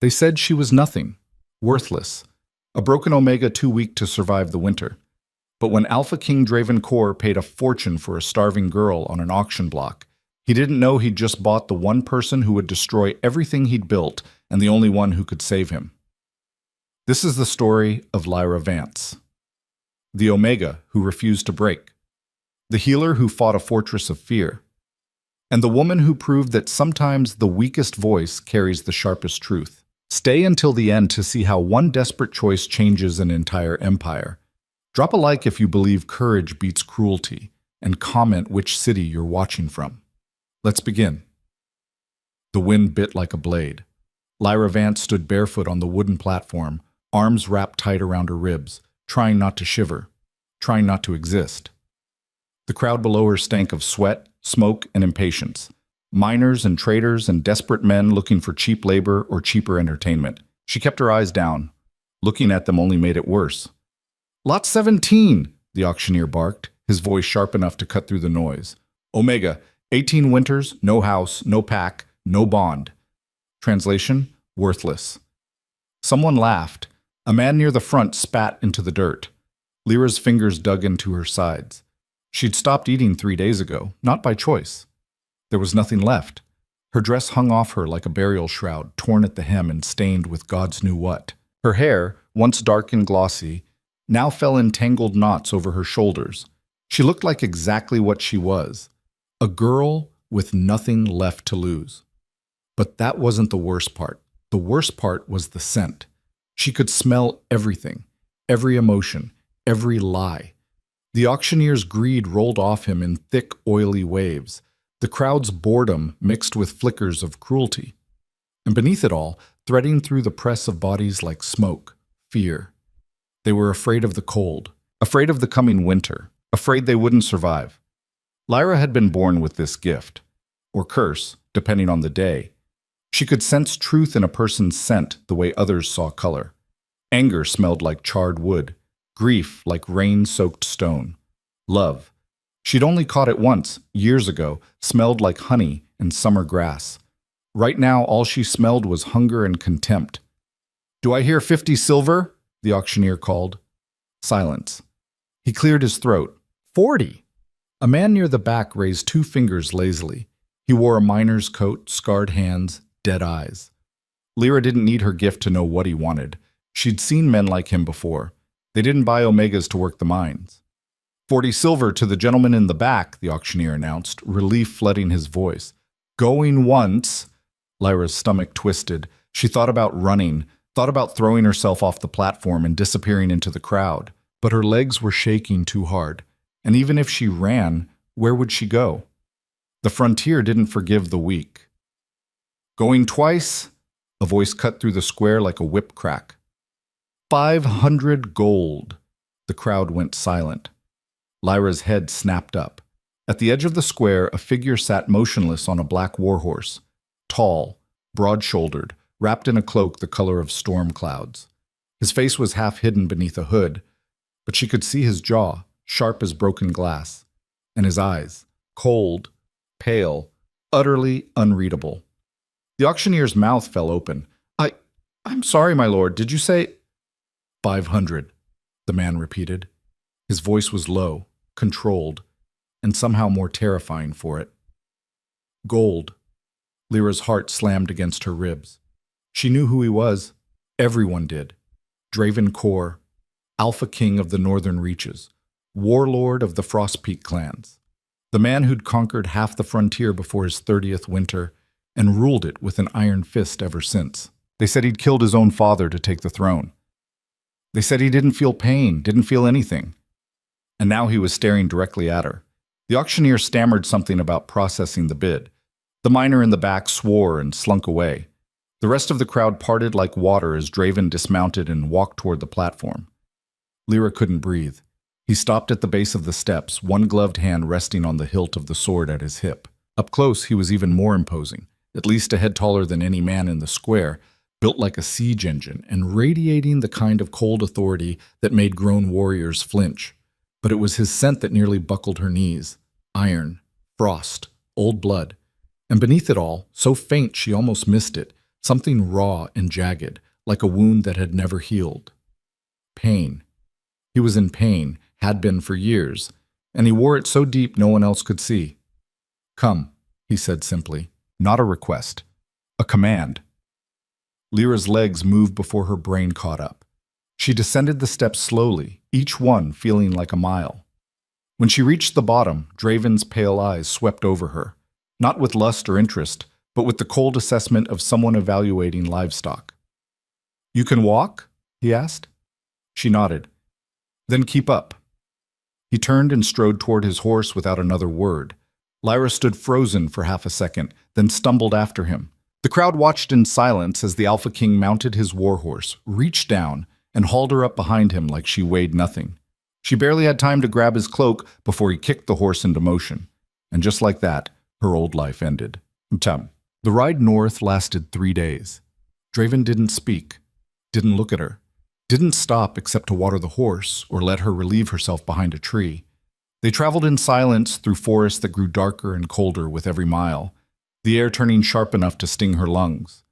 They said she was nothing, worthless, a broken Omega too weak to survive the winter. But when Alpha King Draven Core paid a fortune for a starving girl on an auction block, he didn't know he'd just bought the one person who would destroy everything he'd built and the only one who could save him. This is the story of Lyra Vance, the Omega who refused to break, the healer who fought a fortress of fear, and the woman who proved that sometimes the weakest voice carries the sharpest truth. Stay until the end to see how one desperate choice changes an entire empire. Drop a like if you believe courage beats cruelty, and comment which city you're watching from. Let's begin. The wind bit like a blade. Lyra Vance stood barefoot on the wooden platform, arms wrapped tight around her ribs, trying not to shiver, trying not to exist. The crowd below her stank of sweat, smoke, and impatience. Miners and traders and desperate men looking for cheap labor or cheaper entertainment. She kept her eyes down. Looking at them only made it worse. "Lot 17, the auctioneer barked, his voice sharp enough to cut through the noise. "Omega, 18 winters, no house, no pack, no bond." Translation, worthless. Someone laughed. A man near the front spat into the dirt. Lyra's fingers dug into her sides. She'd stopped eating 3 days ago, not by choice. There was nothing left. Her dress hung off her like a burial shroud, torn at the hem and stained with God's knew what. Her hair, once dark and glossy, now fell in tangled knots over her shoulders. She looked like exactly what she was, a girl with nothing left to lose. But that wasn't the worst part. The worst part was the scent. She could smell everything, every emotion, every lie. The auctioneer's greed rolled off him in thick, oily waves. The crowd's boredom mixed with flickers of cruelty. And beneath it all, threading through the press of bodies like smoke, fear. They were afraid of the cold, afraid of the coming winter, afraid they wouldn't survive. Lyra had been born with this gift, or curse, depending on the day. She could sense truth in a person's scent the way others saw color. Anger smelled like charred wood, grief like rain-soaked stone. Love, she'd only caught it once, years ago, smelled like honey and summer grass. Right now, all she smelled was hunger and contempt. "Do I hear 50 silver?" the auctioneer called. Silence. He cleared his throat. 40! A man near the back raised 2 fingers lazily. He wore a miner's coat, scarred hands, dead eyes. Lyra didn't need her gift to know what he wanted. She'd seen men like him before. They didn't buy Omegas to work the mines. 40 silver to the gentleman in the back, the auctioneer announced, relief flooding his voice. Going once. Lyra's stomach twisted. She thought about running, thought about throwing herself off the platform and disappearing into the crowd. But her legs were shaking too hard. And even if she ran, where would she go? The frontier didn't forgive the weak. "Going twice?" A voice cut through the square like a whip crack. 500 gold. The crowd went silent. Lyra's head snapped up. At the edge of the square, a figure sat motionless on a black warhorse. Tall, broad-shouldered, wrapped in a cloak the color of storm clouds. His face was half hidden beneath a hood, but she could see his jaw, sharp as broken glass, and his eyes, cold, pale, utterly unreadable. The auctioneer's mouth fell open. I'm sorry, my lord, did you say—" 500, the man repeated. His voice was low, controlled, and somehow more terrifying for it. Gold. Lyra's heart slammed against her ribs. She knew who he was. Everyone did. Draven Core, Alpha King of the Northern Reaches, warlord of the Frostpeak clans, the man who'd conquered half the frontier before his 30th winter and ruled it with an iron fist ever since. They said he'd killed his own father to take the throne. They said he didn't feel pain, didn't feel anything. And now he was staring directly at her. The auctioneer stammered something about processing the bid. The miner in the back swore and slunk away. The rest of the crowd parted like water as Draven dismounted and walked toward the platform. Lyra couldn't breathe. He stopped at the base of the steps, one gloved hand resting on the hilt of the sword at his hip. Up close, he was even more imposing, at least a head taller than any man in the square, built like a siege engine and radiating the kind of cold authority that made grown warriors flinch. But it was his scent that nearly buckled her knees. Iron, frost, old blood. And beneath it all, so faint she almost missed it, something raw and jagged, like a wound that had never healed. Pain. He was in pain, had been for years, and he wore it so deep no one else could see. "Come," he said simply, not a request, a command. Lyra's legs moved before her brain caught up. She descended the steps slowly, each one feeling like a mile. When she reached the bottom, Draven's pale eyes swept over her, not with lust or interest, but with the cold assessment of someone evaluating livestock. "You can walk?" he asked. She nodded. "Then keep up." He turned and strode toward his horse without another word. Lyra stood frozen for half a second, then stumbled after him. The crowd watched in silence as the Alpha King mounted his warhorse, reached down, and hauled her up behind him like she weighed nothing. She barely had time to grab his cloak before he kicked the horse into motion. And just like that, her old life ended. The ride north lasted 3 days. Draven didn't speak, didn't look at her, didn't stop except to water the horse or let her relieve herself behind a tree. They traveled in silence through forests that grew darker and colder with every mile, the air turning sharp enough to sting her lungs.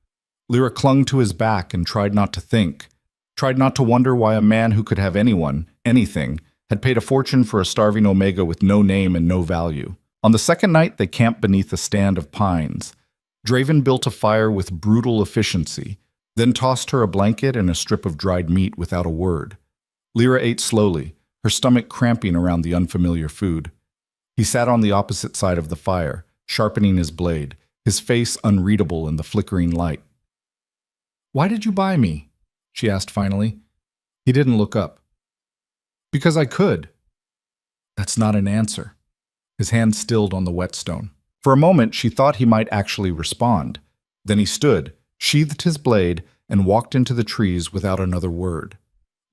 Lyra clung to his back and tried not to think, tried not to wonder why a man who could have anyone, anything, had paid a fortune for a starving Omega with no name and no value. On the second night, they camped beneath a stand of pines. Draven built a fire with brutal efficiency, then tossed her a blanket and a strip of dried meat without a word. Lyra ate slowly, her stomach cramping around the unfamiliar food. He sat on the opposite side of the fire, sharpening his blade, his face unreadable in the flickering light. "Why did you buy me?" she asked finally. He didn't look up. "Because I could." That's not an answer. His hand stilled on the whetstone. For a moment, she thought he might actually respond. Then he stood, sheathed his blade, and walked into the trees without another word.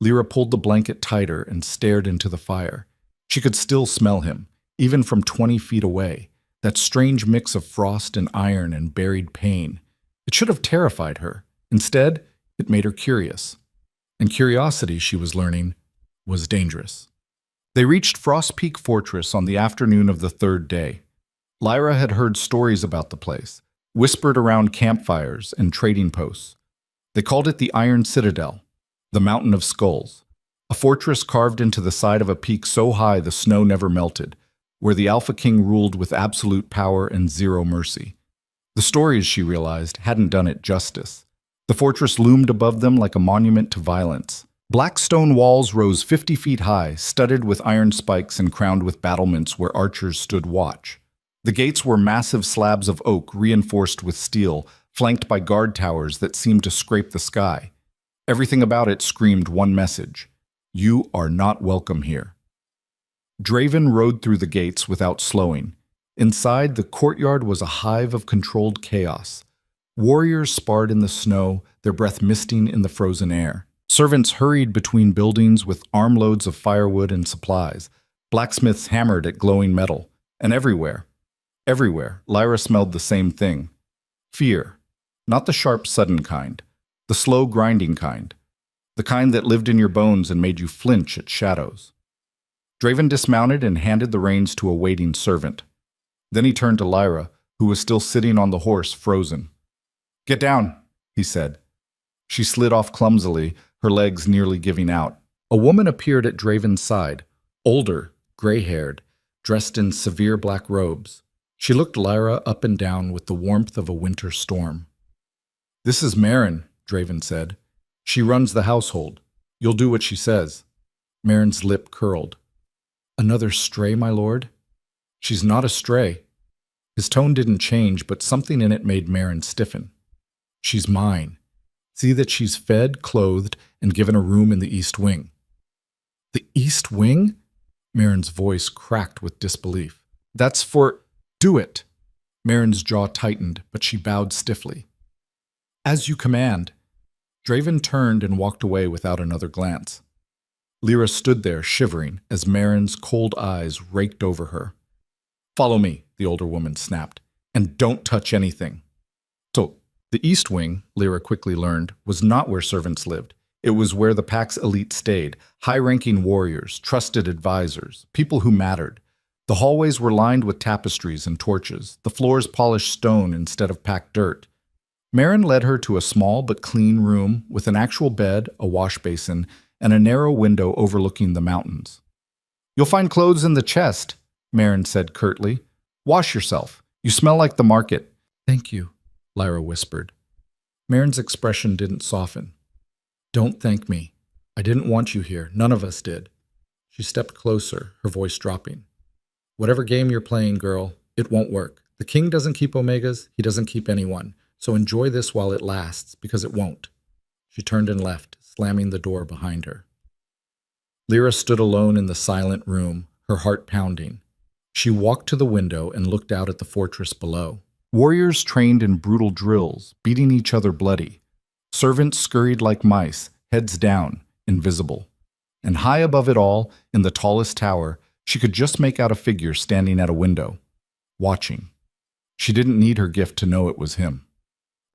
Lyra pulled the blanket tighter and stared into the fire. She could still smell him, even from 20 feet away, that strange mix of frost and iron and buried pain. It should have terrified her. Instead, it made her curious. And curiosity, she was learning, was dangerous. They reached Frost Peak Fortress on the afternoon of the 3rd day. Lyra had heard stories about the place, whispered around campfires and trading posts. They called it the Iron Citadel, the Mountain of Skulls, a fortress carved into the side of a peak so high the snow never melted, where the Alpha King ruled with absolute power and zero mercy. The stories, she realized, hadn't done it justice. The fortress loomed above them like a monument to violence. Black stone walls rose 50 feet high, studded with iron spikes and crowned with battlements where archers stood watch. The gates were massive slabs of oak reinforced with steel, flanked by guard towers that seemed to scrape the sky. Everything about it screamed one message: "You are not welcome here." Draven rode through the gates without slowing. Inside, the courtyard was a hive of controlled chaos. Warriors sparred in the snow, their breath misting in the frozen air. Servants hurried between buildings with armloads of firewood and supplies. Blacksmiths hammered at glowing metal. And everywhere, Lyra smelled the same thing. Fear. Not the sharp, sudden kind. The slow, grinding kind. The kind that lived in your bones and made you flinch at shadows. Draven dismounted and handed the reins to a waiting servant. Then he turned to Lyra, who was still sitting on the horse, frozen. "Get down," he said. She slid off clumsily, her legs nearly giving out. A woman appeared at Draven's side, older, gray-haired, dressed in severe black robes. She looked Lyra up and down with the warmth of a winter storm. "This is Marin," Draven said. "She runs the household. You'll do what she says." Marin's lip curled. "Another stray, my lord?" "She's not a stray." His tone didn't change, but something in it made Marin stiffen. "She's mine. See that she's fed, clothed, and given a room in the East Wing." "The East Wing?" Marin's voice cracked with disbelief. "That's for—" "Do it." Marin's jaw tightened, but she bowed stiffly. "As you command." Draven turned and walked away without another glance. Lyra stood there, shivering, as Marin's cold eyes raked over her. "Follow me," the older woman snapped, "and don't touch anything." So, the East Wing, Lyra quickly learned, was not where servants lived. It was where the Pack's elite stayed, high-ranking warriors, trusted advisors, people who mattered. The hallways were lined with tapestries and torches, the floors polished stone instead of packed dirt. Marin led her to a small but clean room with an actual bed, a wash basin, and a narrow window overlooking the mountains. "You'll find clothes in the chest," Marin said curtly. "Wash yourself. You smell like the market." "Thank you," Lyra whispered. Marin's expression didn't soften. "Don't thank me. I didn't want you here. None of us did." She stepped closer, her voice dropping. "Whatever game you're playing, girl, it won't work. The king doesn't keep omegas, he doesn't keep anyone. So enjoy this while it lasts, because it won't." She turned and left, slamming the door behind her. Lyra stood alone in the silent room, her heart pounding. She walked to the window and looked out at the fortress below. Warriors trained in brutal drills, beating each other bloody. Servants scurried like mice, heads down, invisible. And high above it all, in the tallest tower, she could just make out a figure standing at a window, watching. She didn't need her gift to know it was him.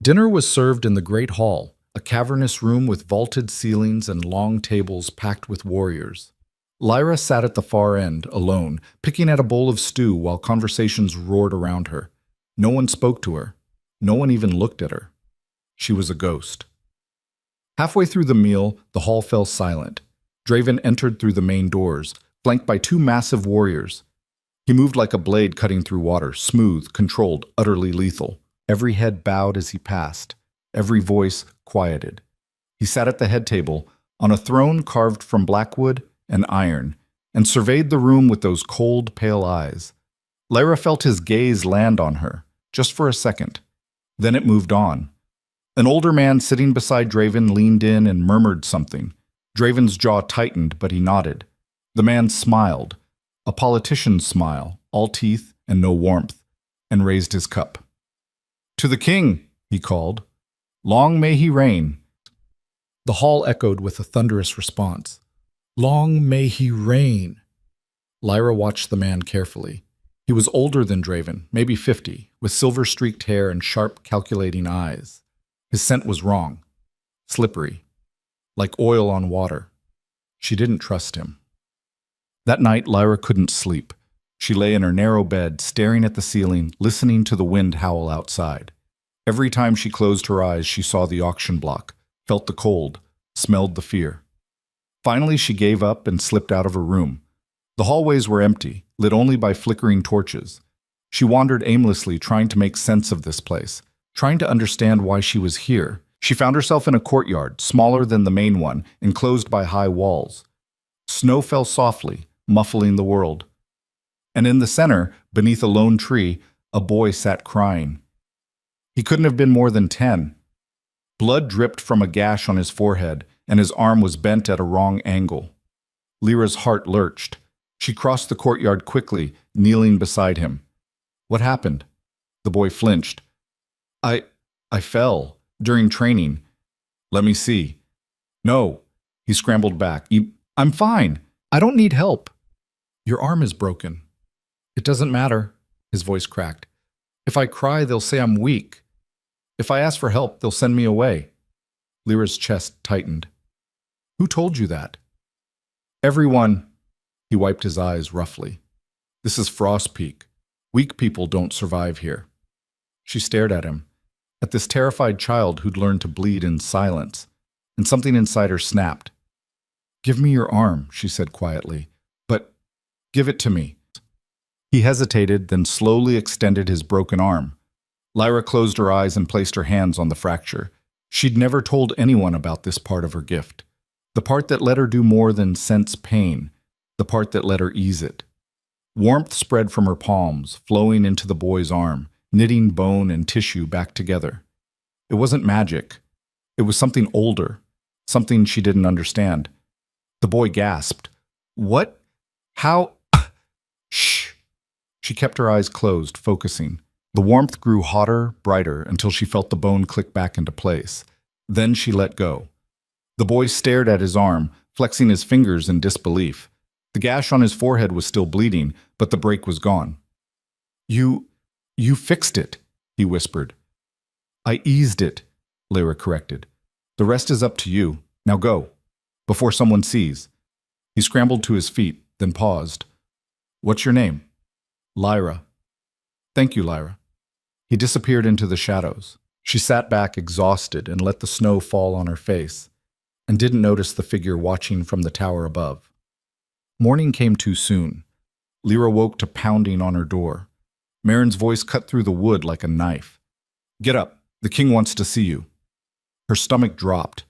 Dinner was served in the great hall, a cavernous room with vaulted ceilings and long tables packed with warriors. Lyra sat at the far end, alone, picking at a bowl of stew while conversations roared around her. No one spoke to her. No one even looked at her. She was a ghost. Halfway through the meal, the hall fell silent. Draven entered through the main doors, flanked by two massive warriors. He moved like a blade cutting through water, smooth, controlled, utterly lethal. Every head bowed as he passed, every voice quieted. He sat at the head table, on a throne carved from blackwood and iron, and surveyed the room with those cold, pale eyes. Lyra felt his gaze land on her, just for a second. Then it moved on. An older man sitting beside Draven leaned in and murmured something. Draven's jaw tightened, but he nodded. The man smiled, a politician's smile, all teeth and no warmth, and raised his cup. "To the king," he called. "Long may he reign." The hall echoed with a thunderous response. "Long may he reign." Lyra watched the man carefully. He was older than Draven, maybe 50, with silver-streaked hair and sharp, calculating eyes. His scent was wrong, slippery, like oil on water. She didn't trust him. That night, Lyra couldn't sleep. She lay in her narrow bed, staring at the ceiling, listening to the wind howl outside. Every time she closed her eyes, she saw the auction block, felt the cold, smelled the fear. Finally, she gave up and slipped out of her room. The hallways were empty, lit only by flickering torches. She wandered aimlessly, trying to make sense of this place, trying to understand why she was here. She found herself in a courtyard, smaller than the main one, enclosed by high walls. Snow fell softly, muffling the world. And in the center, beneath a lone tree, a boy sat crying. He couldn't have been more than 10. Blood dripped from a gash on his forehead, and his arm was bent at a wrong angle. Lyra's heart lurched. She crossed the courtyard quickly, kneeling beside him. "What happened?" The boy flinched. I fell during training." "Let me see." "No." He scrambled back. "I'm fine. I don't need help." "Your arm is broken." "It doesn't matter." His voice cracked. "If I cry, they'll say I'm weak. If I ask for help, they'll send me away." Lyra's chest tightened. "Who told you that?" "Everyone." He wiped his eyes roughly. "This is Frost Peak. Weak people don't survive here." She stared at him, at this terrified child who'd learned to bleed in silence, and something inside her snapped. "Give me your arm," she said quietly. "But give it to me." He hesitated, then slowly extended his broken arm. Lyra closed her eyes and placed her hands on the fracture. She'd never told anyone about this part of her gift. The part that let her do more than sense pain. The part that let her ease it. Warmth spread from her palms, flowing into the boy's arm, knitting bone and tissue back together. It wasn't magic. It was something older, something she didn't understand. The boy gasped. "What? How?" "Shh." She kept her eyes closed, focusing. The warmth grew hotter, brighter, until she felt the bone click back into place. Then she let go. The boy stared at his arm, flexing his fingers in disbelief. The gash on his forehead was still bleeding, but the break was gone. You fixed it," he whispered. "I eased it," Lyra corrected. "The rest is up to you. Now go, before someone sees." He scrambled to his feet, then paused. "What's your name?" "Lyra." "Thank you, Lyra." He disappeared into the shadows. She sat back exhausted and let the snow fall on her face, and didn't notice the figure watching from the tower above. Morning came too soon. Lyra woke to pounding on her door. Marin's voice cut through the wood like a knife. "Get up. The king wants to see you." Her stomach dropped.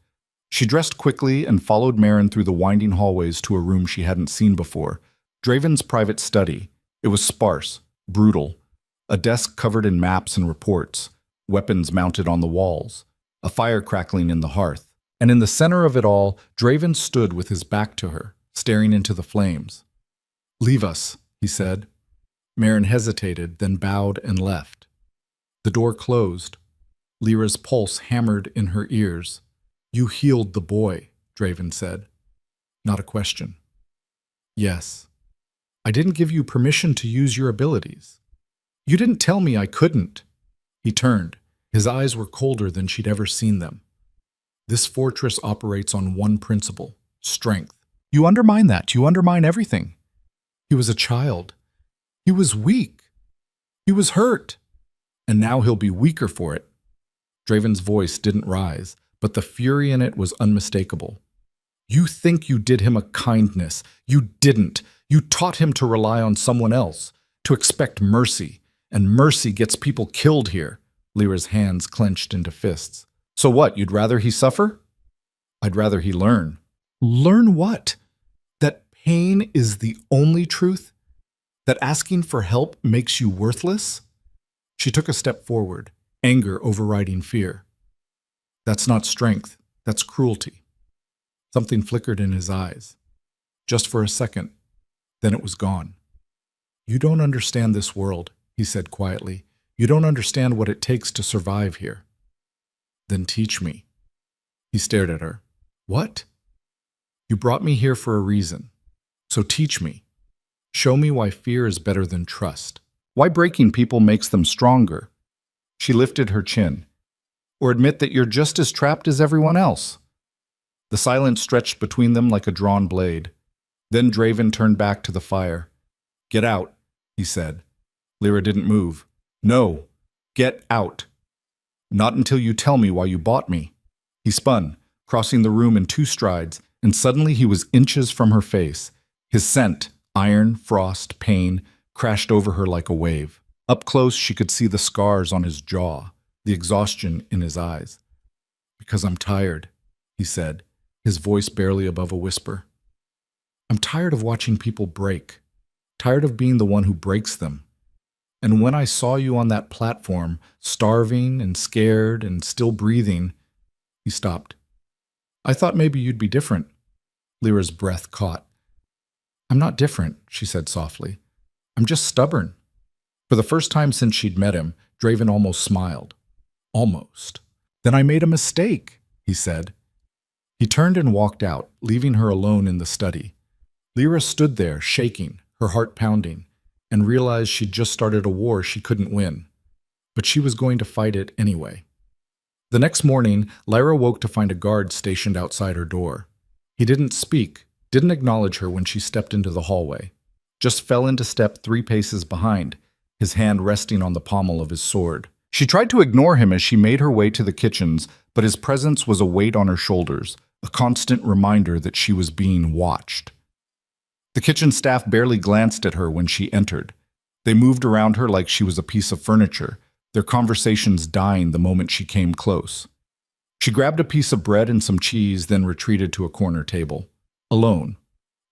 She dressed quickly and followed Marin through the winding hallways to a room she hadn't seen before. Draven's private study. It was sparse, brutal. A desk covered in maps and reports, weapons mounted on the walls, a fire crackling in the hearth. And in the center of it all, Draven stood with his back to her, staring into the flames. "Leave us," he said. Marin hesitated, then bowed and left. The door closed. Lyra's pulse hammered in her ears. "You healed the boy," Draven said. Not a question. "Yes. I didn't give you permission to use your abilities. You didn't tell me I couldn't." He turned. His eyes were colder than she'd ever seen them. "This fortress operates on one principle: strength. You undermine that. You undermine everything." He was a child. He was weak. He was hurt. And now he'll be weaker for it. Draven's voice didn't rise, but the fury in it was unmistakable. "You think you did him a kindness. You didn't. You taught him to rely on someone else, to expect mercy. And mercy gets people killed here." Lyra's hands clenched into fists. "So what, you'd rather he suffer?" "I'd rather he learn." "Learn what? That pain is the only truth? That asking for help makes you worthless?" She took a step forward, anger overriding fear. "That's not strength. That's cruelty." Something flickered in his eyes. Just for a second. Then it was gone. "You don't understand this world," he said quietly. "You don't understand what it takes to survive here." "Then teach me." He stared at her. "What?" "You brought me here for a reason. So teach me. Show me why fear is better than trust. Why breaking people makes them stronger." She lifted her chin. "Or admit that you're just as trapped as everyone else." The silence stretched between them like a drawn blade. Then Draven turned back to the fire. "Get out," he said. Lyra didn't move. "No, get out. Not until you tell me why you bought me." He spun, crossing the room in 2 strides, and suddenly he was inches from her face. His scent, iron, frost, pain, crashed over her like a wave. Up close, she could see the scars on his jaw, the exhaustion in his eyes. "Because I'm tired," he said, his voice barely above a whisper. "I'm tired of watching people break, tired of being the one who breaks them. And when I saw you on that platform, starving and scared and still breathing," he stopped. "I thought maybe you'd be different." Lyra's breath caught. "I'm not different," she said softly. "I'm just stubborn." For the first time since she'd met him, Draven almost smiled. "Almost." "Then I made a mistake," he said. He turned and walked out, leaving her alone in the study. Lyra stood there, shaking, her heart pounding, and realized she'd just started a war she couldn't win. But she was going to fight it anyway. The next morning, Lyra woke to find a guard stationed outside her door. He didn't speak, didn't acknowledge her when she stepped into the hallway. Just fell into step 3 paces behind, his hand resting on the pommel of his sword. She tried to ignore him as she made her way to the kitchens, but his presence was a weight on her shoulders, a constant reminder that she was being watched. The kitchen staff barely glanced at her when she entered. They moved around her like she was a piece of furniture, their conversations dying the moment she came close. She grabbed a piece of bread and some cheese, then retreated to a corner table. Alone.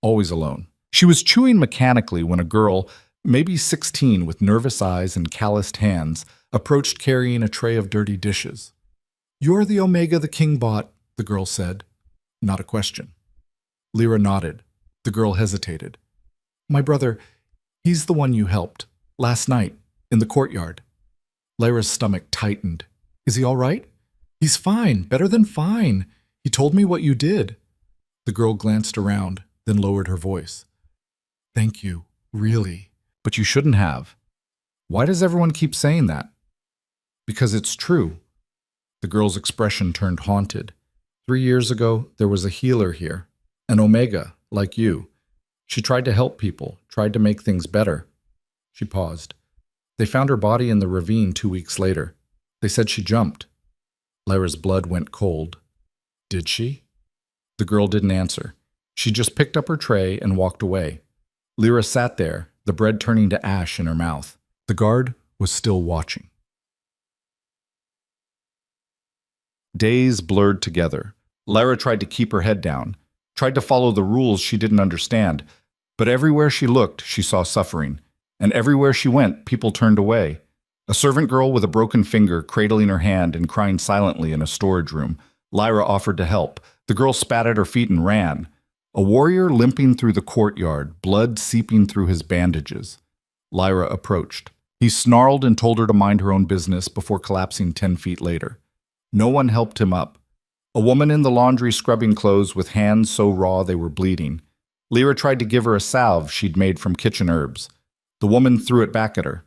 Always alone. She was chewing mechanically when a girl, maybe 16 with nervous eyes and calloused hands, approached carrying a tray of dirty dishes. "You're the Omega the king bought," the girl said. Not a question. Lyra nodded. The girl hesitated. "My brother, he's the one you helped, last night, in the courtyard." Lyra's stomach tightened. "Is he all right?" "He's fine, better than fine. He told me what you did." The girl glanced around, then lowered her voice. "Thank you, really." "But you shouldn't have." "Why does everyone keep saying that?" "Because it's true." The girl's expression turned haunted. 3 years ago, there was a healer here, an Omega, like you. She tried to help people, tried to make things better. She paused. They found her body in the ravine 2 weeks later. They said she jumped. Lyra's blood went cold. Did she? The girl didn't answer. She just picked up her tray and walked away. Lyra sat there, the bread turning to ash in her mouth. The guard was still watching. Days blurred together. Lyra tried to keep her head down, tried to follow the rules she didn't understand, but everywhere she looked, she saw suffering, and everywhere she went, people turned away. A servant girl with a broken finger cradling her hand and crying silently in a storage room. Lyra offered to help. The girl spat at her feet and ran. A warrior limping through the courtyard, blood seeping through his bandages. Lyra approached. He snarled and told her to mind her own business before collapsing 10 feet later. No one helped him up. A woman in the laundry scrubbing clothes with hands so raw they were bleeding. Lyra tried to give her a salve she'd made from kitchen herbs. The woman threw it back at her.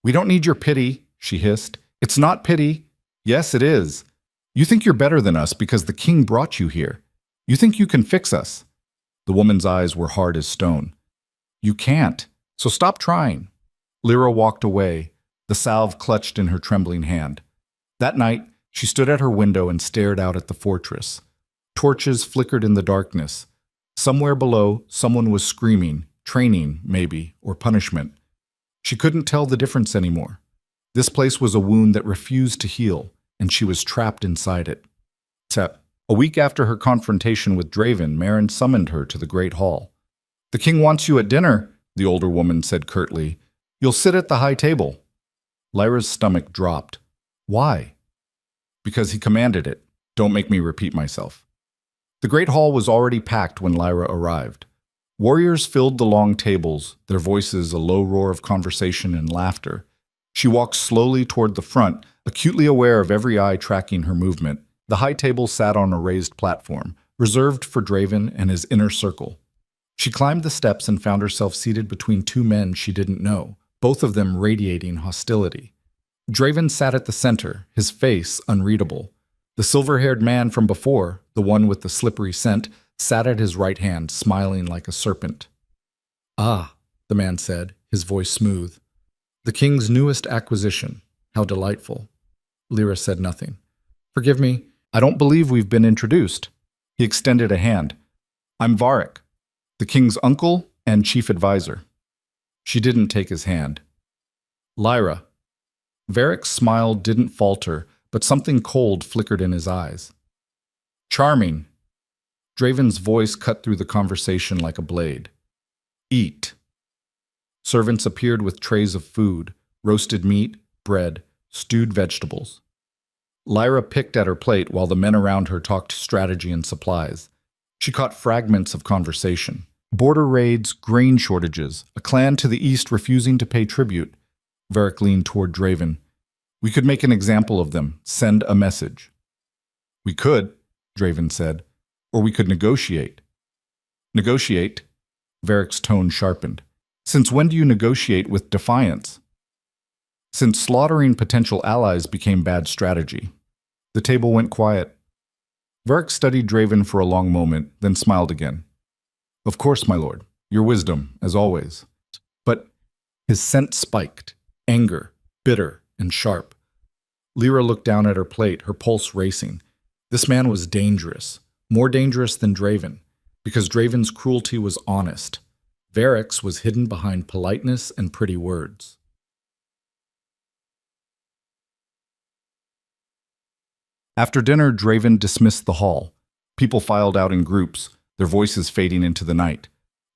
"We don't need your pity," she hissed. "It's not pity." "Yes, it is. You think you're better than us because the king brought you here. You think you can fix us." The woman's eyes were hard as stone. "You can't, so stop trying." Lyra walked away, the salve clutched in her trembling hand. That night, she stood at her window and stared out at the fortress. Torches flickered in the darkness. Somewhere below, someone was screaming, training, maybe, or punishment. She couldn't tell the difference anymore. This place was a wound that refused to heal, and she was trapped inside it. A week after her confrontation with Draven, Marin summoned her to the Great Hall. "The king wants you at dinner," the older woman said curtly. "You'll sit at the high table." Lyra's stomach dropped. "Why?" "Because he commanded it. Don't make me repeat myself." The Great Hall was already packed when Lyra arrived. Warriors filled the long tables, their voices a low roar of conversation and laughter. She walked slowly toward the front, acutely aware of every eye tracking her movement. The high table sat on a raised platform, reserved for Draven and his inner circle. She climbed the steps and found herself seated between two men she didn't know, both of them radiating hostility. Draven sat at the center, his face unreadable. The silver-haired man from before, the one with the slippery scent, sat at his right hand, smiling like a serpent. "Ah," the man said, his voice smooth. "The king's newest acquisition. How delightful." Lyra said nothing. "Forgive me, I don't believe we've been introduced." He extended a hand. "I'm Varric, the king's uncle and chief advisor." She didn't take his hand. "Lyra." Varric's smile didn't falter, but something cold flickered in his eyes. "Charming." Draven's voice cut through the conversation like a blade. "Eat." Servants appeared with trays of food, roasted meat, bread, stewed vegetables. Lyra picked at her plate while the men around her talked strategy and supplies. She caught fragments of conversation. Border raids, grain shortages, a clan to the east refusing to pay tribute. Varric leaned toward Draven. "We could make an example of them, send a message." "We could," Draven said, "or we could negotiate." "Negotiate?" Varric's tone sharpened. "Since when do you negotiate with defiance?" "Since slaughtering potential allies became bad strategy." The table went quiet. Varric studied Draven for a long moment, then smiled again. "Of course, my lord. Your wisdom, as always." But his scent spiked, anger, bitter, and sharp. Lyra looked down at her plate, her pulse racing. This man was dangerous, more dangerous than Draven, because Draven's cruelty was honest. Varric's was hidden behind politeness and pretty words. After dinner, Draven dismissed the hall. People filed out in groups, their voices fading into the night.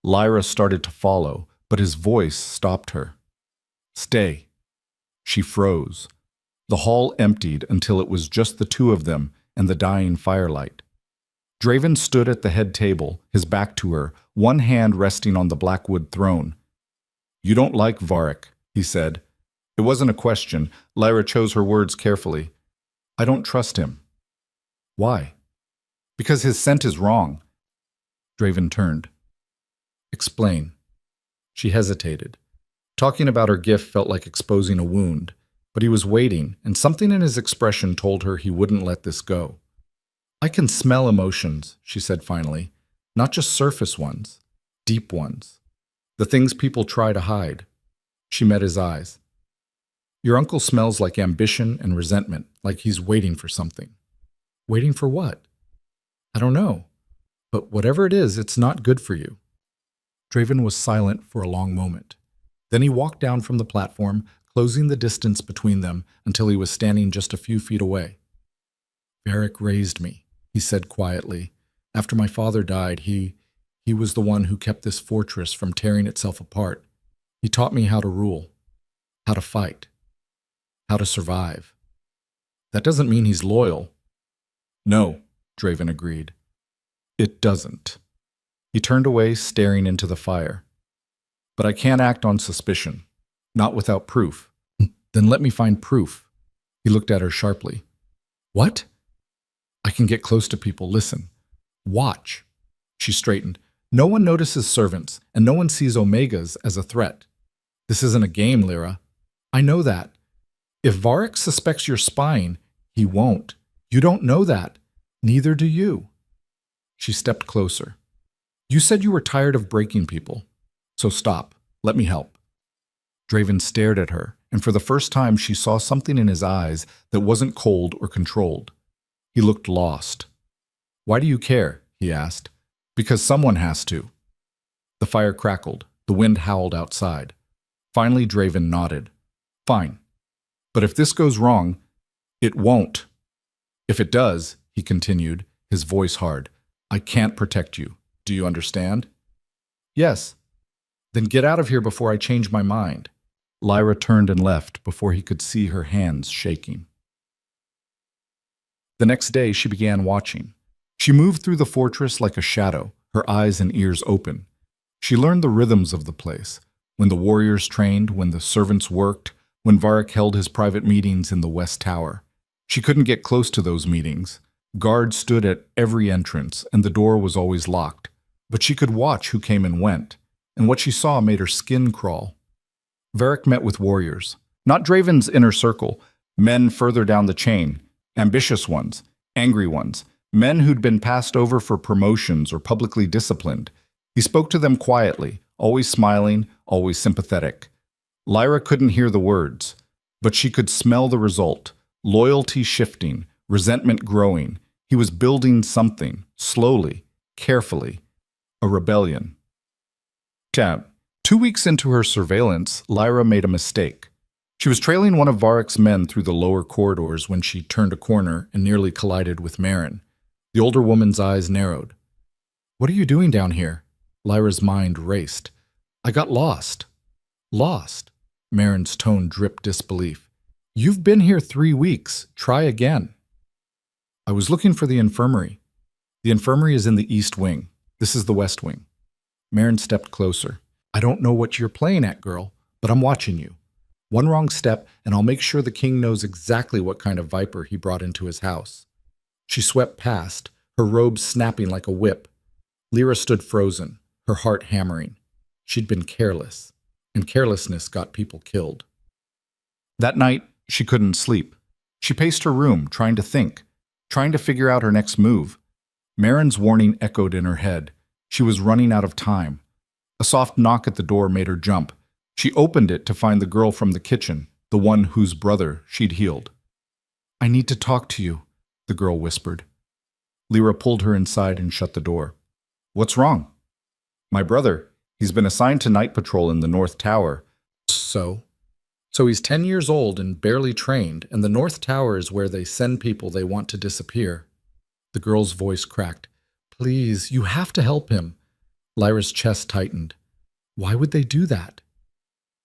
Lyra started to follow, but his voice stopped her. "Stay." She froze. The hall emptied until it was just the two of them and the dying firelight. Draven stood at the head table, his back to her, one hand resting on the blackwood throne. "You don't like Varric," he said. It wasn't a question. Lyra chose her words carefully. "I don't trust him." "Why?" "Because his scent is wrong." Draven turned. "Explain." She hesitated. Talking about her gift felt like exposing a wound, but he was waiting, and something in his expression told her he wouldn't let this go. "I can smell emotions," she said finally. "Not just surface ones, deep ones. The things people try to hide." She met his eyes. Your uncle smells like ambition and resentment, like he's waiting for something. Waiting for what? I don't know. But whatever it is, it's not good for you. Draven was silent for a long moment. Then he walked down from the platform, closing the distance between them until he was standing just a few feet away. Varric raised me, he said quietly. After my father died, he was the one who kept this fortress from tearing itself apart. He taught me how to rule, how to fight, how to survive. That doesn't mean he's loyal. No, Draven agreed. It doesn't. He turned away, staring into the fire. But I can't act on suspicion, not without proof. Then let me find proof. He looked at her sharply. What? I can get close to people. Listen. Watch. She straightened. No one notices servants, and no one sees Omegas as a threat. This isn't a game, Lyra. I know that. If Varric suspects you're spying, he won't. You don't know that. Neither do you. She stepped closer. You said you were tired of breaking people. So stop. Let me help. Draven stared at her, and for the first time she saw something in his eyes that wasn't cold or controlled. He looked lost. Why do you care? He asked. Because someone has to. The fire crackled. The wind howled outside. Finally, Draven nodded. Fine. But if this goes wrong, it won't. If it does, he continued, his voice hard, I can't protect you. Do you understand? Yes. Then get out of here before I change my mind. Lyra turned and left before he could see her hands shaking. The next day, she began watching. She moved through the fortress like a shadow, her eyes and ears open. She learned the rhythms of the place, when the warriors trained, when the servants worked, when Varric held his private meetings in the West Tower. She couldn't get close to those meetings. Guards stood at every entrance, and the door was always locked. But she could watch who came and went, and what she saw made her skin crawl. Varric met with warriors, not Draven's inner circle, men further down the chain, ambitious ones, angry ones, men who'd been passed over for promotions or publicly disciplined. He spoke to them quietly, always smiling, always sympathetic. Lyra couldn't hear the words, but she could smell the result, loyalty shifting, resentment growing. He was building something, slowly, carefully, a rebellion. 2 weeks into her surveillance, Lyra made a mistake. She was trailing one of Varric's men through the lower corridors when she turned a corner and nearly collided with Marin. The older woman's eyes narrowed. What are you doing down here? Lyra's mind raced. I got lost. Lost? Marin's tone dripped disbelief. You've been here 3 weeks. Try again. I was looking for the infirmary. The infirmary is in the east wing. This is the west wing. Marin stepped closer. I don't know what you're playing at, girl, but I'm watching you. One wrong step, and I'll make sure the king knows exactly what kind of viper he brought into his house. She swept past, her robe snapping like a whip. Lyra stood frozen, her heart hammering. She'd been careless, and carelessness got people killed. That night, she couldn't sleep. She paced her room, trying to think, trying to figure out her next move. Marin's warning echoed in her head. She was running out of time. A soft knock at the door made her jump. She opened it to find the girl from the kitchen, the one whose brother she'd healed. I need to talk to you, the girl whispered. Lyra pulled her inside and shut the door. What's wrong? My brother. He's been assigned to night patrol in the North Tower. So he's 10 years old and barely trained, and the North Tower is where they send people they want to disappear. The girl's voice cracked. Please, you have to help him. Lyra's chest tightened. Why would they do that?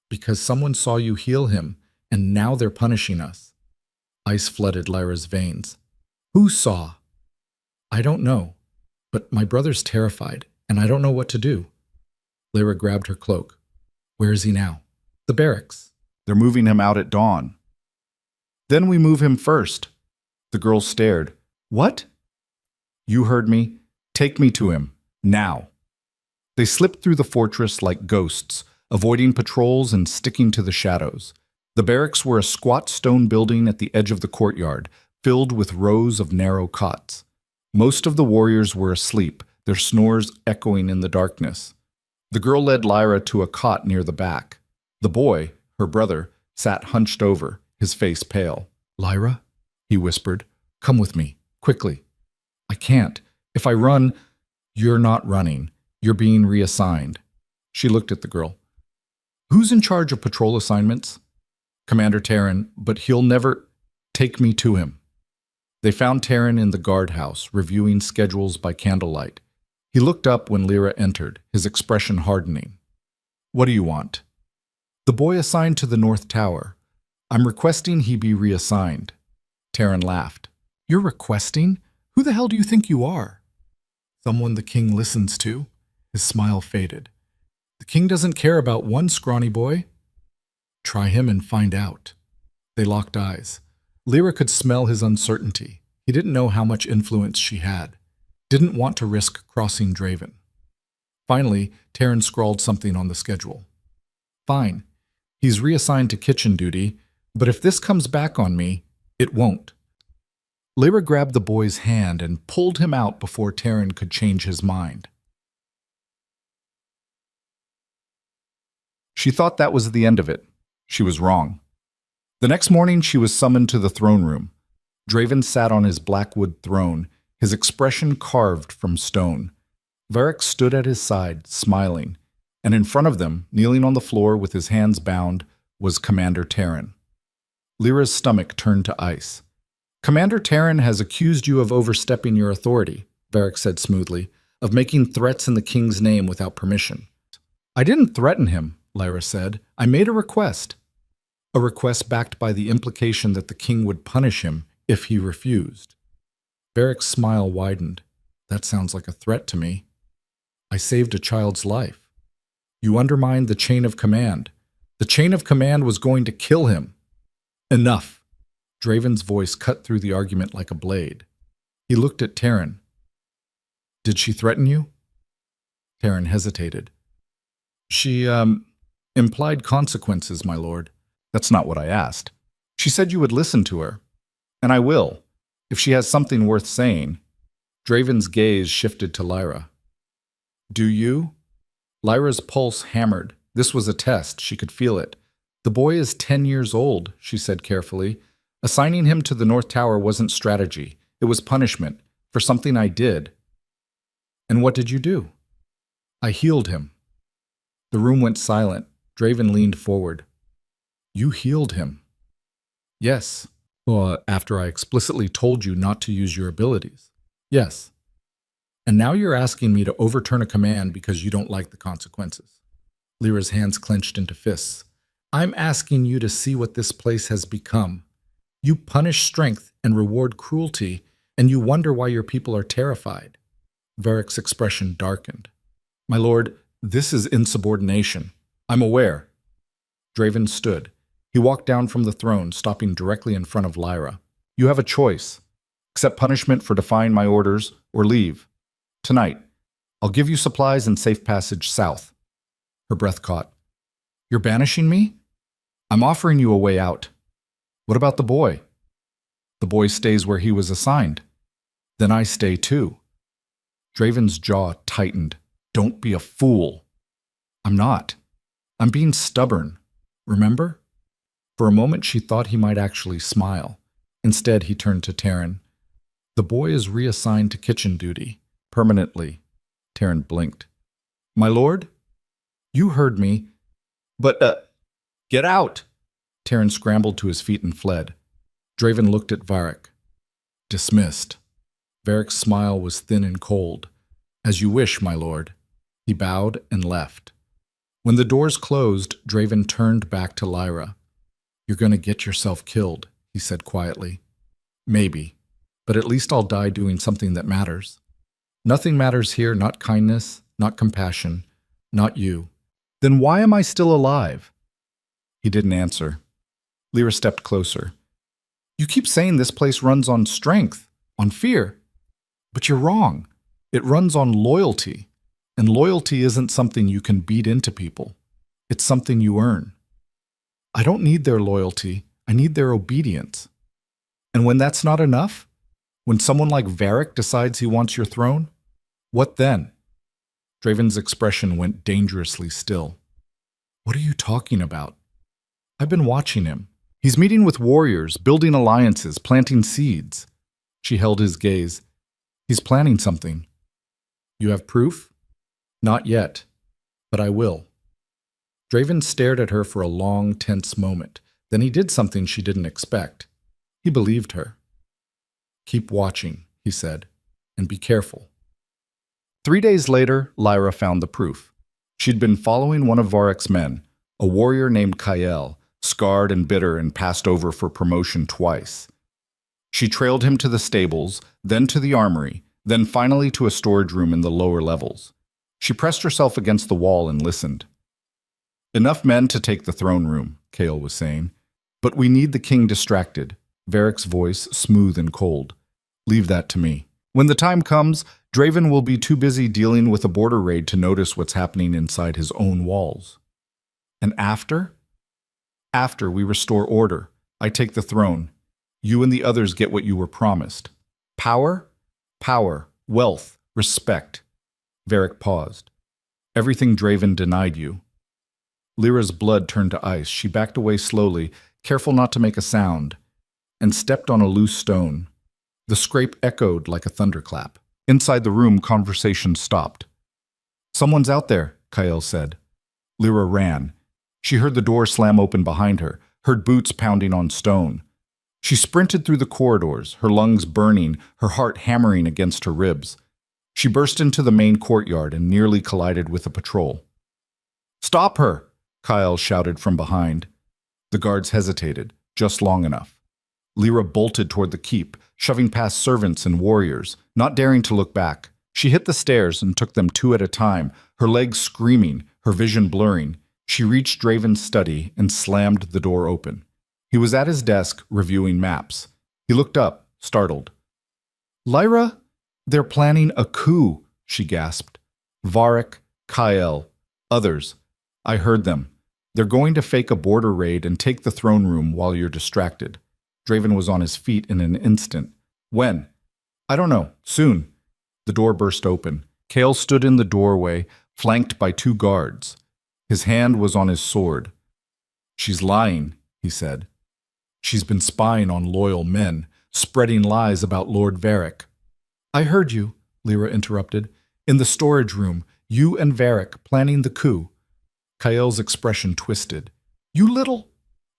Because someone saw you heal him, and now they're punishing us. Ice flooded Lyra's veins. Who saw? I don't know, but my brother's terrified, and I don't know what to do. Lyra grabbed her cloak. Where is he now? The barracks. They're moving him out at dawn. Then we move him first. The girl stared. What? You heard me. Take me to him. Now. They slipped through the fortress like ghosts, avoiding patrols and sticking to the shadows. The barracks were a squat stone building at the edge of the courtyard, filled with rows of narrow cots. Most of the warriors were asleep, their snores echoing in the darkness. The girl led Lyra to a cot near the back. The boy, her brother, sat hunched over, his face pale. "Lyra," he whispered, "come with me, quickly." "I can't. If I run—" "You're not running. You're being reassigned." She looked at the girl. "Who's in charge of patrol assignments?" "Commander Terran, but he'll never—" "Take me to him." They found Terran in the guardhouse, reviewing schedules by candlelight. He looked up when Lyra entered, his expression hardening. "What do you want?" "The boy assigned to the North Tower. I'm requesting he be reassigned." Terran laughed. "You're requesting? Who the hell do you think you are?" "Someone the king listens to." His smile faded. "The king doesn't care about one scrawny boy." "Try him and find out." They locked eyes. Lyra could smell his uncertainty. He didn't know how much influence she had. Didn't want to risk crossing Draven. Finally, Terran scrawled something on the schedule. "Fine. He's reassigned to kitchen duty, but if this comes back on me, it won't." Lyra grabbed the boy's hand and pulled him out before Terran could change his mind. She thought that was the end of it. She was wrong. The next morning, she was summoned to the throne room. Draven sat on his blackwood throne, his expression carved from stone. Varric stood at his side, smiling, and in front of them, kneeling on the floor with his hands bound, was Commander Terran. Lyra's stomach turned to ice. "Commander Terran has accused you of overstepping your authority," Varric said smoothly, "of making threats in the king's name without permission." "I didn't threaten him," Lyra said. "I made a request." A request backed by the implication that the king would punish him if he refused. Varric's smile widened. "That sounds like a threat to me." "I saved a child's life." "You undermined the chain of command. The chain of command was going to kill him." "Enough." Draven's voice cut through the argument like a blade. He looked at Terran. "Did she threaten you?" Terran hesitated. She implied consequences, my lord." "That's not what I asked. She said you would listen to her. And I will, if she has something worth saying." Draven's gaze shifted to Lyra. "Do you?" Lyra's pulse hammered. This was a test. She could feel it. "The boy is 10 years old," she said carefully. "Assigning him to the North Tower wasn't strategy. It was punishment for something I did." "And what did you do?" "I healed him." The room went silent. Draven leaned forward. "You healed him?" "Yes. Well, after I explicitly told you not to use your abilities." "Yes. And now you're asking me to overturn a command because you don't like the consequences." Lyra's hands clenched into fists. "I'm asking you to see what this place has become. You punish strength and reward cruelty, and you wonder why your people are terrified." Varric's expression darkened. "My lord, this is insubordination. I'm aware." Draven stood. He walked down from the throne, stopping directly in front of Lyra. "You have a choice. Accept punishment for defying my orders, or leave. Tonight, I'll give you supplies and safe passage south." Her breath caught. "You're banishing me?" "I'm offering you a way out." "What about the boy?" "The boy stays where he was assigned." "Then I stay too." Draven's jaw tightened. "Don't be a fool." "I'm not. I'm being stubborn. Remember?" For a moment she thought he might actually smile. Instead he turned to Terran. "The boy is reassigned to kitchen duty. Permanently." Terran blinked. "My lord?" "You heard me." But, get out!" Terran scrambled to his feet and fled. Draven looked at Varric. "Dismissed." Varric's smile was thin and cold. "As you wish, my lord." He bowed and left. When the doors closed, Draven turned back to Lyra. "You're going to get yourself killed," he said quietly. "Maybe, but at least I'll die doing something that matters. Nothing matters here, not kindness, not compassion, not you. Then why am I still alive?" He didn't answer. Lyra stepped closer. "You keep saying this place runs on strength, on fear. But you're wrong. It runs on loyalty. And loyalty isn't something you can beat into people. It's something you earn. I don't need their loyalty. I need their obedience. And when that's not enough, when someone like Varric decides he wants your throne, what then?" Draven's expression went dangerously still. "What are you talking about?" I've been watching him. He's meeting with warriors, building alliances, planting seeds. She held his gaze. He's planning something. You have proof? Not yet, but I will. Draven stared at her for a long, tense moment. Then he did something she didn't expect. He believed her. Keep watching, he said, and be careful. 3 days later, Lyra found the proof. She'd been following one of Varek's men, a warrior named Kael, scarred and bitter and passed over for promotion twice. She trailed him to the stables, then to the armory, then finally to a storage room in the lower levels. She pressed herself against the wall and listened. Enough men to take the throne room, Kael was saying. But we need the king distracted. Varek's voice smooth and cold. Leave that to me. When the time comes, Draven will be too busy dealing with a border raid to notice what's happening inside his own walls. And after? After we restore order, I take the throne. You and the others get what you were promised. Power? Power, wealth, respect. Varek paused. Everything Draven denied you. Lyra's blood turned to ice. She backed away slowly, careful not to make a sound, and stepped on a loose stone. The scrape echoed like a thunderclap. Inside the room, conversation stopped. Someone's out there, Kael said. Lyra ran. She heard the door slam open behind her, heard boots pounding on stone. She sprinted through the corridors, her lungs burning, her heart hammering against her ribs. She burst into the main courtyard and nearly collided with a patrol. Stop her! Kael shouted from behind. The guards hesitated, just long enough. Lyra bolted toward the keep, shoving past servants and warriors, not daring to look back. She hit the stairs and took them 2 at a time, her legs screaming, her vision blurring. She reached Draven's study and slammed the door open. He was at his desk, reviewing maps. He looked up, startled. Lyra? They're planning a coup, she gasped. Varek, Kael, others. I heard them. They're going to fake a border raid and take the throne room while you're distracted. Draven was on his feet in an instant. When? I don't know. Soon. The door burst open. Kael stood in the doorway, flanked by 2 guards. His hand was on his sword. She's lying, he said. She's been spying on loyal men, spreading lies about Lord Varek. I heard you, Lyra interrupted. In the storage room, you and Varek planning the coup. Kael's expression twisted. You little...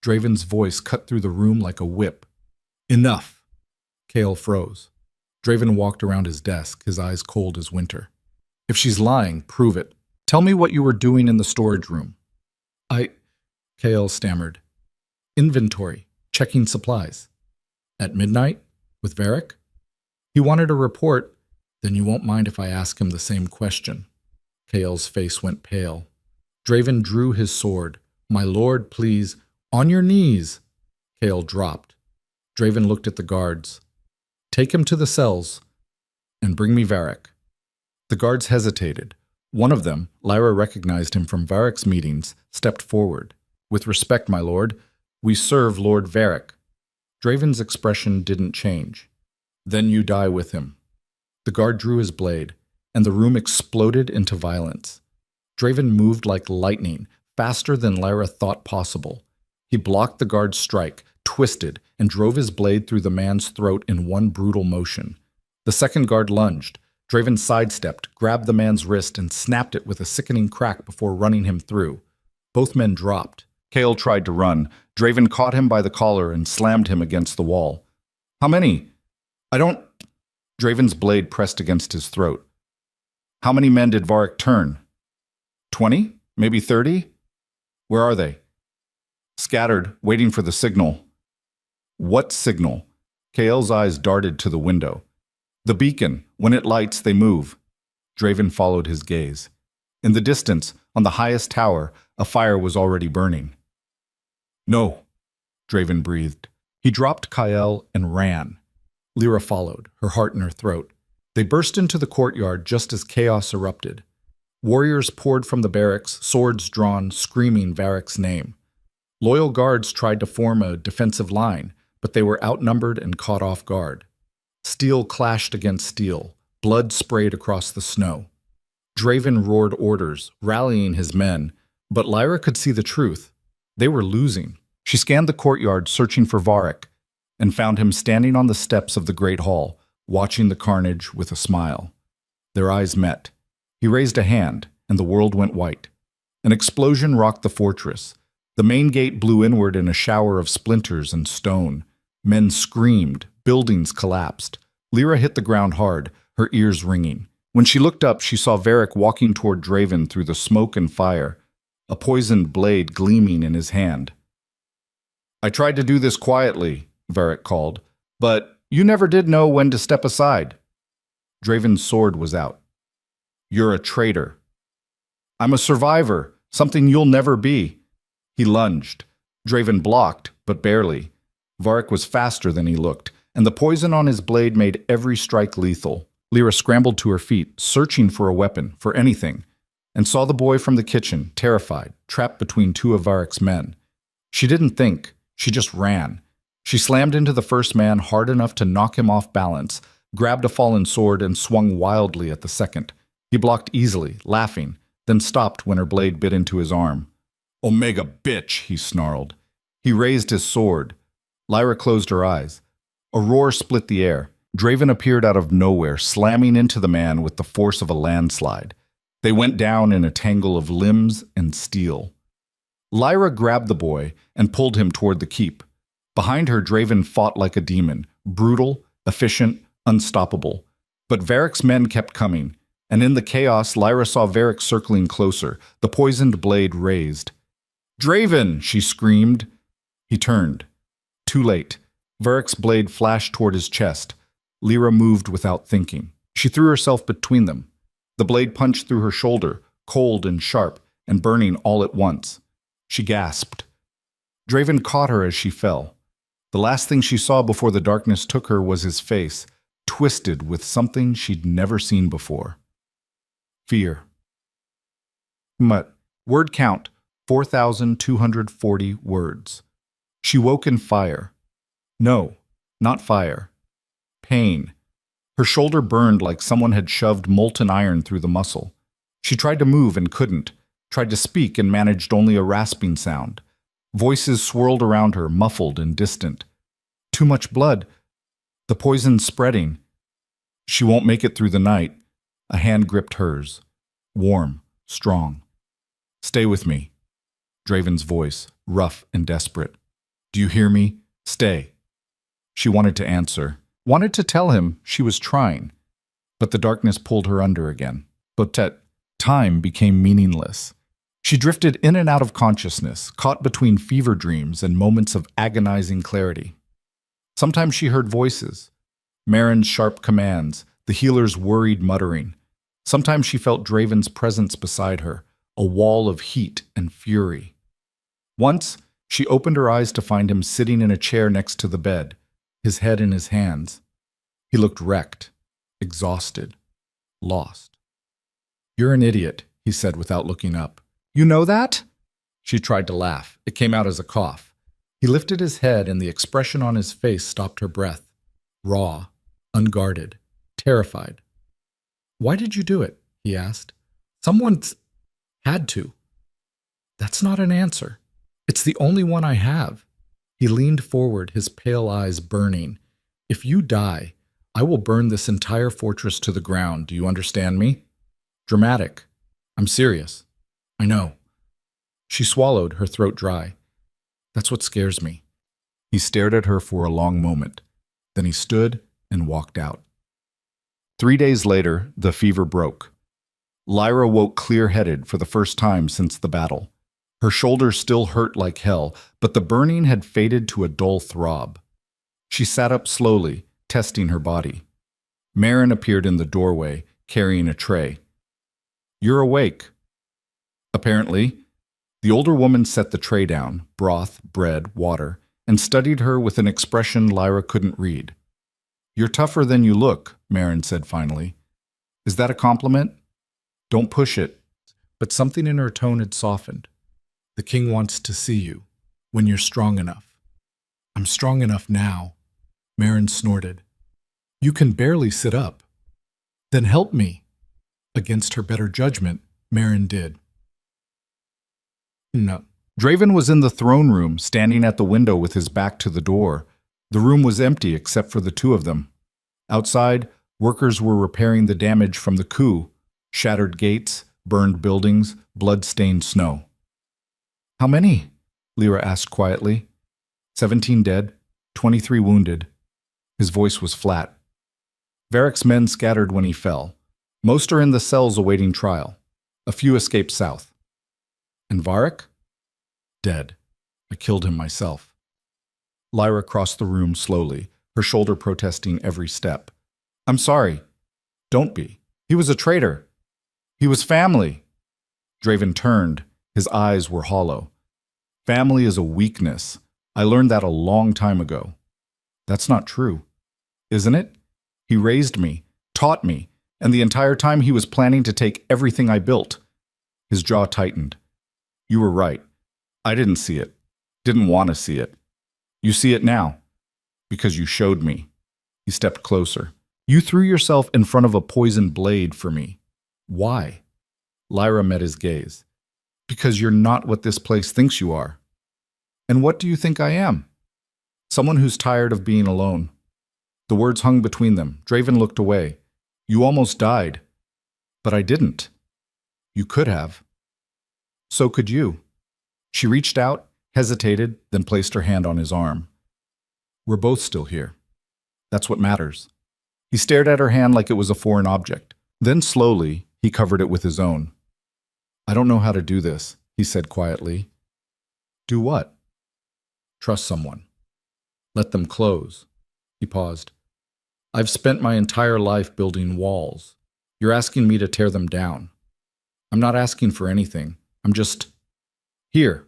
Draven's voice cut through the room like a whip. Enough. Kael froze. Draven walked around his desk, his eyes cold as winter. If she's lying, prove it. Tell me what you were doing in the storage room. Kael stammered. Inventory, checking supplies. At midnight? With Varek? He wanted a report. Then you won't mind if I ask him the same question. Kael's face went pale. Draven drew his sword. My lord, please, on your knees. Kael dropped. Draven looked at the guards. Take him to the cells and bring me Varek. The guards hesitated. One of them, Lyra recognized him from Varek's meetings, stepped forward. With respect, my lord, we serve Lord Varek. Draven's expression didn't change. Then you die with him. The guard drew his blade, and the room exploded into violence. Draven moved like lightning, faster than Lyra thought possible. He blocked the guard's strike, twisted, and drove his blade through the man's throat in one brutal motion. The second guard lunged. Draven sidestepped, grabbed the man's wrist, and snapped it with a sickening crack before running him through. Both men dropped. Kael tried to run. Draven caught him by the collar and slammed him against the wall. How many? I don't... Draven's blade pressed against his throat. How many men did Varek turn? 20? Maybe 30? Where are they? Scattered, waiting for the signal. What signal? Kael's eyes darted to the window. The beacon. When it lights, they move. Draven followed his gaze. In the distance, on the highest tower, a fire was already burning. No, Draven breathed. He dropped Kael and ran. Lyra followed, her heart in her throat. They burst into the courtyard just as chaos erupted. Warriors poured from the barracks, swords drawn, screaming Varek's name. Loyal guards tried to form a defensive line, but they were outnumbered and caught off guard. Steel clashed against steel. Blood sprayed across the snow. Draven roared orders, rallying his men, but Lyra could see the truth. They were losing. She scanned the courtyard, searching for Varric, and found him standing on the steps of the Great Hall, watching the carnage with a smile. Their eyes met. He raised a hand, and the world went white. An explosion rocked the fortress. The main gate blew inward in a shower of splinters and stone. Men screamed. Buildings collapsed. Lyra hit the ground hard, her ears ringing. When she looked up, she saw Varric walking toward Draven through the smoke and fire, a poisoned blade gleaming in his hand. "I tried to do this quietly," Varric called, "but you never did know when to step aside." Draven's sword was out. "You're a traitor." "I'm a survivor, something you'll never be." He lunged. Draven blocked, but barely. Varric was faster than he looked, and the poison on his blade made every strike lethal. Lyra scrambled to her feet, searching for a weapon, for anything, and saw the boy from the kitchen, terrified, trapped between two of Varric's men. She didn't think, she just ran. She slammed into the first man hard enough to knock him off balance, grabbed a fallen sword, and swung wildly at the second. He blocked easily, laughing, then stopped when her blade bit into his arm. "Omega bitch," he snarled. He raised his sword. Lyra closed her eyes. A roar split the air. Draven appeared out of nowhere, slamming into the man with the force of a landslide. They went down in a tangle of limbs and steel. Lyra grabbed the boy and pulled him toward the keep. Behind her, Draven fought like a demon, brutal, efficient, unstoppable. But Varric's men kept coming, and in the chaos, Lyra saw Varric circling closer, the poisoned blade raised. "Draven!" she screamed. He turned. Too late. Varric's blade flashed toward his chest. Lyra moved without thinking. She threw herself between them. The blade punched through her shoulder, cold and sharp, and burning all at once. She gasped. Draven caught her as she fell. The last thing she saw before the darkness took her was his face, twisted with something she'd never seen before. Fear. Word count, 4,240 words. She woke in fire. No, not fire. Pain. Her shoulder burned like someone had shoved molten iron through the muscle. She tried to move and couldn't, tried to speak and managed only a rasping sound. Voices swirled around her, muffled and distant. Too much blood. The poison spreading. She won't make it through the night. A hand gripped hers. Warm, strong. "Stay with me." Draven's voice, rough and desperate. "Do you hear me? Stay." She wanted to answer, wanted to tell him she was trying, but the darkness pulled her under again. Time became meaningless. She drifted in and out of consciousness, caught between fever dreams and moments of agonizing clarity. Sometimes she heard voices, Marin's sharp commands, the healer's worried muttering. Sometimes she felt Draven's presence beside her, a wall of heat and fury. Once, she opened her eyes to find him sitting in a chair next to the bed, his head in his hands. He looked wrecked, exhausted, lost. "You're an idiot," he said without looking up. "You know that?" She tried to laugh. It came out as a cough. He lifted his head and the expression on his face stopped her breath. Raw, unguarded, terrified. "Why did you do it?" he asked. "Someone had to." "That's not an answer. It's the only one I have." He leaned forward, his pale eyes burning. "If you die, I will burn this entire fortress to the ground. Do you understand me?" Dramatic. "I'm serious." "I know." She swallowed, her throat dry. "That's what scares me." He stared at her for a long moment. Then he stood and walked out. 3 days later, the fever broke. Lyra woke clear-headed for the first time since the battle. Her shoulder still hurt like hell, but the burning had faded to a dull throb. She sat up slowly, testing her body. Marin appeared in the doorway, carrying a tray. "You're awake." Apparently. The older woman set the tray down, broth, bread, water, and studied her with an expression Lyra couldn't read. "You're tougher than you look," Marin said finally. "Is that a compliment?" "Don't push it." But something in her tone had softened. "The king wants to see you, when you're strong enough." "I'm strong enough now," Marin snorted. "You can barely sit up." "Then help me." Against her better judgment, Marin did. "No, Draven was in the throne room, standing at the window with his back to the door. The room was empty except for the two of them. Outside, workers were repairing the damage from the coup: shattered gates, burned buildings, blood-stained snow. "How many?" Lyra asked quietly. 17 dead, 23 wounded. His voice was flat. Varric's men scattered when he fell. Most are in the cells awaiting trial. A few escaped south. And Varric? Dead. I killed him myself. Lyra crossed the room slowly, her shoulder protesting every step. "I'm sorry." "Don't be. He was a traitor. He was family." Draven turned. His eyes were hollow. "Family is a weakness. I learned that a long time ago." "That's not true." "Isn't it? He raised me, taught me, and the entire time he was planning to take everything I built." His jaw tightened. "You were right. I didn't see it. Didn't want to see it. You see it now. Because you showed me." He stepped closer. "You threw yourself in front of a poisoned blade for me. Why?" Lyra met his gaze. "Because you're not what this place thinks you are." "And what do you think I am?" "Someone who's tired of being alone." The words hung between them. Draven looked away. "You almost died." "But I didn't." "You could have." "So could you." She reached out, hesitated, then placed her hand on his arm. "We're both still here. That's what matters." He stared at her hand like it was a foreign object. Then slowly, he covered it with his own. "I don't know how to do this," he said quietly. "Do what?" "Trust someone. Let them close." He paused. "I've spent my entire life building walls. You're asking me to tear them down. I'm not asking for anything. I'm just here."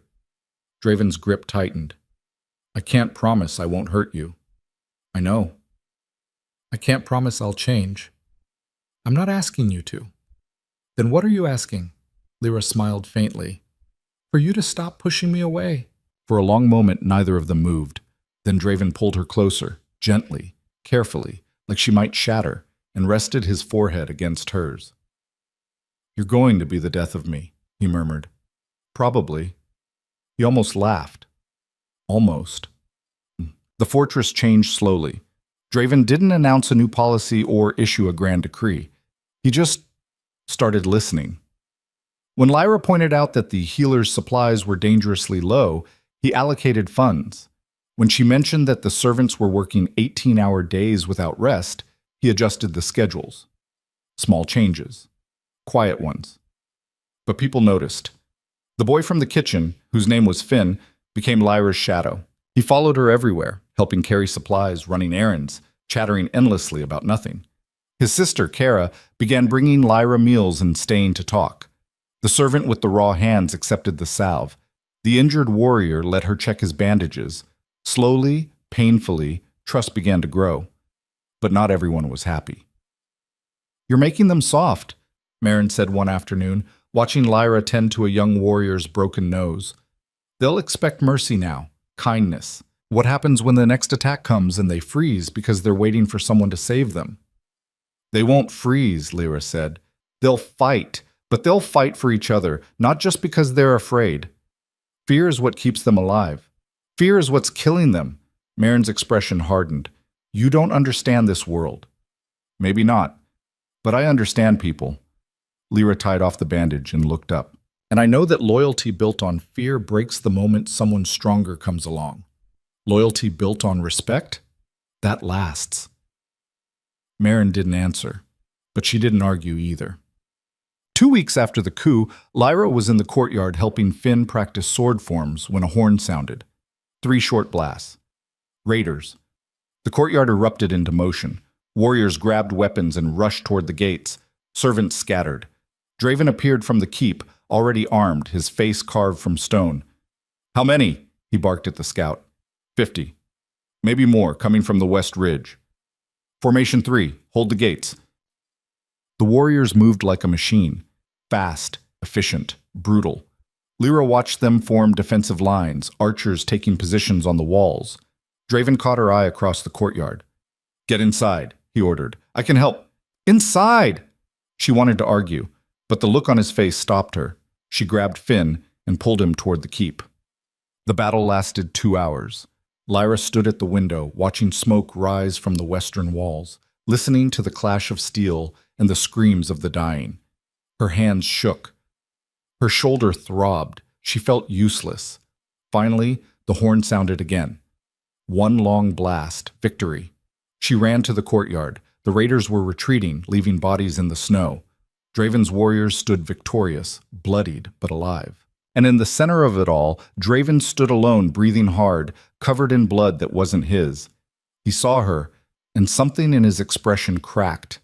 Draven's grip tightened. "I can't promise I won't hurt you." "I know." "I can't promise I'll change." "I'm not asking you to." "Then what are you asking?" Lyra smiled faintly. "For you to stop pushing me away." For a long moment, neither of them moved. Then Draven pulled her closer, gently, carefully, like she might shatter, and rested his forehead against hers. "You're going to be the death of me," he murmured. "Probably." He almost laughed. Almost. The fortress changed slowly. Draven didn't announce a new policy or issue a grand decree. He just started listening. When Lyra pointed out that the healer's supplies were dangerously low, he allocated funds. When she mentioned that the servants were working 18-hour days without rest, he adjusted the schedules. Small changes. Quiet ones. But people noticed. The boy from the kitchen, whose name was Finn, became Lyra's shadow. He followed her everywhere, helping carry supplies, running errands, chattering endlessly about nothing. His sister, Kara, began bringing Lyra meals and staying to talk. The servant with the raw hands accepted the salve. The injured warrior let her check his bandages. Slowly, painfully, trust began to grow. But not everyone was happy. "You're making them soft," Marin said one afternoon, watching Lyra tend to a young warrior's broken nose. "They'll expect mercy now, kindness. What happens when the next attack comes and they freeze because they're waiting for someone to save them?" "They won't freeze," Lyra said. "They'll fight, but they'll fight for each other, not just because they're afraid. Fear is what keeps them alive. Fear is what's killing them." Marin's expression hardened. "You don't understand this world." "Maybe not, but I understand people." Lyra tied off the bandage and looked up. "And I know that loyalty built on fear breaks the moment someone stronger comes along. Loyalty built on respect? That lasts." Marin didn't answer, but she didn't argue either. 2 weeks after the coup, Lyra was in the courtyard helping Finn practice sword forms when a horn sounded. 3 short blasts. Raiders. The courtyard erupted into motion. Warriors grabbed weapons and rushed toward the gates. Servants scattered. Draven appeared from the keep, already armed, his face carved from stone. "How many?" he barked at the scout. 50. Maybe more, coming from the west ridge. "Formation 3, hold the gates." The warriors moved like a machine. Fast, efficient, brutal. Lyra watched them form defensive lines, archers taking positions on the walls. Draven caught her eye across the courtyard. "Get inside," he ordered. "I can help." "Inside!" She wanted to argue, but the look on his face stopped her. She grabbed Finn and pulled him toward the keep. The battle lasted 2 hours. Lyra stood at the window, watching smoke rise from the western walls, listening to the clash of steel and the screams of the dying. Her hands shook. Her shoulder throbbed. She felt useless. Finally, the horn sounded again. One long blast, victory. She ran to the courtyard. The raiders were retreating, leaving bodies in the snow. Draven's warriors stood victorious, bloodied but alive. And in the center of it all, Draven stood alone, breathing hard, covered in blood that wasn't his. He saw her, and something in his expression cracked.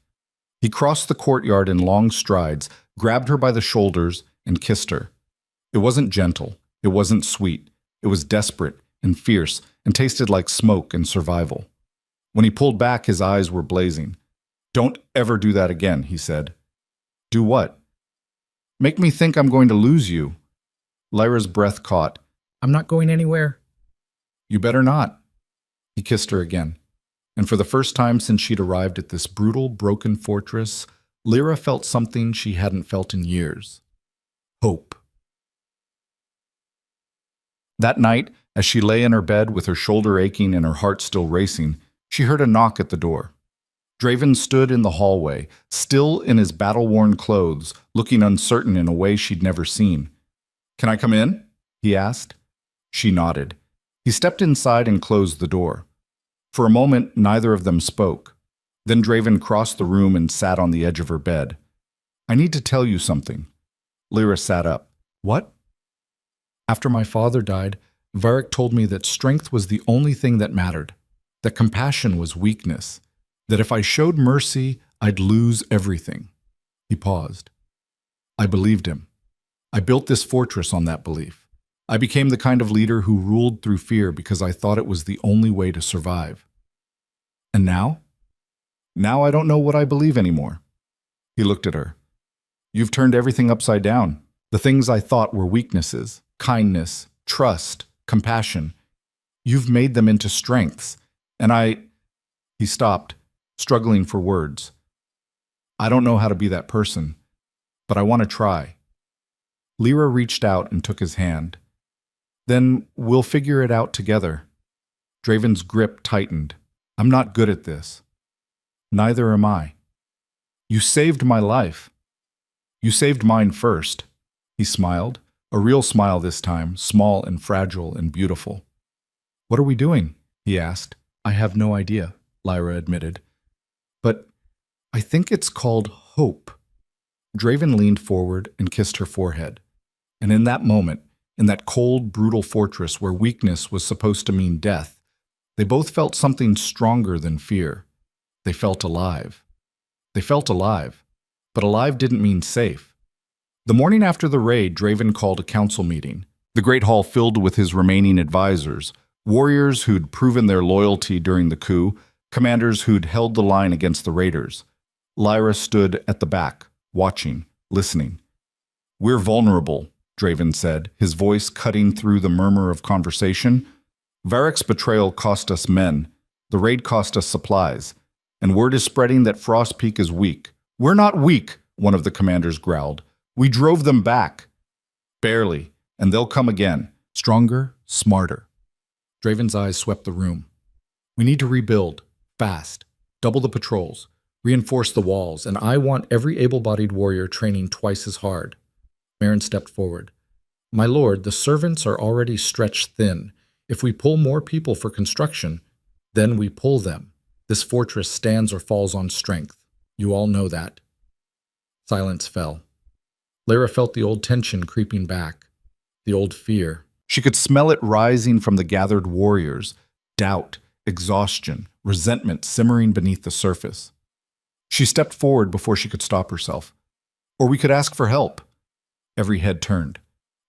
He crossed the courtyard in long strides, grabbed her by the shoulders, and kissed her. It wasn't gentle. It wasn't sweet. It was desperate and fierce and tasted like smoke and survival. When he pulled back, his eyes were blazing. "Don't ever do that again," he said. "Do what?" "Make me think I'm going to lose you." Lyra's breath caught. "I'm not going anywhere." "You better not." He kissed her again. And for the first time since she'd arrived at this brutal, broken fortress, Lyra felt something she hadn't felt in years. Hope. That night, as she lay in her bed with her shoulder aching and her heart still racing, she heard a knock at the door. Draven stood in the hallway, still in his battle-worn clothes, looking uncertain in a way she'd never seen. "Can I come in?" he asked. She nodded. He stepped inside and closed the door. For a moment, neither of them spoke. Then Draven crossed the room and sat on the edge of her bed. "I need to tell you something." Lyra sat up. "What?" "After my father died, Varric told me that strength was the only thing that mattered, that compassion was weakness, that if I showed mercy, I'd lose everything." He paused. "I believed him. I built this fortress on that belief. I became the kind of leader who ruled through fear because I thought it was the only way to survive. And now? Now I don't know what I believe anymore." He looked at her. "You've turned everything upside down. The things I thought were weaknesses, kindness, trust, compassion. You've made them into strengths. And He stopped, struggling for words. "I don't know how to be that person, but I want to try." Lyra reached out and took his hand. "Then we'll figure it out together." Draven's grip tightened. "I'm not good at this." "Neither am I." "You saved my life." "You saved mine first." He smiled, a real smile this time, small and fragile and beautiful. "What are we doing?" he asked. "I have no idea," Lyra admitted. "But I think it's called hope." Draven leaned forward and kissed her forehead. And in that moment, in that cold, brutal fortress where weakness was supposed to mean death, they both felt something stronger than fear. They felt alive. They felt alive, but alive didn't mean safe. The morning after the raid, Draven called a council meeting. The great hall filled with his remaining advisors, warriors who'd proven their loyalty during the coup, commanders who'd held the line against the raiders. Lyra stood at the back, watching, listening. "We're vulnerable," Draven said, his voice cutting through the murmur of conversation. "Varric's betrayal cost us men. The raid cost us supplies. And word is spreading that Frost Peak is weak." "We're not weak," one of the commanders growled. "We drove them back." "Barely, and they'll come again. Stronger, smarter." Draven's eyes swept the room. "We need to rebuild, fast, double the patrols, reinforce the walls, and I want every able-bodied warrior training twice as hard." Merrin stepped forward. "My lord, the servants are already stretched thin. If we pull more people for construction, then we pull them. This fortress stands or falls on strength. You all know that." Silence fell. Lyra felt the old tension creeping back, the old fear. She could smell it rising from the gathered warriors, doubt, exhaustion, resentment simmering beneath the surface. She stepped forward before she could stop herself. "Or we could ask for help." Every head turned.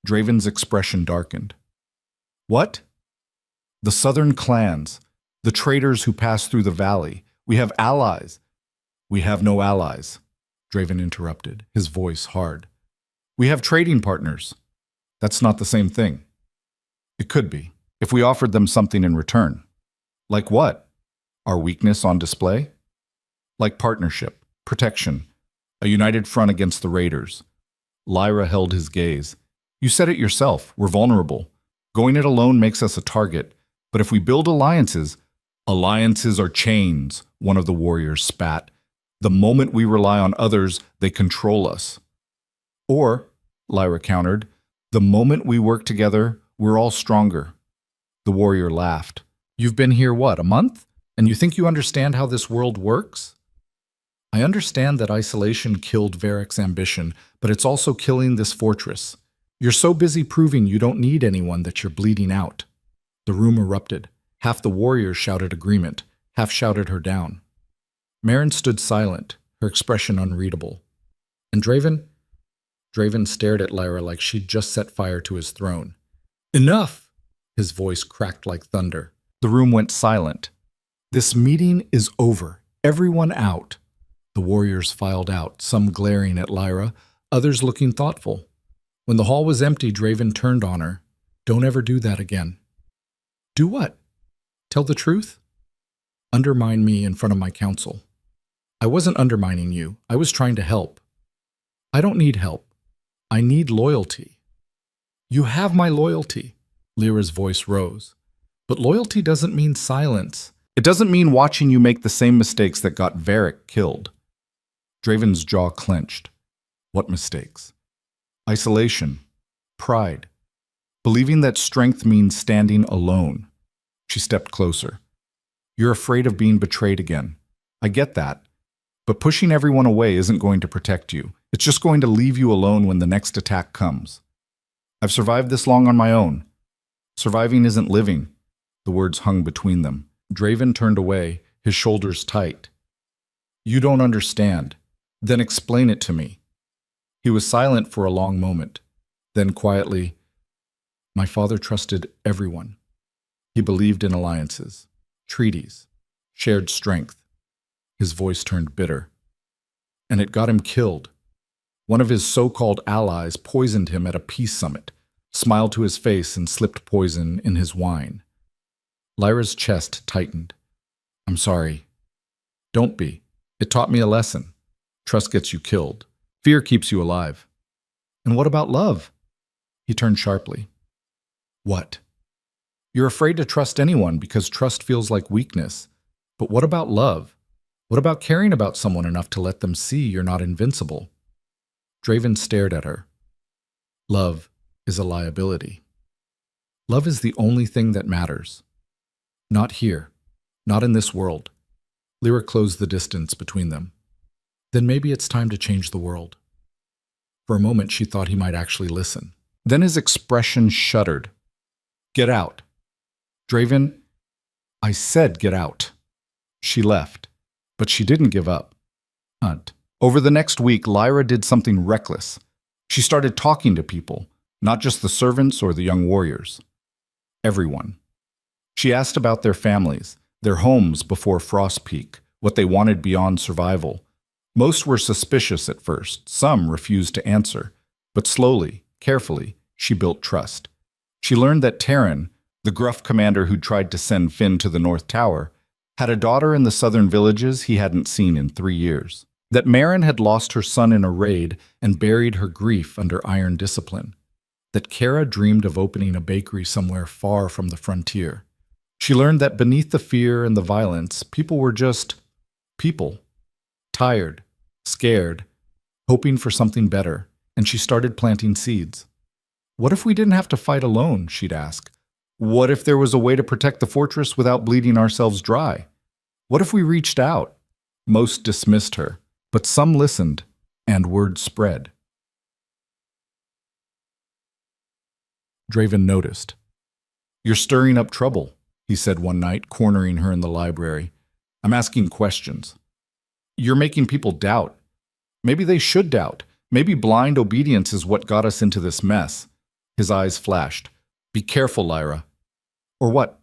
Draven's expression darkened. "What?" "The southern clans, the traders who pass through the valley. We have allies." "We have no allies," Draven interrupted, his voice hard. "We have trading partners." "That's not the same thing." "It could be, if we offered them something in return." "Like what? Our weakness on display?" "Like partnership, protection, a united front against the raiders." Lyra held his gaze. "You said it yourself, we're vulnerable. Going it alone makes us a target, but if we build alliances, alliances are chains, one of the warriors spat. The moment we rely on others, they control us. Or, Lyra countered, the moment we work together, we're all stronger. The warrior laughed. You've been here, what, a month? And you think you understand how this world works? I understand that isolation killed Varric's ambition, but it's also killing this fortress. You're so busy proving you don't need anyone that you're bleeding out. The room erupted. Half the warriors shouted agreement, half shouted her down. Marin stood silent, her expression unreadable. And Draven? Draven stared at Lyra like she'd just set fire to his throne. Enough! His voice cracked like thunder. The room went silent. This meeting is over. Everyone out. The warriors filed out, some glaring at Lyra, others looking thoughtful. When the hall was empty, Draven turned on her. Don't ever do that again. Do what? Tell the truth? Undermine me in front of my council. I wasn't undermining you. I was trying to help. I don't need help. I need loyalty. You have my loyalty. Lyra's voice rose. But loyalty doesn't mean silence. It doesn't mean watching you make the same mistakes that got Varric killed. Draven's jaw clenched. What mistakes? Isolation. Pride. Believing that strength means standing alone. She stepped closer. You're afraid of being betrayed again. I get that. But pushing everyone away isn't going to protect you. It's just going to leave you alone when the next attack comes. I've survived this long on my own. Surviving isn't living. The words hung between them. Draven turned away, his shoulders tight. You don't understand. Then explain it to me. He was silent for a long moment. Then quietly, my father trusted everyone. He believed in alliances, treaties, shared strength. His voice turned bitter. And it got him killed. One of his so-called allies poisoned him at a peace summit, smiled to his face and slipped poison in his wine. Lyra's chest tightened. I'm sorry. Don't be. It taught me a lesson. Trust gets you killed. Fear keeps you alive. And what about love? He turned sharply. What? You're afraid to trust anyone because trust feels like weakness. But what about love? What about caring about someone enough to let them see you're not invincible? Draven stared at her. Love is a liability. Love is the only thing that matters. Not here. Not in this world. Lyra closed the distance between them. Then maybe it's time to change the world. For a moment, she thought he might actually listen. Then his expression shuddered. Get out. Draven, I said get out. She left, but she didn't give up. Hunt. Over the next week, Lyra did something reckless. She started talking to people, not just the servants or the young warriors. Everyone. She asked about their families, their homes before Frost Peak, what they wanted beyond survival. Most were suspicious at first, some refused to answer, but slowly, carefully, she built trust. She learned that Terran, the gruff commander who'd tried to send Finn to the North Tower, had a daughter in the southern villages he hadn't seen in 3 years. That Marin had lost her son in a raid and buried her grief under iron discipline. That Kara dreamed of opening a bakery somewhere far from the frontier. She learned that beneath the fear and the violence, people were just people. Tired, scared, hoping for something better, and she started planting seeds. What if we didn't have to fight alone, she'd ask. What if there was a way to protect the fortress without bleeding ourselves dry? What if we reached out? Most dismissed her, but some listened, and word spread. Draven noticed. You're stirring up trouble, he said one night, cornering her in the library. I'm asking questions. You're making people doubt. Maybe they should doubt. Maybe blind obedience is what got us into this mess. His eyes flashed. Be careful, Lyra. Or what?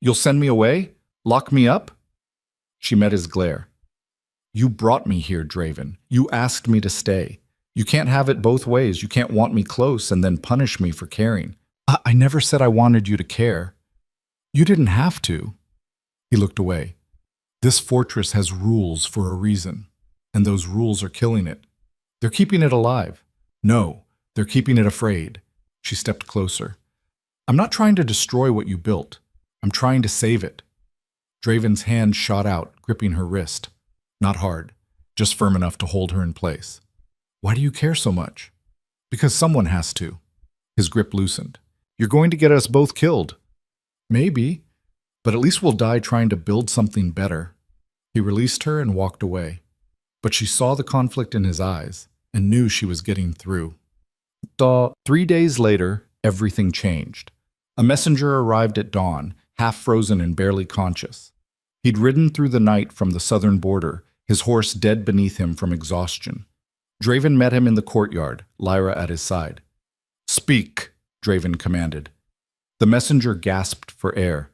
You'll send me away? Lock me up? She met his glare. You brought me here, Draven. You asked me to stay. You can't have it both ways. You can't want me close and then punish me for caring. I never said I wanted you to care. You didn't have to. He looked away. This fortress has rules for a reason, and those rules are killing it. They're keeping it alive. No, they're keeping it afraid. She stepped closer. I'm not trying to destroy what you built. I'm trying to save it. Draven's hand shot out, gripping her wrist. Not hard, just firm enough to hold her in place. Why do you care so much? Because someone has to. His grip loosened. You're going to get us both killed. Maybe, but at least we'll die trying to build something better. He released her and walked away. But she saw the conflict in his eyes and knew she was getting through. 3 days later, everything changed. A messenger arrived at dawn, half frozen and barely conscious. He'd ridden through the night from the southern border, his horse dead beneath him from exhaustion. Draven met him in the courtyard, Lyra at his side. "Speak," Draven commanded. The messenger gasped for air.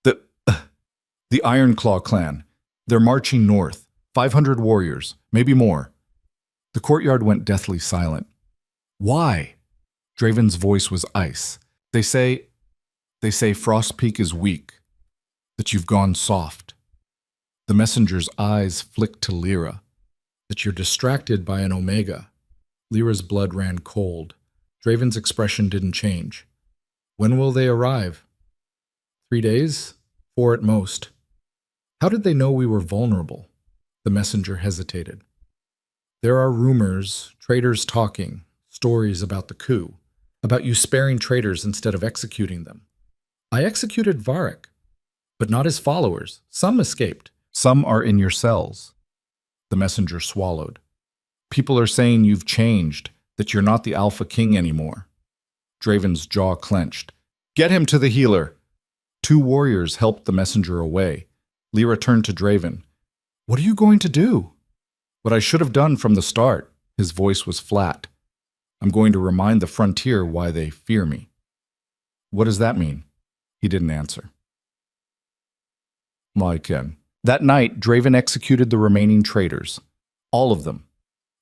The Ironclaw clan. They're marching north. 500 warriors, maybe more." The courtyard went deathly silent. "Why?" Draven's voice was ice. They say Frost Peak is weak, that you've gone soft." The messenger's eyes flicked to Lyra. "That you're distracted by an Omega." Lyra's blood ran cold. Draven's expression didn't change. "When will they arrive?" 3 days? 4 at most." "How did they know we were vulnerable?" The messenger hesitated. "There are rumors, traitors talking, stories about the coup, about you sparing traitors instead of executing them. I executed Varric, but not his followers. Some escaped. Some are in your cells." The messenger swallowed. "People are saying you've changed, that you're not the Alpha King anymore." Draven's jaw clenched. "Get him to the healer." 2 warriors helped the messenger away. Lyra turned to Draven. "What are you going to do?" "What I should have done from the start." His voice was flat. "I'm going to remind the frontier why they fear me." "What does that mean?" He didn't answer. That night, Draven executed the remaining traitors. All of them.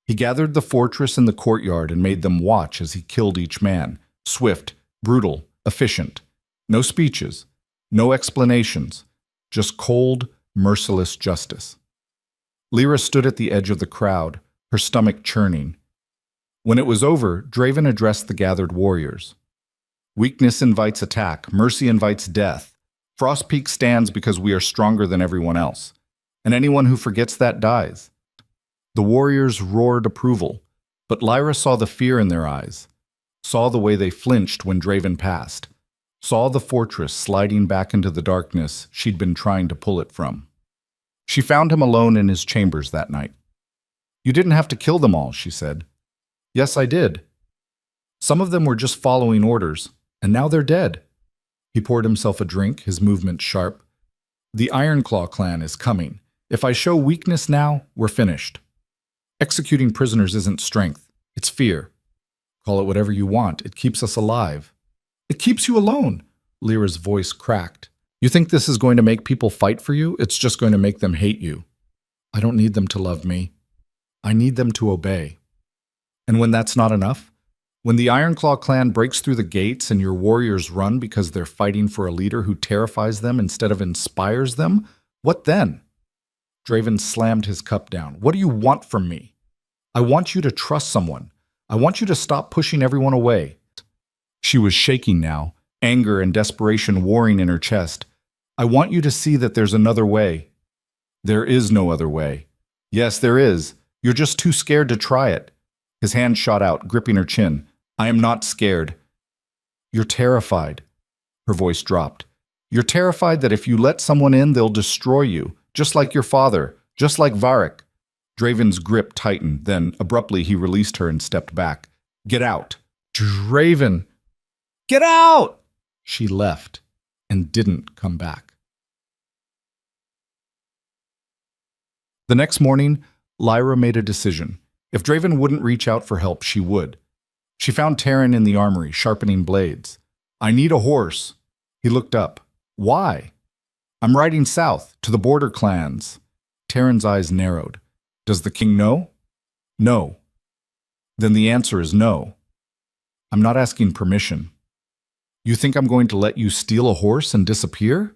He gathered the fortress in the courtyard and made them watch as he killed each man. Swift, brutal, efficient. No speeches, no explanations, just cold, merciless justice. Lyra stood at the edge of the crowd, her stomach churning. When it was over, Draven addressed the gathered warriors. "Weakness invites attack, mercy invites death. Frost Peak stands because we are stronger than everyone else, and anyone who forgets that dies." The warriors roared approval, but Lyra saw the fear in their eyes, saw the way they flinched when Draven passed, saw the fortress sliding back into the darkness she'd been trying to pull it from. She found him alone in his chambers that night. "You didn't have to kill them all," she said. "Yes, I did. Some of them were just following orders, and now they're dead." He poured himself a drink, his movements sharp. "The Ironclaw clan is coming. If I show weakness now, we're finished. Executing prisoners isn't strength, it's fear. Call it whatever you want, it keeps us alive." "It keeps you alone," Lyra's voice cracked. "You think this is going to make people fight for you? It's just going to make them hate you." "I don't need them to love me. I need them to obey." "And when that's not enough? When the Ironclaw clan breaks through the gates and your warriors run because they're fighting for a leader who terrifies them instead of inspires them, what then?" Draven slammed his cup down. "What do you want from me? I want you to trust someone. I want you to stop pushing everyone away." She was shaking now, anger and desperation warring in her chest. "I want you to see that there's another way." "There is no other way." "Yes, there is. You're just too scared to try it." His hand shot out, gripping her chin. "I am not scared." "You're terrified." Her voice dropped. "You're terrified that if you let someone in, they'll destroy you, just like your father, just like Varric." Draven's grip tightened, then abruptly he released her and stepped back. "Get out." "Draven!" "Get out!" She left and didn't come back. The next morning, Lyra made a decision. If Draven wouldn't reach out for help, she would. She found Taryn in the armory, sharpening blades. "I need a horse." He looked up. "Why?" "I'm riding south, to the border clans." Taryn's eyes narrowed. "Does the king know?" "No." "Then the answer is no." "I'm not asking permission." "You think I'm going to let you steal a horse and disappear?"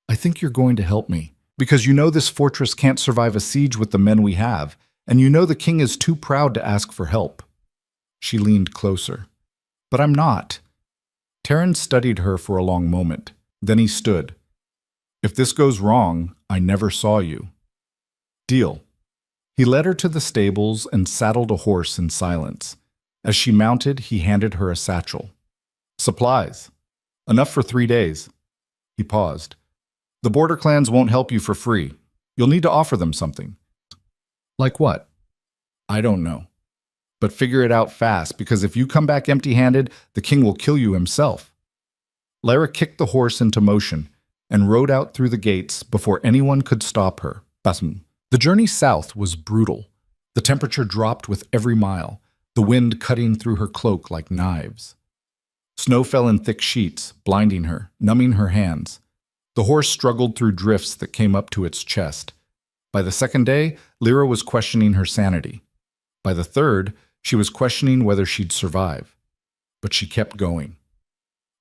"I think you're going to help me, because you know this fortress can't survive a siege with the men we have, and you know the king is too proud to ask for help." She leaned closer. "But I'm not." Terran studied her for a long moment. Then he stood. If this goes wrong, I never saw you. Deal. He led her to the stables and saddled a horse in silence. As she mounted, he handed her a satchel. Supplies. Enough for 3 days. He paused. The border clans won't help you for free. You'll need to offer them something. Like what? I don't know. But figure it out fast, because if you come back empty-handed, the king will kill you himself. Lyra kicked the horse into motion and rode out through the gates before anyone could stop her. The journey south was brutal. The temperature dropped with every mile, the wind cutting through her cloak like knives. Snow fell in thick sheets, blinding her, numbing her hands. The horse struggled through drifts that came up to its chest. By the second day, Lyra was questioning her sanity. By the third, she was questioning whether she'd survive. But she kept going.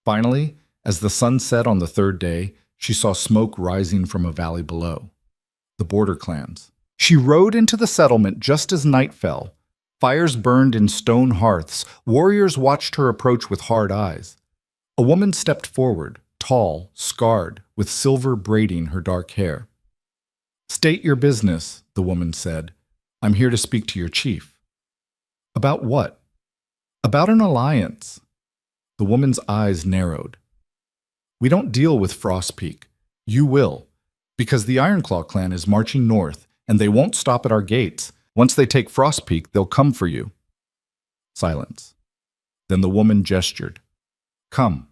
Finally, as the sun set on the third day, she saw smoke rising from a valley below. The border clans. She rode into the settlement just as night fell. Fires burned in stone hearths. Warriors watched her approach with hard eyes. A woman stepped forward, tall, scarred, with silver braiding her dark hair. State your business, the woman said. I'm here to speak to your chief. About what? About an alliance. The woman's eyes narrowed. We don't deal with Frost Peak. You will, because the Ironclaw clan is marching north, and they won't stop at our gates. Once they take Frost Peak, they'll come for you. Silence. Then the woman gestured. Come.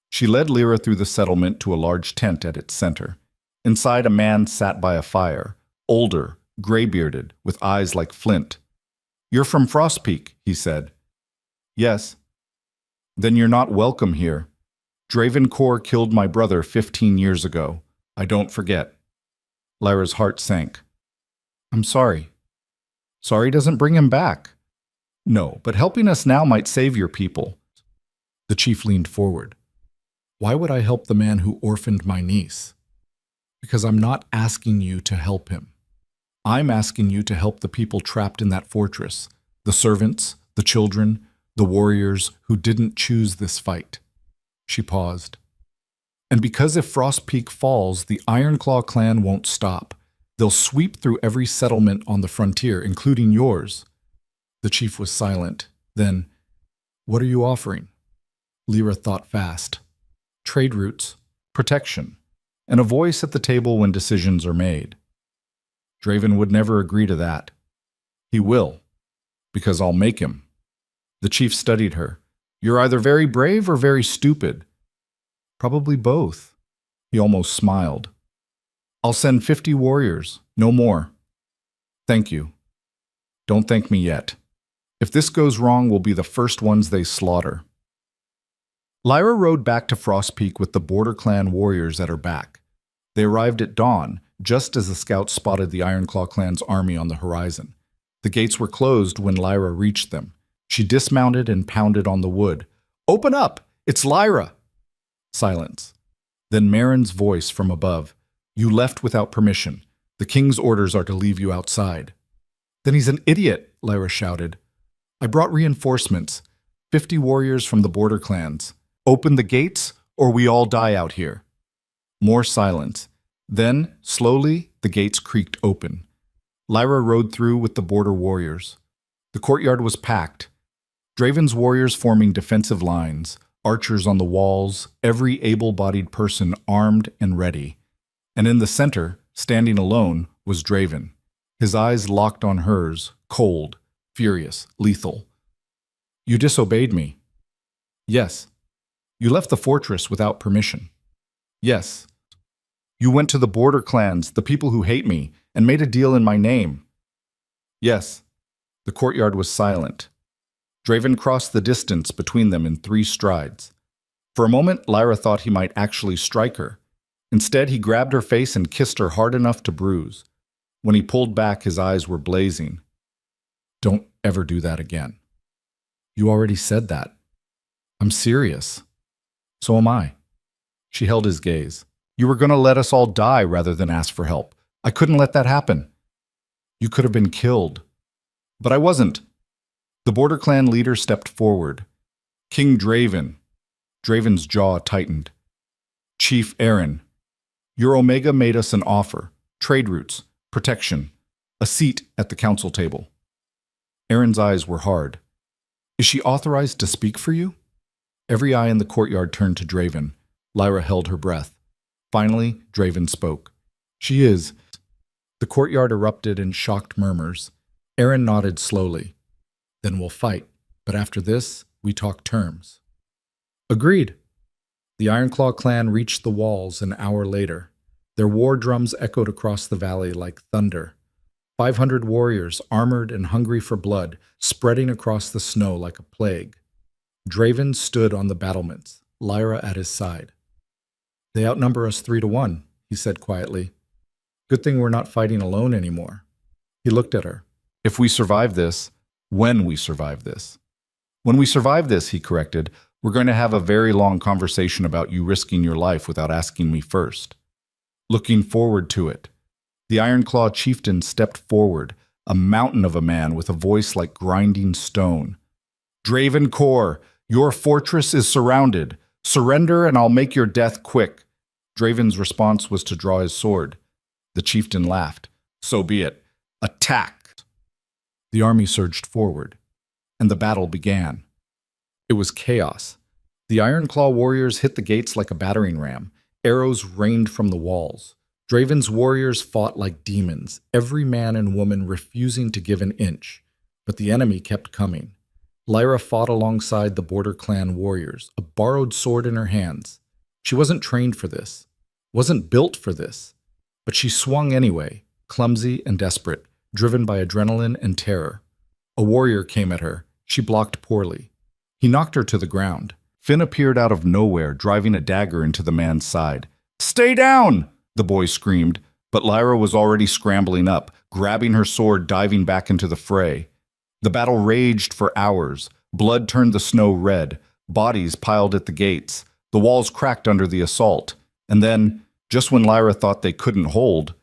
She led Lyra through the settlement to a large tent at its center. Inside, a man sat by a fire, older, gray-bearded, with eyes like flint. You're from Frost Peak, he said. Yes. Then you're not welcome here. Dravencor killed my brother 15 years ago. I don't forget. Lyra's heart sank. I'm sorry. Sorry doesn't bring him back. No, but helping us now might save your people. The chief leaned forward. Why would I help the man who orphaned my niece? Because I'm not asking you to help him. I'm asking you to help the people trapped in that fortress, the servants, the children, the warriors who didn't choose this fight. She paused. And because if Frost Peak falls, the Ironclaw clan won't stop. They'll sweep through every settlement on the frontier, including yours. The chief was silent. Then, what are you offering? Lyra thought fast. Trade routes, protection, and a voice at the table when decisions are made. Draven would never agree to that. He will, because I'll make him. The chief studied her. You're either very brave or very stupid. Probably both. He almost smiled. I'll send 50 warriors, no more. Thank you. Don't thank me yet. If this goes wrong, we'll be the first ones they slaughter. Lyra rode back to Frost Peak with the Border Clan warriors at her back. They arrived at dawn, just as the scouts spotted the Ironclaw clan's army on the horizon. The gates were closed when Lyra reached them. She dismounted and pounded on the wood. Open up! It's Lyra! Silence. Then Marin's voice from above. You left without permission. The king's orders are to leave you outside. Then he's an idiot, Lyra shouted. I brought reinforcements. 50 warriors from the border clans. Open the gates, or we all die out here. More silence. Then, slowly, the gates creaked open. Lyra rode through with the border warriors. The courtyard was packed. Draven's warriors forming defensive lines, archers on the walls, every able-bodied person armed and ready. And in the center, standing alone, was Draven. His eyes locked on hers, cold, furious, lethal. You disobeyed me. Yes. You left the fortress without permission. Yes. You went to the border clans, the people who hate me, and made a deal in my name. Yes. The courtyard was silent. Draven crossed the distance between them in 3 strides. For a moment, Lyra thought he might actually strike her. Instead, he grabbed her face and kissed her hard enough to bruise. When he pulled back, his eyes were blazing. Don't ever do that again. You already said that. I'm serious. So am I. She held his gaze. You were going to let us all die rather than ask for help. I couldn't let that happen. You could have been killed. But I wasn't. The Border Clan leader stepped forward. King Draven. Draven's jaw tightened. Chief Aaron, your Omega made us an offer. Trade routes, protection, a seat at the council table. Aaron's eyes were hard. Is she authorized to speak for you? Every eye in the courtyard turned to Draven. Lyra held her breath. Finally, Draven spoke. She is. The courtyard erupted in shocked murmurs. Aaron nodded slowly. Then we'll fight, but after this, we talk terms. Agreed. The Ironclaw clan reached the walls an hour later. Their war drums echoed across the valley like thunder. 500 warriors, armored and hungry for blood, spreading across the snow like a plague. Draven stood on the battlements, Lyra at his side. They outnumber us 3-1, he said quietly. Good thing we're not fighting alone anymore. He looked at her. If we survive this, when we survive this. When we survive this, he corrected, we're going to have a very long conversation about you risking your life without asking me first. Looking forward to it. The Ironclaw chieftain stepped forward, a mountain of a man with a voice like grinding stone. Draven Core, your fortress is surrounded. Surrender and I'll make your death quick. Draven's response was to draw his sword. The chieftain laughed. So be it. Attack! The army surged forward, and the battle began. It was chaos. The Ironclaw warriors hit the gates like a battering ram. Arrows rained from the walls. Draven's warriors fought like demons, every man and woman refusing to give an inch. But the enemy kept coming. Lyra fought alongside the Border Clan warriors, a borrowed sword in her hands. She wasn't trained for this, wasn't built for this. But she swung anyway, clumsy and desperate, driven by adrenaline and terror. A warrior came at her. She blocked poorly. He knocked her to the ground. Finn appeared out of nowhere, driving a dagger into the man's side. Stay down! The boy screamed, but Lyra was already scrambling up, grabbing her sword, diving back into the fray. The battle raged for hours. Blood turned the snow red. Bodies piled at the gates. The walls cracked under the assault. And then, just when Lyra thought they couldn't hold,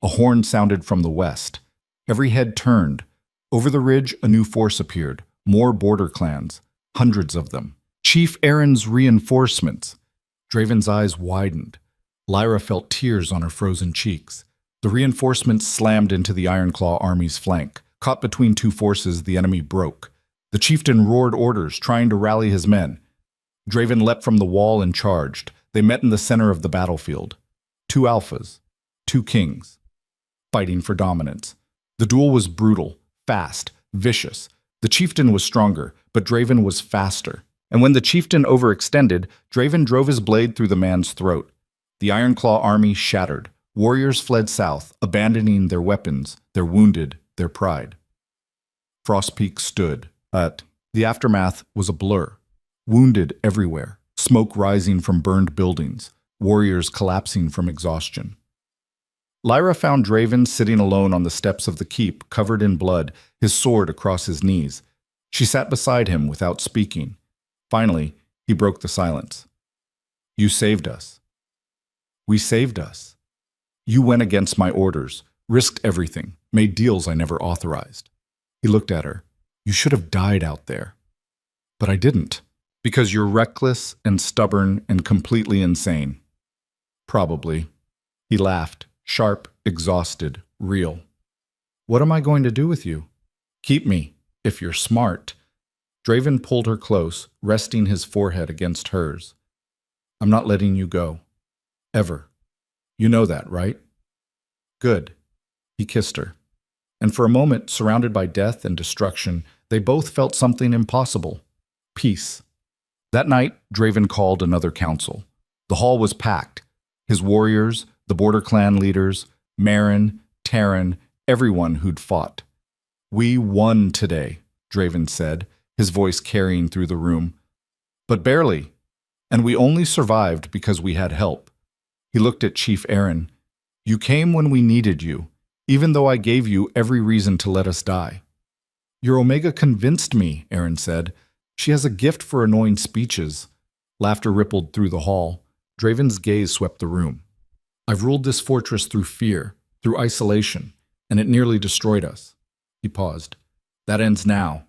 a horn sounded from the west. Every head turned. Over the ridge, a new force appeared. More border clans. Hundreds of them. Chief Aaron's reinforcements. Draven's eyes widened. Lyra felt tears on her frozen cheeks. The reinforcements slammed into the Ironclaw army's flank. Caught between two forces, the enemy broke. The chieftain roared orders, trying to rally his men. Draven leapt from the wall and charged. They met in the center of the battlefield. 2 alphas, 2 kings, fighting for dominance. The duel was brutal, fast, vicious. The chieftain was stronger, but Draven was faster. And when the chieftain overextended, Draven drove his blade through the man's throat. The Ironclaw army shattered. Warriors fled south, abandoning their weapons, their wounded, their pride. Frostpeak stood. The aftermath was a blur. Wounded everywhere, smoke rising from burned buildings, warriors collapsing from exhaustion. Lyra found Draven sitting alone on the steps of the keep, covered in blood, his sword across his knees. She sat beside him without speaking. Finally, he broke the silence. You saved us. We saved us. You went against my orders, risked everything, made deals I never authorized. He looked at her. You should have died out there. But I didn't. Because you're reckless and stubborn and completely insane. Probably. He laughed, sharp, exhausted, real. What am I going to do with you? Keep me, if you're smart. Draven pulled her close, resting his forehead against hers. I'm not letting you go. Ever. You know that, right? Good. He kissed her. And for a moment, surrounded by death and destruction, they both felt something impossible. Peace. That night, Draven called another council. The hall was packed. His warriors, the Border Clan leaders, Marin, Terran, everyone who'd fought. We won today, Draven said, his voice carrying through the room. But barely. And we only survived because we had help. He looked at Chief Aaron. You came when we needed you, even though I gave you every reason to let us die. Your Omega convinced me, Aaron said. She has a gift for annoying speeches. Laughter rippled through the hall. Draven's gaze swept the room. I've ruled this fortress through fear, through isolation, and it nearly destroyed us. He paused. That ends now.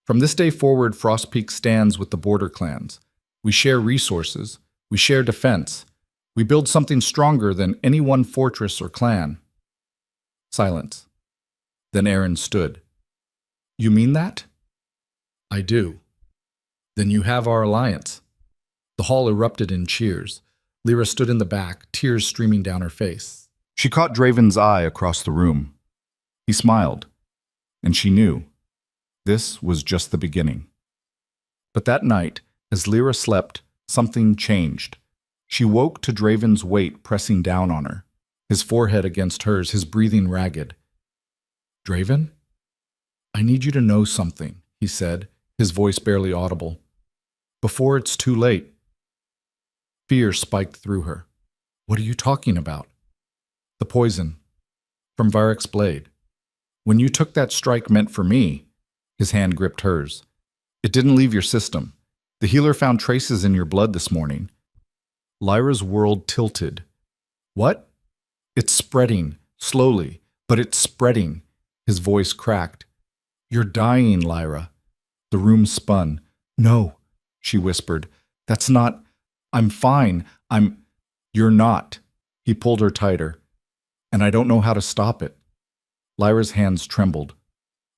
From this day forward, Frostpeak stands with the Border Clans. We share resources. We share defense. We build something stronger than any one fortress or clan. Silence. Then Aaron stood. You mean that? I do. Then you have our alliance. The hall erupted in cheers. Lyra stood in the back, tears streaming down her face. She caught Draven's eye across the room. He smiled, and she knew this was just the beginning. But that night, as Lyra slept, something changed. She woke to Draven's weight pressing down on her, his forehead against hers, his breathing ragged. Draven? I need you to know something, he said, his voice barely audible. Before it's too late. Fear spiked through her. What are you talking about? The poison. From Varek's blade. When you took that strike meant for me, his hand gripped hers. It didn't leave your system. The healer found traces in your blood this morning. Lyra's world tilted. What? It's spreading, slowly, but it's spreading. His voice cracked. You're dying, Lyra. The room spun. No, she whispered. That's not... I'm fine. You're not. He pulled her tighter. And I don't know how to stop it. Lyra's hands trembled.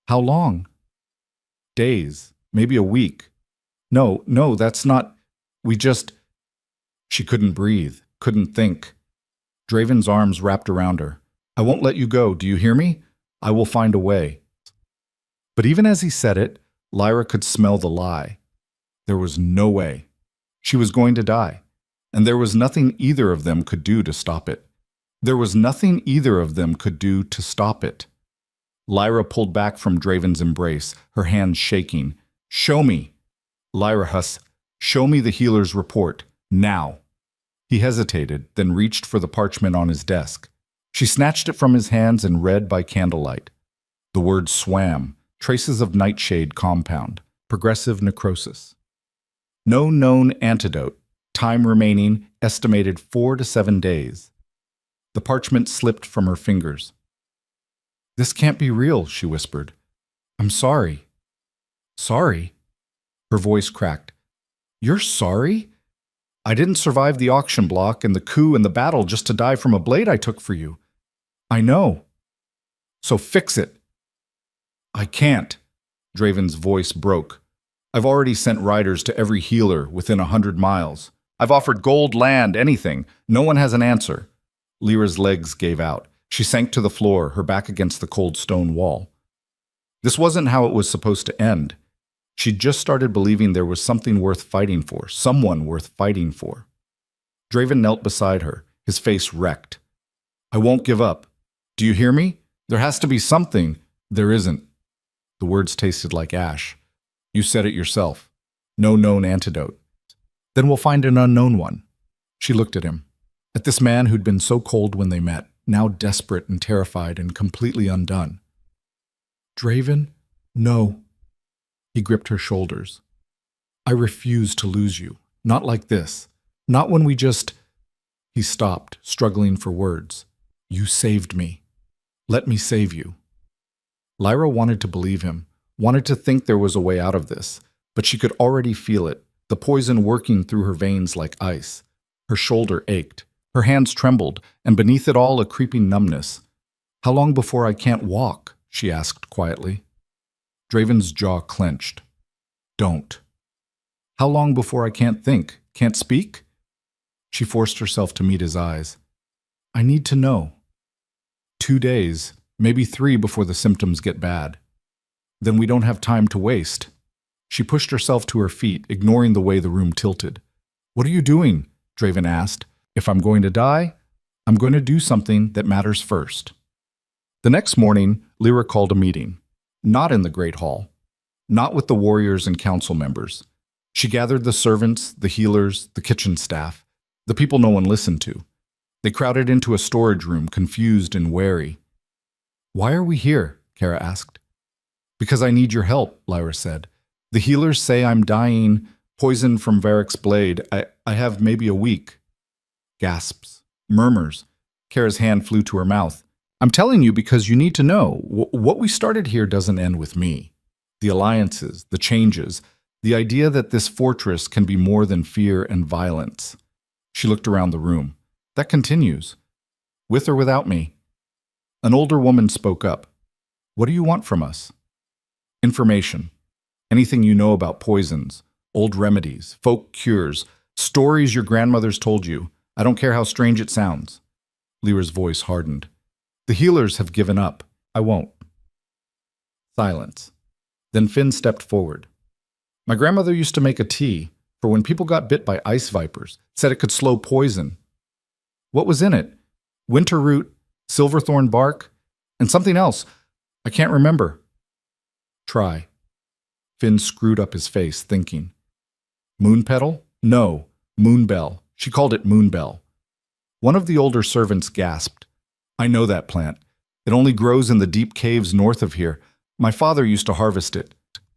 How long? Days. Maybe a week. No, that's not... We just... She couldn't breathe, couldn't think. Draven's arms wrapped around her. I won't let you go, do you hear me? I will find a way. But even as he said it, Lyra could smell the lie. There was no way. She was going to die, and there was nothing either of them could do to stop it. There was nothing either of them could do to stop it. Lyra pulled back from Draven's embrace, her hands shaking. Show me. Lyra husked. Show me the healer's report, now. He hesitated, then reached for the parchment on his desk. She snatched it from his hands and read by candlelight. The words swam, traces of nightshade compound, progressive necrosis. No known antidote, time remaining, estimated 4 to 7 days. The parchment slipped from her fingers. This can't be real, she whispered. I'm sorry. Sorry? Her voice cracked. You're sorry? I didn't survive the auction block and the coup and the battle just to die from a blade I took for you. I know. So fix it. I can't. Draven's voice broke. I've already sent riders to every healer within 100 miles. I've offered gold, land, anything. No one has an answer. Lyra's legs gave out. She sank to the floor, her back against the cold stone wall. This wasn't how it was supposed to end. She'd just started believing there was something worth fighting for, someone worth fighting for. Draven knelt beside her, his face wrecked. I won't give up. Do you hear me? There has to be something. There isn't. The words tasted like ash. You said it yourself. No known antidote. Then we'll find an unknown one. She looked at him. At this man who'd been so cold when they met, now desperate and terrified and completely undone. Draven? No. He gripped her shoulders. I refuse to lose you. Not like this. Not when we just... He stopped, struggling for words. You saved me. Let me save you. Lyra wanted to believe him, wanted to think there was a way out of this, but she could already feel it, the poison working through her veins like ice. Her shoulder ached. Her hands trembled, and beneath it all a creeping numbness. How long before I can't walk? She asked quietly. Draven's jaw clenched. Don't. How long before I can't think, can't speak? She forced herself to meet his eyes. I need to know. 2 days, maybe 3 before the symptoms get bad. Then we don't have time to waste. She pushed herself to her feet, ignoring the way the room tilted. What are you doing? Draven asked. If I'm going to die, I'm going to do something that matters first. The next morning, Lyra called a meeting. Not in the Great Hall. Not with the warriors and council members. She gathered the servants, the healers, the kitchen staff, the people no one listened to. They crowded into a storage room, confused and wary. Why are we here? Kara asked. Because I need your help, Lyra said. The healers say I'm dying, poisoned from Varek's blade. I have maybe a week. Gasps. Murmurs. Kara's hand flew to her mouth. I'm telling you because you need to know. What we started here doesn't end with me. The alliances, the changes, The idea that this fortress can be more than fear and violence. She looked around the room. That continues. With or without me? An older woman spoke up. What do you want from us? Information. Anything you know about poisons, old remedies, folk cures, stories your grandmothers told you. I don't care how strange it sounds. Lyra's voice hardened. The healers have given up. I won't. Silence. Then Finn stepped forward. My grandmother used to make a tea for when people got bit by ice vipers, said it could slow poison. What was in it? Winter root, silverthorn bark, and something else. I can't remember. Try. Finn screwed up his face, thinking. Moon petal? No, moonbell. She called it moonbell. One of the older servants gasped. I know that plant. It only grows in the deep caves north of here. My father used to harvest it.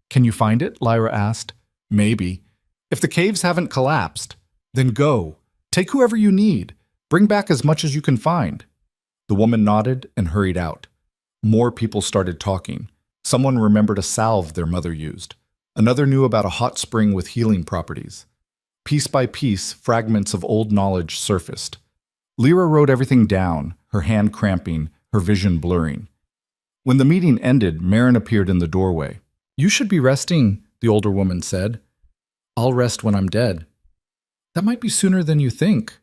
Can you find it? Lyra asked. Maybe. If the caves haven't collapsed, then go. Take whoever you need. Bring back as much as you can find. The woman nodded and hurried out. More people started talking. Someone remembered a salve their mother used. Another knew about a hot spring with healing properties. Piece by piece, fragments of old knowledge surfaced. Lyra wrote everything down, her hand cramping, her vision blurring. When the meeting ended, Marin appeared in the doorway. You should be resting, the older woman said. I'll rest when I'm dead. That might be sooner than you think.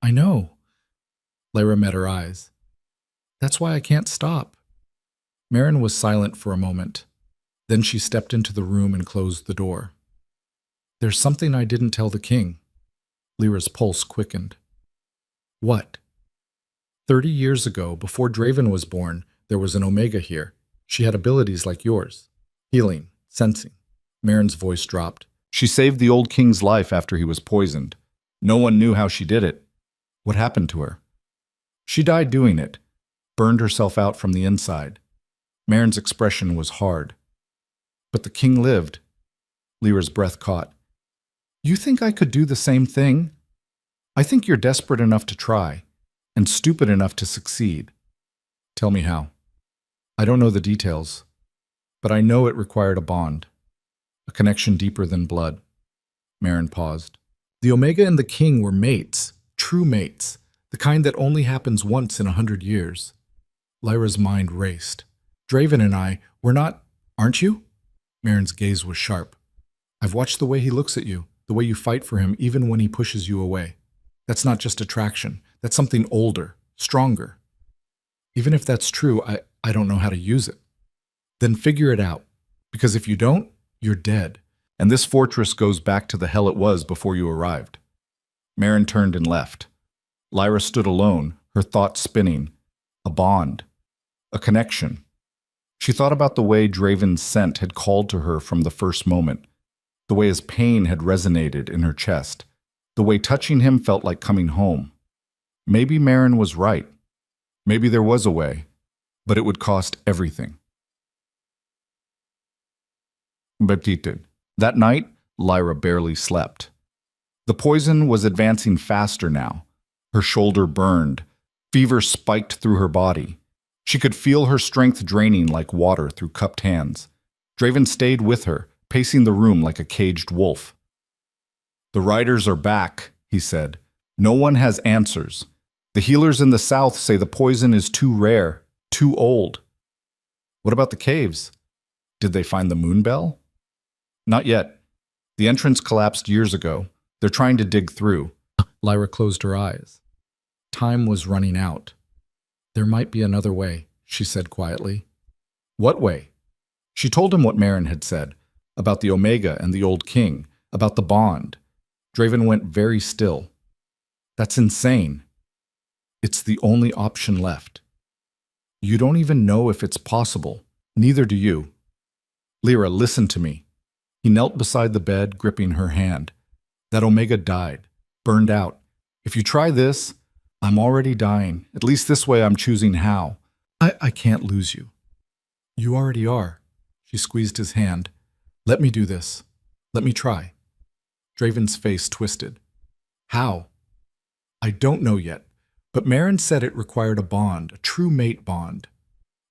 I know. Lyra met her eyes. That's why I can't stop. Marin was silent for a moment. Then she stepped into the room and closed the door. There's something I didn't tell the king. Lyra's pulse quickened. What? 30 years ago, before Draven was born, there was an Omega here. She had abilities like yours. Healing, sensing. Marin's voice dropped. She saved the old king's life after he was poisoned. No one knew how she did it. What happened to her? She died doing it. Burned herself out from the inside. Marin's expression was hard. But the king lived. Lyra's breath caught. You think I could do the same thing? I think you're desperate enough to try, and stupid enough to succeed. Tell me how. I don't know the details, but I know it required a bond, a connection deeper than blood. Marin paused. The Omega and the king were mates, true mates, the kind that only happens once in 100 years. Lyra's mind raced. Draven and I, we're not, aren't you? Marin's gaze was sharp. I've watched the way he looks at you, the way you fight for him even when he pushes you away. That's not just attraction. That's something older, stronger. Even if that's true, I don't know how to use it. Then figure it out, because if you don't, you're dead. And this fortress goes back to the hell it was before you arrived. Marin turned and left. Lyra stood alone, her thoughts spinning. A bond. A connection. She thought about the way Draven's scent had called to her from the first moment, the way his pain had resonated in her chest, the way touching him felt like coming home. Maybe Marin was right. Maybe there was a way, but it would cost everything. Betited. That night, Lyra barely slept. The poison was advancing faster now. Her shoulder burned. Fever spiked through her body. She could feel her strength draining like water through cupped hands. Draven stayed with her, pacing the room like a caged wolf. The riders are back, he said. No one has answers. The healers in the south say the poison is too rare, too old. What about the caves? Did they find the moonbell? Not yet. The entrance collapsed years ago. They're trying to dig through. Lyra closed her eyes. Time was running out. There might be another way, she said quietly. What way? She told him what Marin had said, about the Omega and the old king, about the bond. Draven went very still. That's insane. It's the only option left. You don't even know if it's possible. Neither do you. Lyra, listen to me. He knelt beside the bed, gripping her hand. That Omega died, burned out. If you try this, I'm already dying. At least this way I'm choosing how. I can't lose you. You already are. She squeezed his hand. Let me do this. Let me try. Draven's face twisted. How? I don't know yet, but Marin said it required a bond, a true mate bond.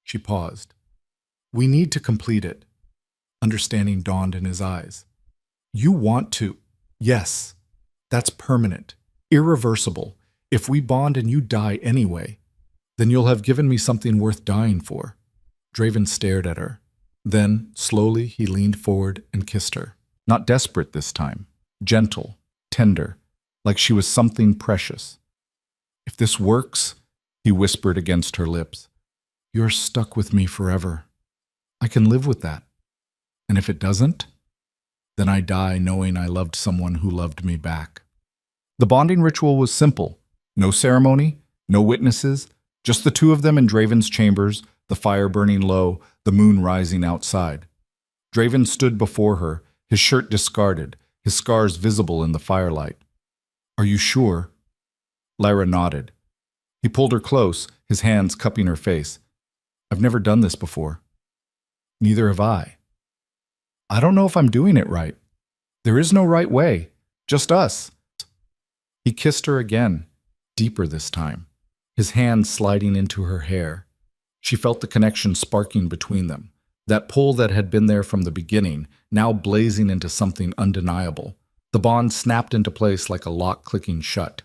She paused. We need to complete it. Understanding dawned in his eyes. You want to. Yes, that's permanent, irreversible. If we bond and you die anyway, then you'll have given me something worth dying for. Draven stared at her. Then, slowly, he leaned forward and kissed her. Not desperate this time, gentle, tender, like she was something precious. If this works, he whispered against her lips, you're stuck with me forever. I can live with that. And if it doesn't, then I die knowing I loved someone who loved me back. The bonding ritual was simple. No ceremony, no witnesses, just the two of them in Draven's chambers, the fire burning low, the moon rising outside. Draven stood before her, his shirt discarded, his scars visible in the firelight. Are you sure? Lyra nodded. He pulled her close, his hands cupping her face. I've never done this before. Neither have I. I don't know if I'm doing it right. There is no right way, just us. He kissed her again, deeper this time, his hand sliding into her hair. She felt the connection sparking between them, that pull that had been there from the beginning, now blazing into something undeniable. The bond snapped into place like a lock clicking shut.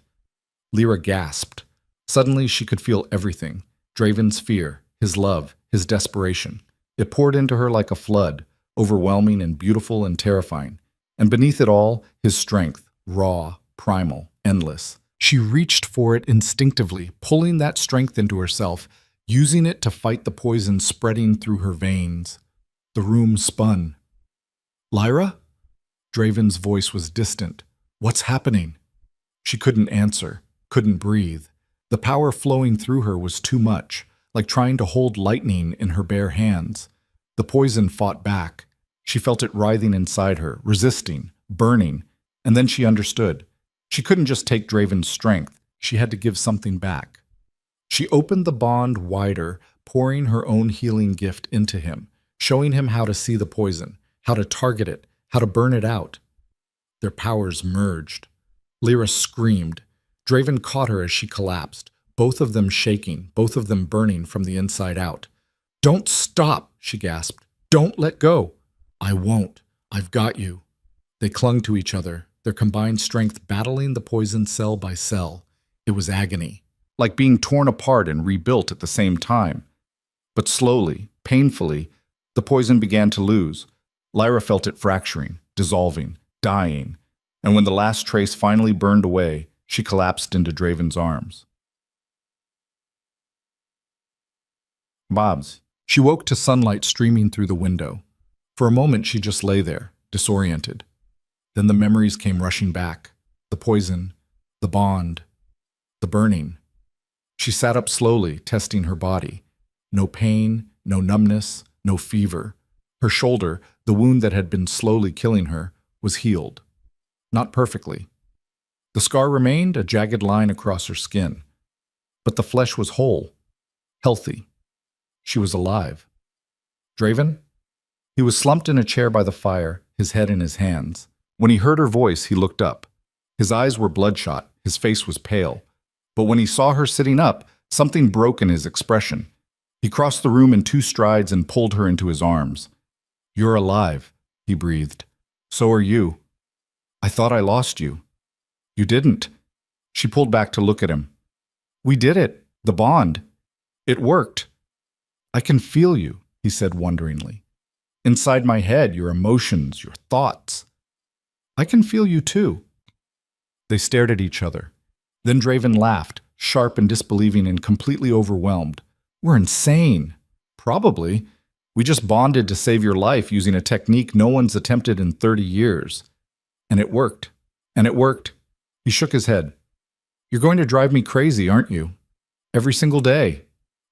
Lyra gasped. Suddenly she could feel everything, Draven's fear, his love, his desperation. It poured into her like a flood, overwhelming and beautiful and terrifying. And beneath it all, his strength, raw, primal, endless. She reached for it instinctively, pulling that strength into herself, using it to fight the poison spreading through her veins. The room spun. Lyra? Draven's voice was distant. What's happening? She couldn't answer, couldn't breathe. The power flowing through her was too much, like trying to hold lightning in her bare hands. The poison fought back. She felt it writhing inside her, resisting, burning, and then she understood. She couldn't just take Draven's strength. She had to give something back. She opened the bond wider, pouring her own healing gift into him, showing him how to see the poison, how to target it, how to burn it out. Their powers merged. Lyra screamed. Draven caught her as she collapsed, both of them shaking, both of them burning from the inside out. Don't stop, she gasped. Don't let go. I won't. I've got you. They clung to each other, their combined strength battling the poison cell by cell. It was agony, like being torn apart and rebuilt at the same time. But slowly, painfully, the poison began to lose. Lyra felt it fracturing, dissolving, dying, and when the last trace finally burned away, she collapsed into Draven's arms. Bobs. She woke to sunlight streaming through the window. For a moment, she just lay there, disoriented. Then the memories came rushing back. The poison, the bond, the burning. She sat up slowly, testing her body. No pain, no numbness, no fever. Her shoulder, the wound that had been slowly killing her, was healed. Not perfectly. The scar remained, a jagged line across her skin. But the flesh was whole, healthy. She was alive. Draven? He was slumped in a chair by the fire, his head in his hands. When he heard her voice, he looked up. His eyes were bloodshot, his face was pale. But when he saw her sitting up, something broke in his expression. He crossed the room in 2 strides and pulled her into his arms. You're alive, he breathed. So are you. I thought I lost you. You didn't. She pulled back to look at him. We did it, the bond. It worked. I can feel you, he said wonderingly. Inside my head, your emotions, your thoughts. I can feel you too. They stared at each other. Then Draven laughed, sharp and disbelieving and completely overwhelmed. We're insane. Probably. We just bonded to save your life using a technique no one's attempted in 30 years. And it worked. And it worked. He shook his head. You're going to drive me crazy, aren't you? Every single day.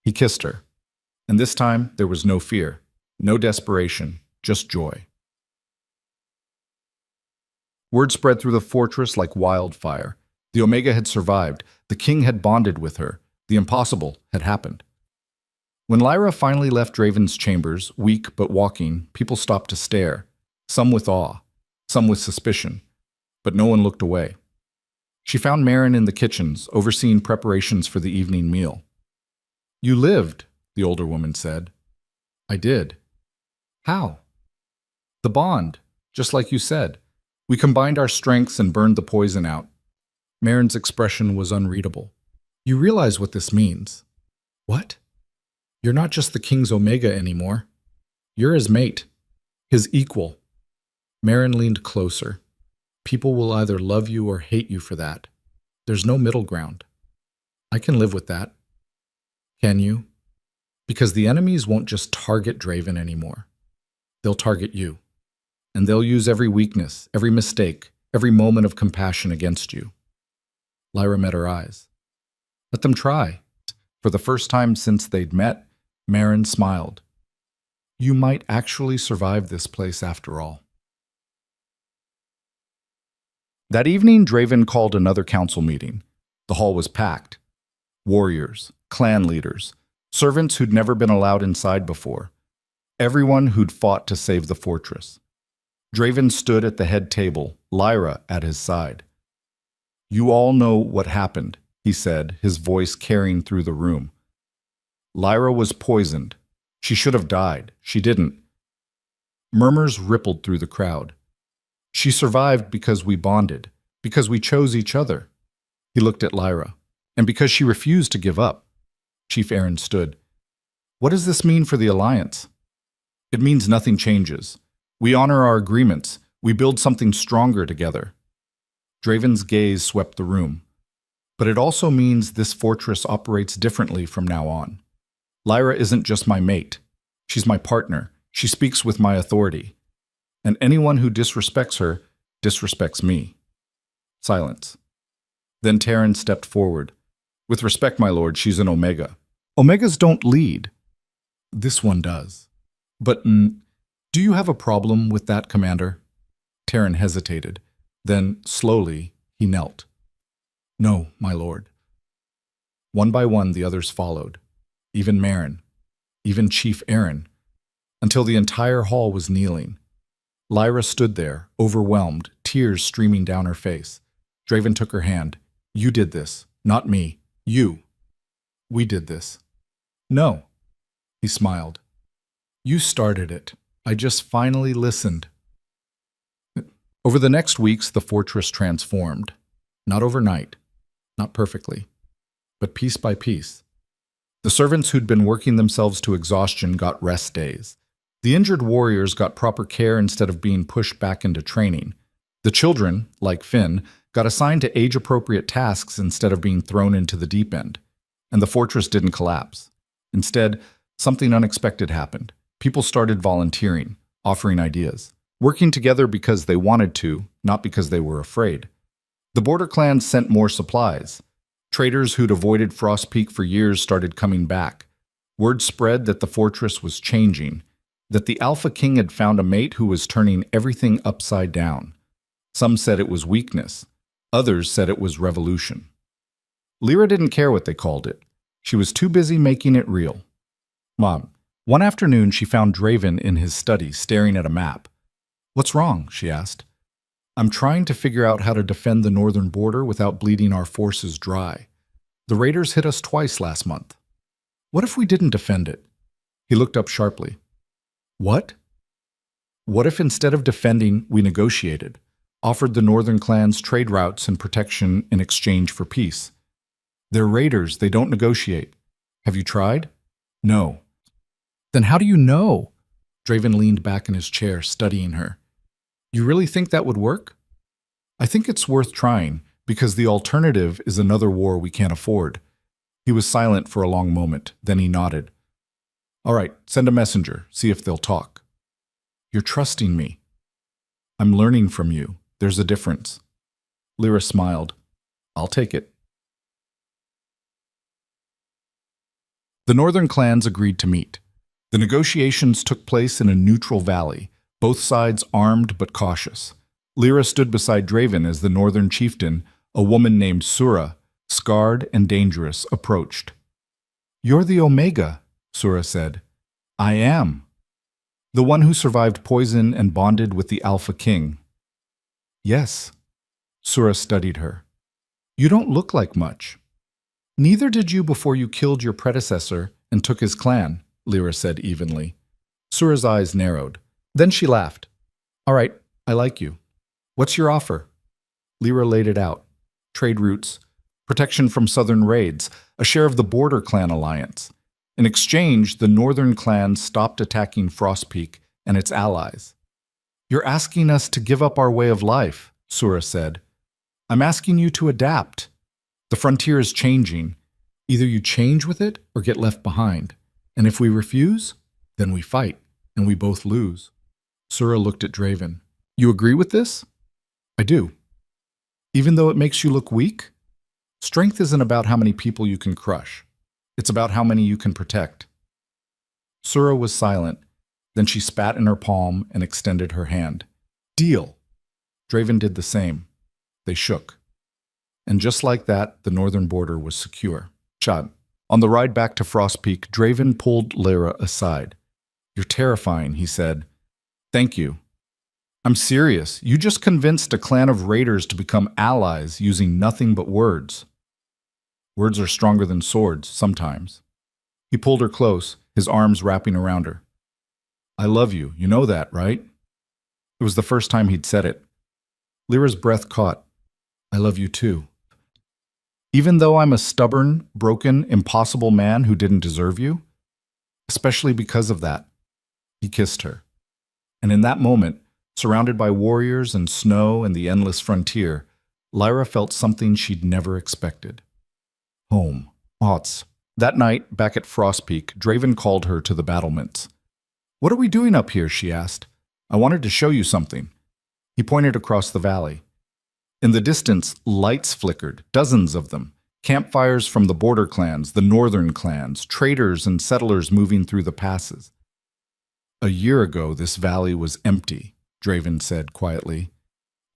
He kissed her. And this time, there was no fear, no desperation, just joy. Word spread through the fortress like wildfire. The Omega had survived. The king had bonded with her. The impossible had happened. When Lyra finally left Draven's chambers, weak but walking, people stopped to stare, some with awe, some with suspicion, but no one looked away. She found Marin in the kitchens, overseeing preparations for the evening meal. You lived, the older woman said. I did. How? The bond, just like you said. We combined our strengths and burned the poison out. Marin's expression was unreadable. You realize what this means. What? You're not just the King's Omega anymore. You're his mate, his equal. Marin leaned closer. People will either love you or hate you for that. There's no middle ground. I can live with that. Can you? Because the enemies won't just target Draven anymore. They'll target you. And they'll use every weakness, every mistake, every moment of compassion against you. Lyra met her eyes. Let them try. For the first time since they'd met, Marin smiled. You might actually survive this place after all. That evening, Draven called another council meeting. The hall was packed. Warriors, clan leaders, servants who'd never been allowed inside before. Everyone who'd fought to save the fortress. Draven stood at the head table, Lyra at his side. You all know what happened, he said, his voice carrying through the room. Lyra was poisoned. She should have died. She didn't. Murmurs rippled through the crowd. She survived because we bonded, because we chose each other. He looked at Lyra, and because she refused to give up. Chief Aaron stood. What does this mean for the Alliance? It means nothing changes. We honor our agreements. We build something stronger together. Draven's gaze swept the room. But it also means this fortress operates differently from now on. Lyra isn't just my mate. She's my partner. She speaks with my authority. And anyone who disrespects her disrespects me. Silence. Then Terran stepped forward. With respect, my lord, she's an Omega. Omegas don't lead. This one does. But do you have a problem with that, Commander? Terran hesitated. Then, slowly, he knelt. No, my lord. One by one, the others followed. Even Marin. Even Chief Aaron. Until the entire hall was kneeling. Lyra stood there, overwhelmed, tears streaming down her face. Draven took her hand. You did this, not me. You. We did this. No. He smiled. You started it. I just finally listened. Over the next weeks, the fortress transformed. Not overnight. Not perfectly. But piece by piece. The servants who'd been working themselves to exhaustion got rest days. The injured warriors got proper care instead of being pushed back into training. The children, like Finn, got assigned to age-appropriate tasks instead of being thrown into the deep end. And the fortress didn't collapse. Instead, something unexpected happened. People started volunteering, offering ideas, working together because they wanted to, not because they were afraid. The border clans sent more supplies. Traders who'd avoided Frost Peak for years started coming back. Word spread that the fortress was changing, that the Alpha King had found a mate who was turning everything upside down. Some said it was weakness. Others said it was revolution. Lyra didn't care what they called it. She was too busy making it real. Mom, one afternoon she found Draven in his study staring at a map. What's wrong? She asked. I'm trying to figure out how to defend the northern border without bleeding our forces dry. The raiders hit us twice last month. What if we didn't defend it? He looked up sharply. What? What if instead of defending, we negotiated, offered the northern clans trade routes and protection in exchange for peace? They're raiders, they don't negotiate. Have you tried? No. Then how do you know? Draven leaned back in his chair, studying her. You really think that would work? I think it's worth trying, because the alternative is another war we can't afford. He was silent for a long moment, then he nodded. All right, send a messenger, see if they'll talk. You're trusting me. I'm learning from you. There's a difference. Lyra smiled. I'll take it. The northern clans agreed to meet. The negotiations took place in a neutral valley, both sides armed but cautious. Lyra stood beside Draven as the northern chieftain, a woman named Sura, scarred and dangerous, approached. You're the Omega, Sura said. I am. The one who survived poison and bonded with the Alpha King. Yes. Sura studied her. You don't look like much. Neither did you before you killed your predecessor and took his clan, Lyra said evenly. Sura's eyes narrowed. Then she laughed. All right, I like you. What's your offer? Lyra laid it out. Trade routes, protection from southern raids, a share of the Border Clan alliance. In exchange, the northern clans stopped attacking Frostpeak and its allies. You're asking us to give up our way of life, Sura said. I'm asking you to adapt. The frontier is changing. Either you change with it or get left behind. And if we refuse, then we fight, and we both lose. Sura looked at Draven. You agree with this? I do. Even though it makes you look weak? Strength isn't about how many people you can crush. It's about how many you can protect. Sura was silent. Then she spat in her palm and extended her hand. Deal. Draven did the same. They shook. And just like that, the northern border was secure. Shot. On the ride back to Frostpeak, Draven pulled Lyra aside. You're terrifying, he said. Thank you. I'm serious. You just convinced a clan of raiders to become allies using nothing but words. Words are stronger than swords, sometimes. He pulled her close, his arms wrapping around her. I love you. You know that, right? It was the first time he'd said it. Lyra's breath caught. I love you too. Even though I'm a stubborn, broken, impossible man who didn't deserve you? Especially because of that. He kissed her. And in that moment, surrounded by warriors and snow and the endless frontier, Lyra felt something she'd never expected. Home. Aughts. That night, back at Frostpeak, Draven called her to the battlements. What are we doing up here? She asked. I wanted to show you something. He pointed across the valley. In the distance, lights flickered, dozens of them. Campfires from the border clans, the northern clans, traders and settlers moving through the passes. A year ago, this valley was empty, Draven said quietly.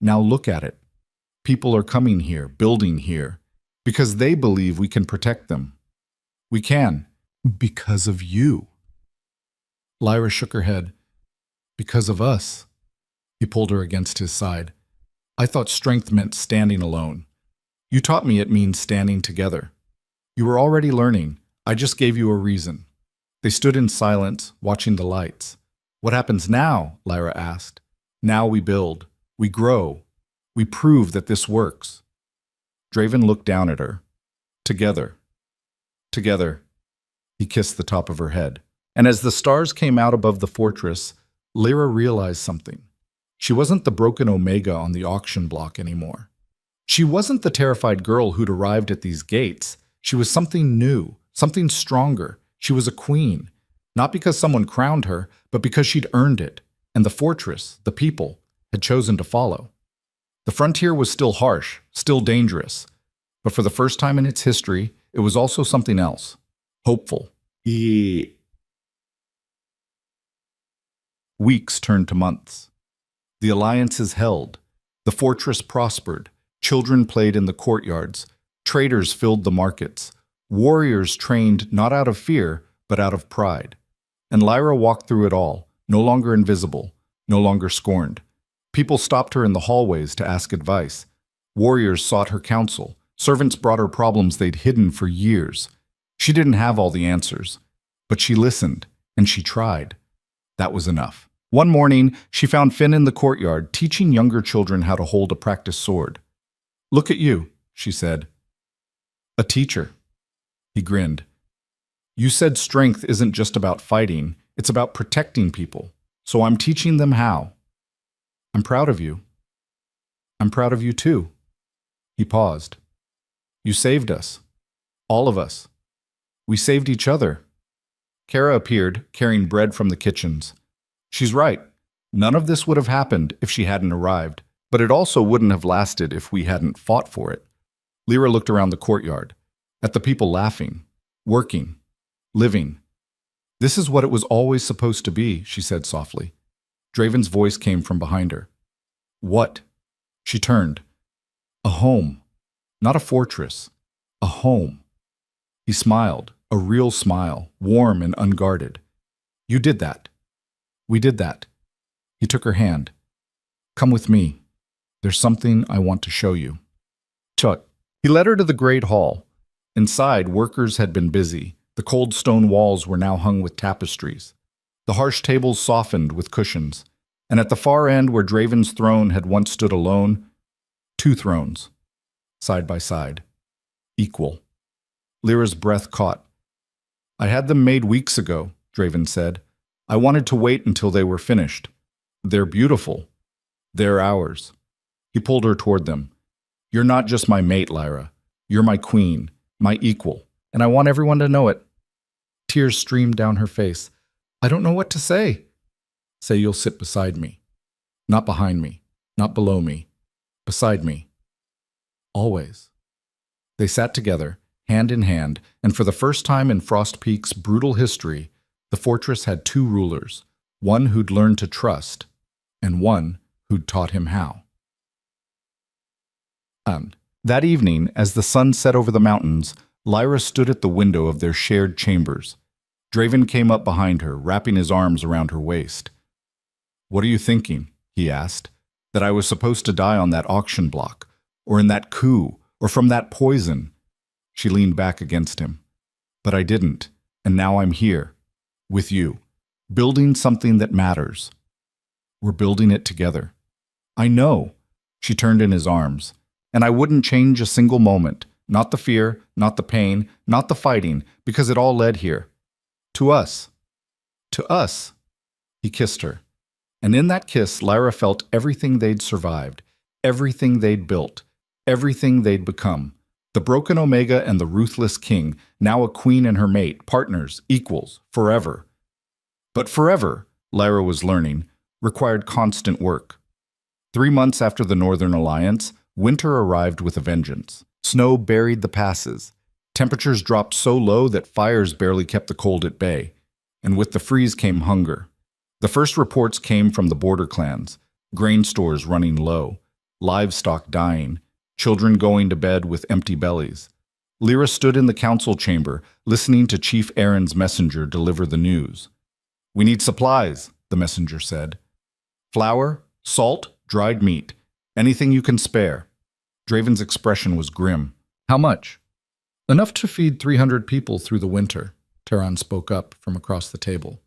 Now look at it. People are coming here, building here, because they believe we can protect them. We can, because of you. Lyra shook her head. Because of us. He pulled her against his side. I thought strength meant standing alone. You taught me it means standing together. You were already learning. I just gave you a reason. They stood in silence, watching the lights. What happens now? Lyra asked. Now we build. We grow. We prove that this works. Draven looked down at her. Together. Together. He kissed the top of her head. And as the stars came out above the fortress, Lyra realized something. She wasn't the broken Omega on the auction block anymore. She wasn't the terrified girl who'd arrived at these gates. She was something new, something stronger. She was a queen, not because someone crowned her, but because she'd earned it, and the fortress, the people, had chosen to follow. The frontier was still harsh, still dangerous, but for the first time in its history, it was also something else, hopeful. Weeks turned to months. The alliances held. The fortress prospered. Children played in the courtyards. Traders filled the markets. Warriors trained not out of fear, but out of pride. And Lyra walked through it all, no longer invisible, no longer scorned. People stopped her in the hallways to ask advice. Warriors sought her counsel. Servants brought her problems they'd hidden for years. She didn't have all the answers, but she listened, and she tried. That was enough. One morning, she found Finn in the courtyard, teaching younger children how to hold a practice sword. Look at you, she said. A teacher. He grinned. You said strength isn't just about fighting, it's about protecting people. So I'm teaching them how. I'm proud of you. I'm proud of you too. He paused. You saved us. All of us. We saved each other. Kara appeared, carrying bread from the kitchens. She's right. None of this would have happened if she hadn't arrived, but it also wouldn't have lasted if we hadn't fought for it. Lyra looked around the courtyard, at the people laughing, working, living. This is what it was always supposed to be, she said softly. Draven's voice came from behind her. What? She turned. A home. Not a fortress. A home. He smiled, a real smile, warm and unguarded. You did that. We did that. He took her hand. Come with me. There's something I want to show you. Chut. He led her to the great hall. Inside, workers had been busy. The cold stone walls were now hung with tapestries. The harsh tables softened with cushions. And at the far end where Draven's throne had once stood alone, two thrones, side by side, equal. Lyra's breath caught. I had them made weeks ago, Draven said. I wanted to wait until they were finished. They're beautiful. They're ours. He pulled her toward them. You're not just my mate, Lyra. You're my queen, my equal, and I want everyone to know it. Tears streamed down her face. I don't know what to say. Say you'll sit beside me. Not behind me, not below me. Beside me. Always. They sat together, hand in hand, and for the first time in Frost Peak's brutal history, the fortress had two rulers, one who'd learned to trust, and one who'd taught him how. That evening, as the sun set over the mountains, Lyra stood at the window of their shared chambers. Draven came up behind her, wrapping his arms around her waist. What are you thinking? He asked. That I was supposed to die on that auction block, or in that coup, or from that poison. She leaned back against him. But I didn't, and now I'm here, with you, building something that matters. We're building it together. I know. She turned in his arms. And I wouldn't change a single moment, not the fear, not the pain, not the fighting, because it all led here. To us. To us. He kissed her. And in that kiss, Lyra felt everything they'd survived, everything they'd built, everything they'd become. The broken Omega and the ruthless king, now a queen and her mate, partners, equals, forever. But forever, Lyra was learning, required constant work. 3 months after the Northern Alliance, winter arrived with a vengeance. Snow buried the passes. Temperatures dropped so low that fires barely kept the cold at bay. And with the freeze came hunger. The first reports came from the border clans, grain stores running low, livestock dying, children going to bed with empty bellies. Lyra stood in the council chamber, listening to Chief Aaron's messenger deliver the news. We need supplies, the messenger said. Flour, salt, dried meat. Anything you can spare. Draven's expression was grim. How much? Enough to feed 300 people through the winter, Tehran spoke up from across the table.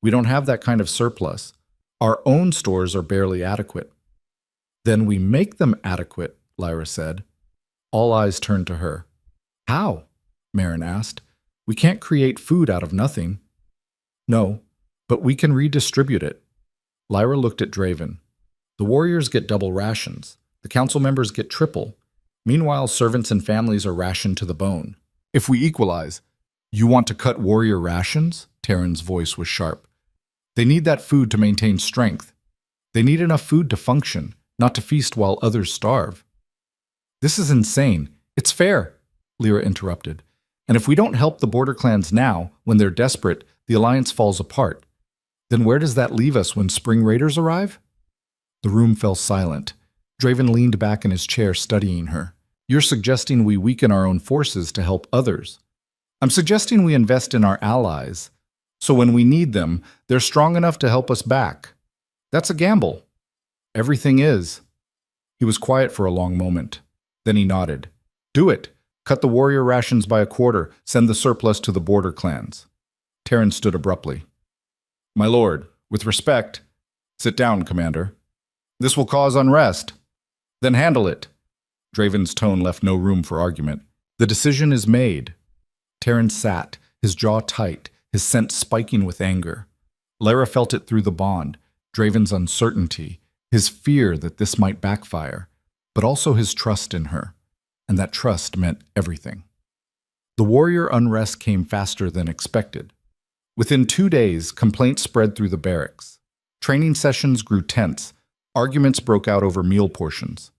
We don't have that kind of surplus. Our own stores are barely adequate. Then we make them adequate, Lyra said. All eyes turned to her. How? Marin asked. We can't create food out of nothing. No, but we can redistribute it. Lyra looked at Draven. The warriors get double rations. The council members get triple. Meanwhile, servants and families are rationed to the bone. If we equalize, you want to cut warrior rations? Tehran's voice was sharp. They need that food to maintain strength. They need enough food to function, not to feast while others starve. This is insane. It's fair, Lyra interrupted. And if we don't help the border clans now, when they're desperate, the alliance falls apart. Then where does that leave us when spring raiders arrive? The room fell silent. Draven leaned back in his chair, studying her. You're suggesting we weaken our own forces to help others. I'm suggesting we invest in our allies, so when we need them, they're strong enough to help us back. That's a gamble. Everything is. He was quiet for a long moment. Then he nodded. Do it. Cut the warrior rations by a quarter. Send the surplus to the border clans. Tehran stood abruptly. My lord, with respect. Sit down, Commander. This will cause unrest. Then handle it. Draven's tone left no room for argument. The decision is made. Tehran sat, his jaw tight, his sense spiking with anger. Lyra felt it through the bond, Draven's uncertainty, his fear that this might backfire, but also his trust in her, and that trust meant everything. The warrior unrest came faster than expected. Within 2 days, complaints spread through the barracks. Training sessions grew tense. Arguments broke out over meal portions.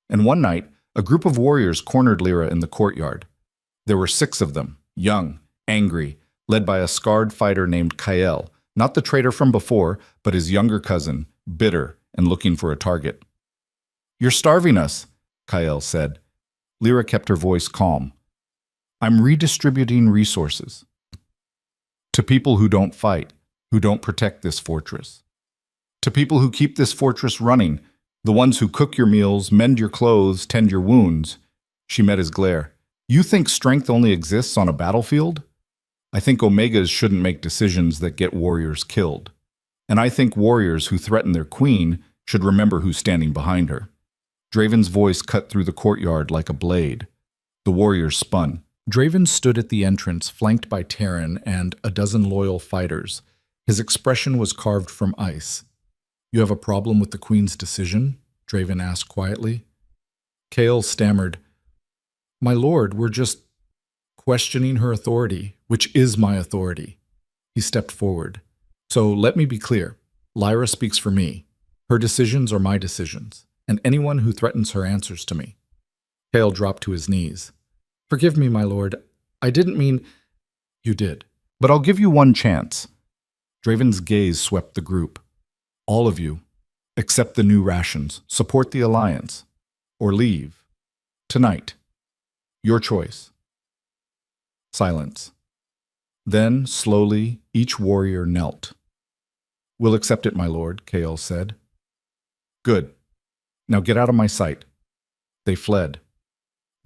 And one night, a group of warriors cornered Lyra in the courtyard. There were 6 of them, young, angry, led by a scarred fighter named Kael, not the traitor from before, but his younger cousin, bitter and looking for a target. You're starving us, Kael said. Lyra kept her voice calm. I'm redistributing resources. To people who don't fight, who don't protect this fortress. To people who keep this fortress running, the ones who cook your meals, mend your clothes, tend your wounds. She met his glare. You think strength only exists on a battlefield? I think Omegas shouldn't make decisions that get warriors killed. And I think warriors who threaten their queen should remember who's standing behind her. Draven's voice cut through the courtyard like a blade. The warriors spun. Draven stood at the entrance, flanked by Terran and a dozen loyal fighters. His expression was carved from ice. "You have a problem with the queen's decision?" Draven asked quietly. Kale stammered, "My lord, we're just questioning her authority, which is my authority." He stepped forward. "So let me be clear. Lyra speaks for me. Her decisions are my decisions, and anyone who threatens her answers to me." Kale dropped to his knees. "Forgive me, my lord. I didn't mean—" "You did. But I'll give you one chance." Draven's gaze swept the group. "All of you, accept the new rations, support the alliance, or leave. Tonight. Your choice." Silence. Then, slowly, each warrior knelt. "We'll accept it, my lord," Kale said. "Good. Now get out of my sight." They fled.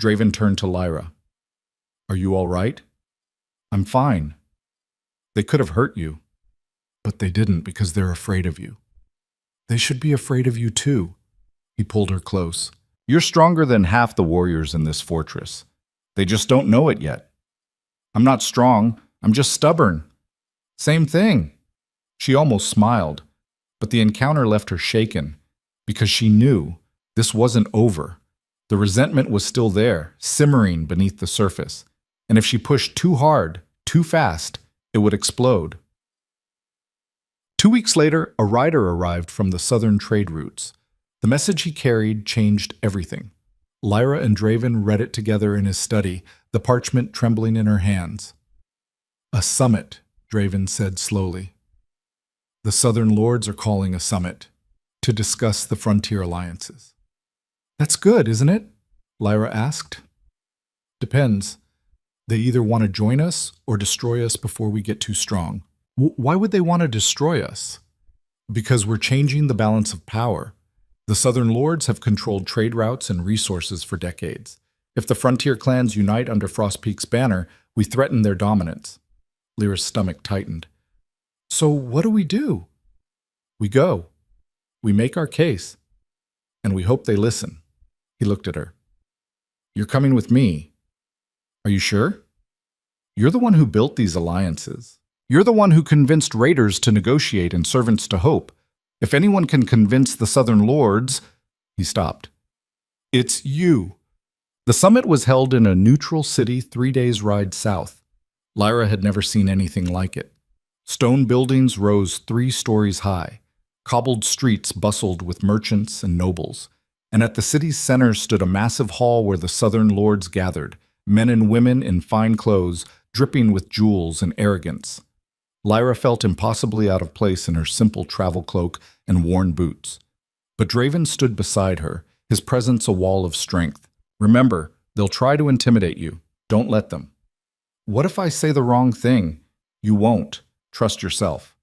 Draven turned to Lyra. "Are you all right?" "I'm fine." "They could have hurt you." "But they didn't because they're afraid of you." "They should be afraid of you too." He pulled her close. "You're stronger than half the warriors in this fortress. They just don't know it yet." "I'm not strong. I'm just stubborn." "Same thing." She almost smiled, but the encounter left her shaken, because she knew this wasn't over. The resentment was still there, simmering beneath the surface, and if she pushed too hard, too fast, it would explode. 2 weeks later, a rider arrived from the southern trade routes. The message he carried changed everything. Lyra and Draven read it together in his study, the parchment trembling in her hands. "A summit," Draven said slowly. "The Southern Lords are calling a summit to discuss the frontier alliances." "That's good, isn't it?" Lyra asked. "Depends. They either want to join us or destroy us before we get too strong." "Why would they want to destroy us?" "Because we're changing the balance of power. The Southern Lords have controlled trade routes and resources for decades. If the frontier clans unite under Frostpeak's banner, we threaten their dominance." Lyra's stomach tightened. "So what do? We go. We make our case. And we hope they listen." He looked at her. "You're coming with me. Are you sure? You're the one who built these alliances. You're the one who convinced raiders to negotiate and servants to hope. If anyone can convince the Southern Lords—" He stopped. "It's you." The summit was held in a neutral city 3 days' ride south. Lyra had never seen anything like it. Stone buildings rose 3 stories high. Cobbled streets bustled with merchants and nobles. And at the city's center stood a massive hall where the Southern Lords gathered, men and women in fine clothes, dripping with jewels and arrogance. Lyra felt impossibly out of place in her simple travel cloak and worn boots. But Draven stood beside her, his presence a wall of strength. "Remember, they'll try to intimidate you. Don't let them." "What if I say the wrong thing?" "You won't. Trust yourself."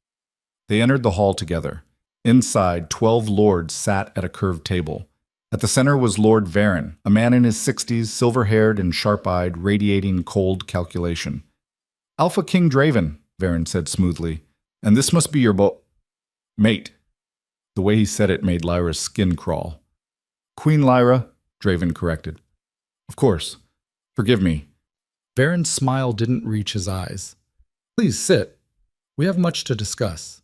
They entered the hall together. Inside, 12 lords sat at a curved table. At the center was Lord Varen, a man in his 60s, silver-haired and sharp-eyed, radiating cold calculation. "Alpha King Draven," Varen said smoothly, "and this must be your mate." The way he said it made Lyra's skin crawl. "Queen Lyra," Draven corrected. "Of course. Forgive me." Varen's smile didn't reach his eyes. "Please sit. We have much to discuss."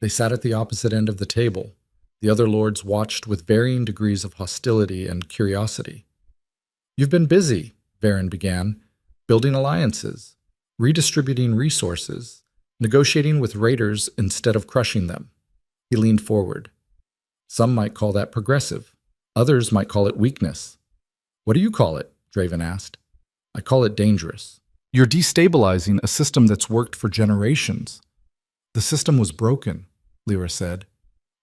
They sat at the opposite end of the table. The other lords watched with varying degrees of hostility and curiosity. "You've been busy," Varen began, "building alliances, redistributing resources, negotiating with raiders instead of crushing them." He leaned forward. "Some might call that progressive. Others might call it weakness." "What do you call it?" Draven asked. "I call it dangerous. You're destabilizing a system that's worked for generations." "The system was broken," Lyra said.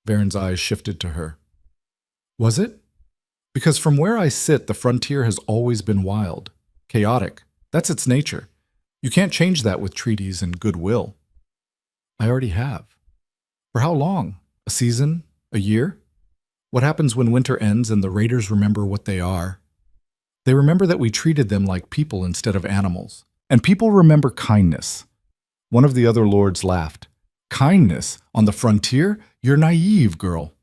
Varen's eyes shifted to her. "Was it? Because from where I sit, the frontier has always been wild, chaotic. That's its nature. You can't change that with treaties and goodwill." "I already have." "For how long? A season? A year? What happens when winter ends and the raiders remember what they are? They remember that we treated them like people instead of animals. And people remember kindness." One of the other lords laughed. Kindness on the frontier? You're naive, girl.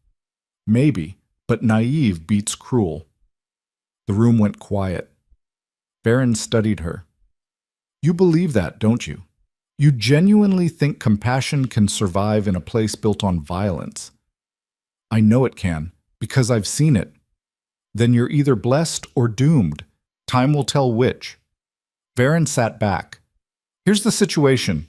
Maybe, but naive beats cruel. The room went quiet. Varen studied her. You believe that, don't you? You genuinely think compassion can survive in a place built on violence? I know it can, because I've seen it. Then you're either blessed or doomed. Time will tell which. Varen sat back. Here's the situation.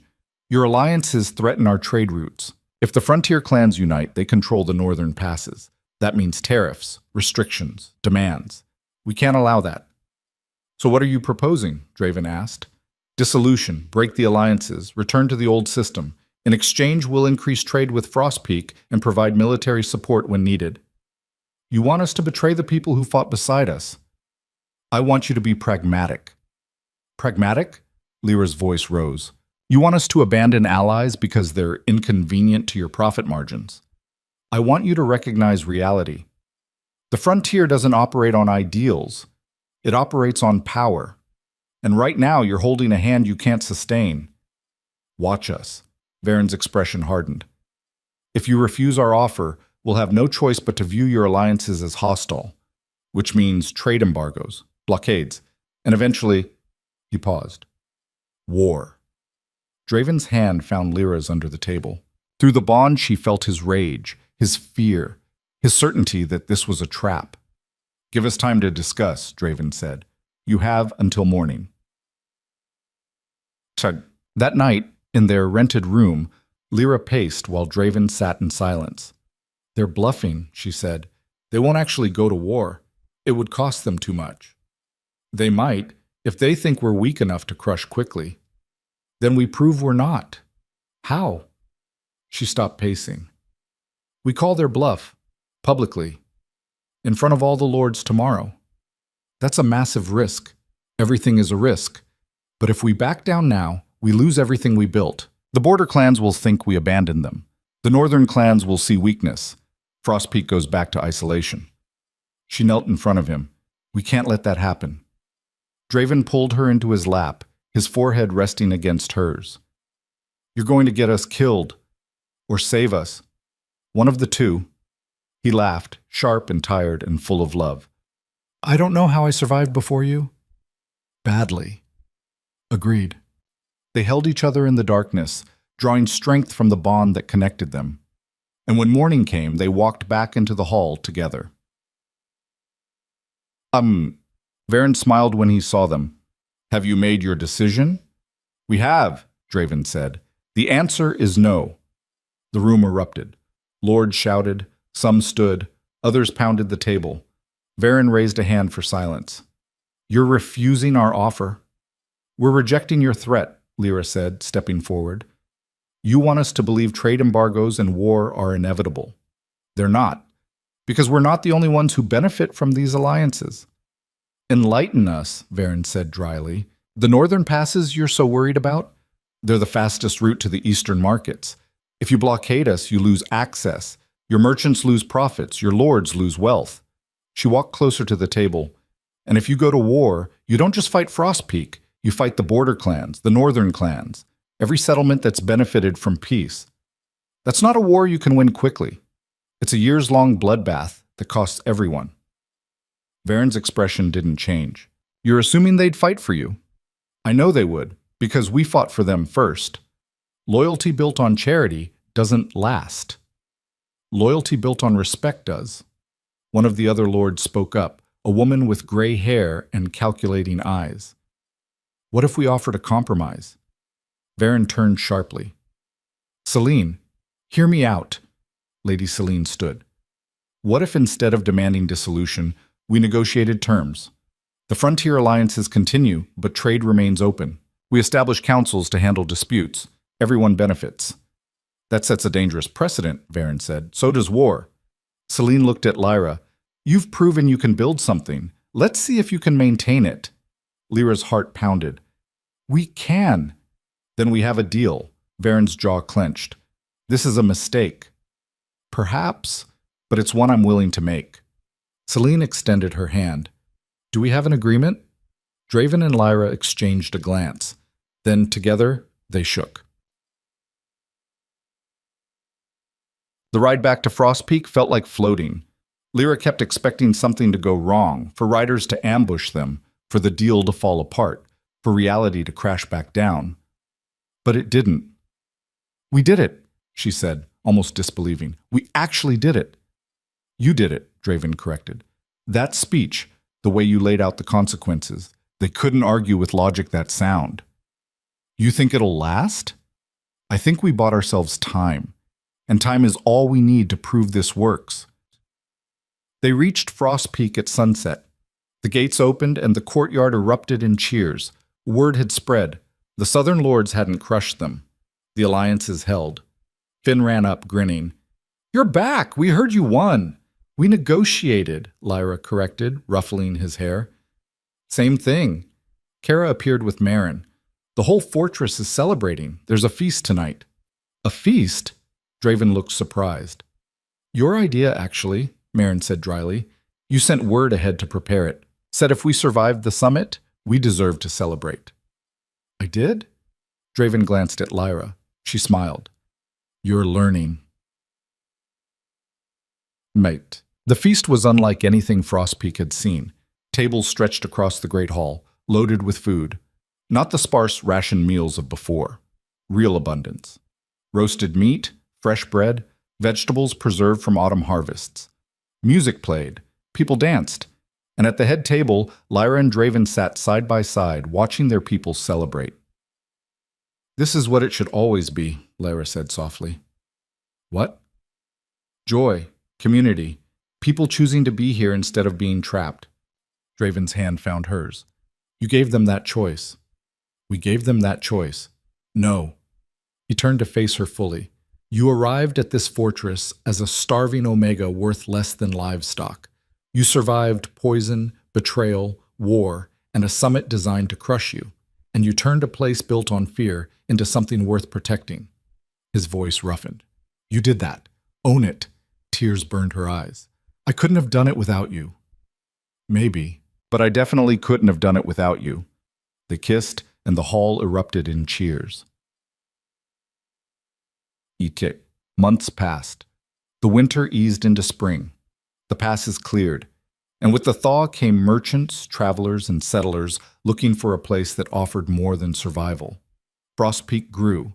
Your alliances threaten our trade routes. If the frontier clans unite, they control the northern passes. That means tariffs, restrictions, demands. We can't allow that. So what are you proposing? Draven asked. Dissolution, break the alliances, return to the old system. In exchange, we'll increase trade with Frostpeak and provide military support when needed. You want us to betray the people who fought beside us. I want you to be pragmatic. Pragmatic? Lyra's voice rose. You want us to abandon allies because they're inconvenient to your profit margins. I want you to recognize reality. The frontier doesn't operate on ideals. It operates on power. And right now, you're holding a hand you can't sustain. Watch us. Varen's expression hardened. If you refuse our offer, we'll have no choice but to view your alliances as hostile, which means trade embargoes, blockades, and eventually, he paused. War. Draven's hand found Lyra's under the table. Through the bond, she felt his rage, his fear, his certainty that this was a trap. Give us time to discuss, Draven said. You have until morning. That night, in their rented room, Lyra paced while Draven sat in silence. They're bluffing, she said. They won't actually go to war. It would cost them too much. They might, if they think we're weak enough to crush quickly. Then we prove we're not. How? She stopped pacing. We call their bluff, publicly, in front of all the lords tomorrow. That's a massive risk. Everything is a risk. But if we back down now, we lose everything we built. The border clans will think we abandoned them. The northern clans will see weakness. Frostpeak goes back to isolation. She knelt in front of him. We can't let that happen. Draven pulled her into his lap, his forehead resting against hers. You're going to get us killed, or save us. One of the two. He laughed, sharp and tired and full of love. I don't know how I survived before you. Badly. Agreed. They held each other in the darkness, drawing strength from the bond that connected them. And when morning came, they walked back into the hall together. Varen smiled when he saw them. Have you made your decision? We have, Draven said. The answer is no. The room erupted. Lords shouted, some stood, others pounded the table. Varen raised a hand for silence. You're refusing our offer. We're rejecting your threat, Lyra said, stepping forward. You want us to believe trade embargoes and war are inevitable. They're not, because we're not the only ones who benefit from these alliances. Enlighten us, Varen said dryly. The northern passes you're so worried about? They're the fastest route to the eastern markets. If you blockade us, you lose access. Your merchants lose profits. Your lords lose wealth. She walked closer to the table. And if you go to war, you don't just fight Frostpeak. You fight the border clans, the northern clans, every settlement that's benefited from peace. That's not a war you can win quickly. It's a years-long bloodbath that costs everyone. Varen's expression didn't change. You're assuming they'd fight for you. I know they would, because we fought for them first. Loyalty built on charity doesn't last. Loyalty built on respect does. One of the other lords spoke up, a woman with gray hair and calculating eyes. What if we offered a compromise? Varen turned sharply. Celine, hear me out. Lady Celine stood. What if instead of demanding dissolution, we negotiated terms? The frontier alliances continue, but trade remains open. We establish councils to handle disputes. Everyone benefits. That sets a dangerous precedent, Varen said. So does war. Celine looked at Lyra. You've proven you can build something. Let's see if you can maintain it. Lyra's heart pounded. We can. Then we have a deal. Varen's jaw clenched. This is a mistake. Perhaps, but it's one I'm willing to make. Celine extended her hand. Do we have an agreement? Draven and Lyra exchanged a glance. Then, together, they shook. The ride back to Frost Peak felt like floating. Lyra kept expecting something to go wrong, for riders to ambush them, for the deal to fall apart, for reality to crash back down. But it didn't. "We did it," she said, almost disbelieving. "We actually did it." "You did it," Draven corrected. "That speech, the way you laid out the consequences, they couldn't argue with logic that sound." "You think it'll last?" "I think we bought ourselves time, and time is all we need to prove this works." They reached Frost Peak at sunset. The gates opened and the courtyard erupted in cheers. Word had spread. The Southern Lords hadn't crushed them. The alliances held. Finn ran up, grinning. "You're back! We heard you won!" "We negotiated," Lyra corrected, ruffling his hair. "Same thing." Kara appeared with Marin. "The whole fortress is celebrating. There's a feast tonight." "A feast?" Draven looked surprised. "Your idea, actually," Marin said dryly. "You sent word ahead to prepare it. Said if we survived the summit, we deserve to celebrate." "I did?" Draven glanced at Lyra. She smiled. "You're learning." Mate. The feast was unlike anything Frost Peak had seen. Tables stretched across the great hall, loaded with food. Not the sparse ration meals of before. Real abundance. Roasted meat, fresh bread, vegetables preserved from autumn harvests. Music played. People danced. And at the head table, Lyra and Draven sat side by side, watching their people celebrate. "This is what it should always be," Lyra said softly. "What?" "Joy, community, people choosing to be here instead of being trapped." Draven's hand found hers. "You gave them that choice." "We gave them that choice." "No." He turned to face her fully. "You arrived at this fortress as a starving Omega worth less than livestock. You survived poison, betrayal, war, and a summit designed to crush you. And you turned a place built on fear into something worth protecting." His voice roughened. "You did that. Own it." Tears burned her eyes. "I couldn't have done it without you." "Maybe, but I definitely couldn't have done it without you." They kissed, and the hall erupted in cheers. Months passed. The winter eased into spring. The passes cleared, and with the thaw came merchants, travelers, and settlers looking for a place that offered more than survival. Frost Peak grew.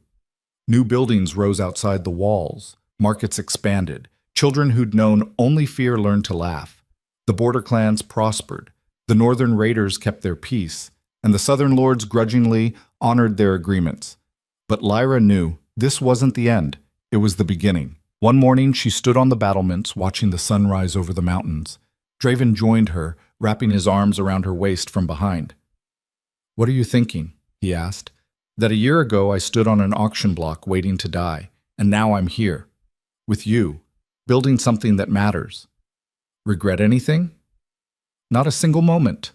New buildings rose outside the walls. Markets expanded. Children who'd known only fear learned to laugh. The border clans prospered. The northern raiders kept their peace, and the southern lords grudgingly honored their agreements. But Lyra knew this wasn't the end. It was the beginning. One morning, she stood on the battlements, watching the sun rise over the mountains. Draven joined her, wrapping his arms around her waist from behind. "What are you thinking?" he asked. "That a year ago I stood on an auction block waiting to die, and now I'm here, with you, building something that matters. Regret anything?" "Not a single moment."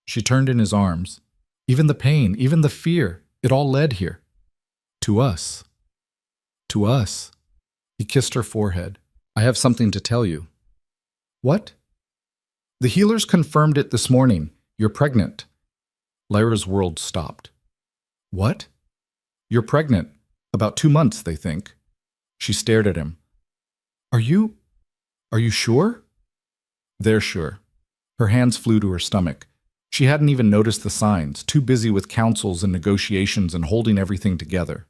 She turned in his arms. "Even the pain, even the fear, it all led here. To us. To us." He kissed her forehead. "I have something to tell you." "What?" "The healers confirmed it this morning. You're pregnant." Lyra's world stopped. "What?" "You're pregnant. About 2 months, they think." She stared at him. Are you sure?" "They're sure." Her hands flew to her stomach. She hadn't even noticed the signs, too busy with councils and negotiations and holding everything together.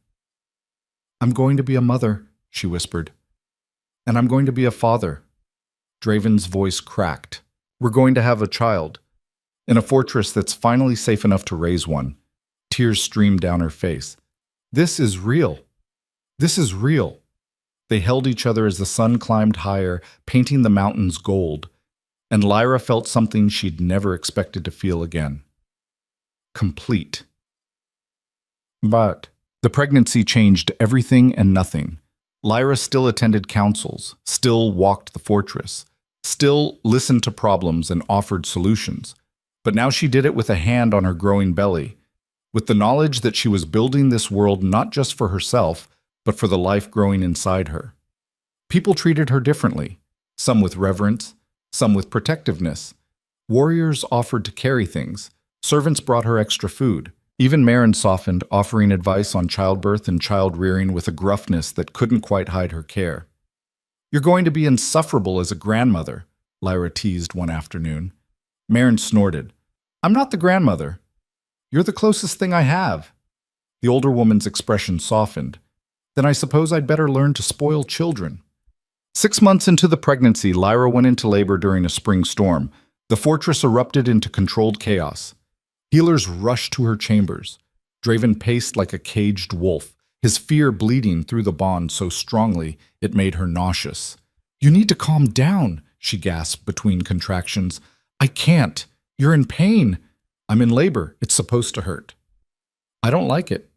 "I'm going to be a mother," she whispered. "And I'm going to be a father." Draven's voice cracked. "We're going to have a child. In a fortress that's finally safe enough to raise one." Tears streamed down her face. "This is real. This is real." They held each other as the sun climbed higher, painting the mountains gold. And Lyra felt something she'd never expected to feel again. Complete. But the pregnancy changed everything and nothing. Lyra still attended councils, still walked the fortress, still listened to problems and offered solutions. But now she did it with a hand on her growing belly, with the knowledge that she was building this world not just for herself, but for the life growing inside her. People treated her differently, some with reverence, some with protectiveness. Warriors offered to carry things. Servants brought her extra food. Even Marin softened, offering advice on childbirth and child rearing with a gruffness that couldn't quite hide her care. You're going to be insufferable as a grandmother, Lyra teased one afternoon. Maren snorted. I'm not the grandmother. You're the closest thing I have. The older woman's expression softened. Then I suppose I'd better learn to spoil children. 6 months into the pregnancy, Lyra went into labor during a spring storm. The fortress erupted into controlled chaos. Healers rushed to her chambers. Draven paced like a caged wolf, his fear bleeding through the bond so strongly it made her nauseous. You need to calm down, she gasped between contractions. I can't. You're in pain. I'm in labor. It's supposed to hurt. I don't like it.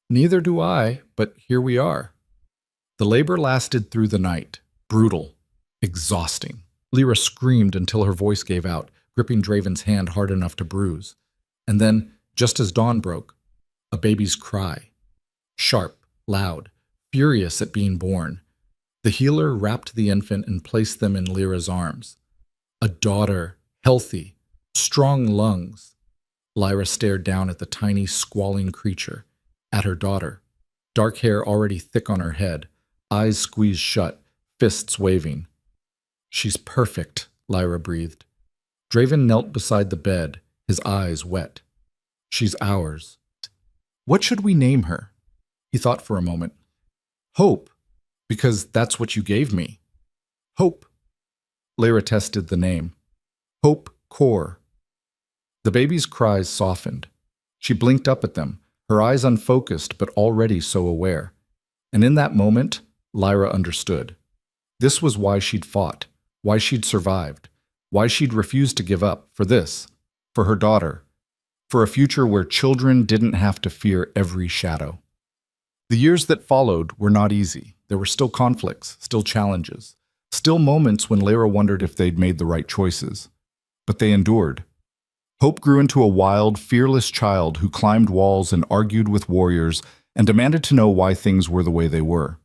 Neither do I, but here we are. The labor lasted through the night. Brutal. Exhausting. Lyra screamed until her voice gave out, gripping Draven's hand hard enough to bruise. And then, just as dawn broke, a baby's cry. Sharp, loud, furious at being born. The healer wrapped the infant and placed them in Lyra's arms. A daughter, healthy, strong lungs. Lyra stared down at the tiny, squalling creature, at her daughter, dark hair already thick on her head, eyes squeezed shut, fists waving. She's perfect, Lyra breathed. Draven knelt beside the bed, his eyes wet. She's ours. What should we name her? He thought for a moment. Hope, because that's what you gave me. Hope. Lyra tested the name. Hope Core. The baby's cries softened. She blinked up at them, her eyes unfocused but already so aware. And in that moment, Lyra understood. This was why she'd fought, why she'd survived, why she'd refused to give up for this, for her daughter, for a future where children didn't have to fear every shadow. The years that followed were not easy. There were still conflicts, still challenges, still moments when Lyra wondered if they'd made the right choices. But they endured. Hope grew into a wild, fearless child who climbed walls and argued with warriors and demanded to know why things were the way they were.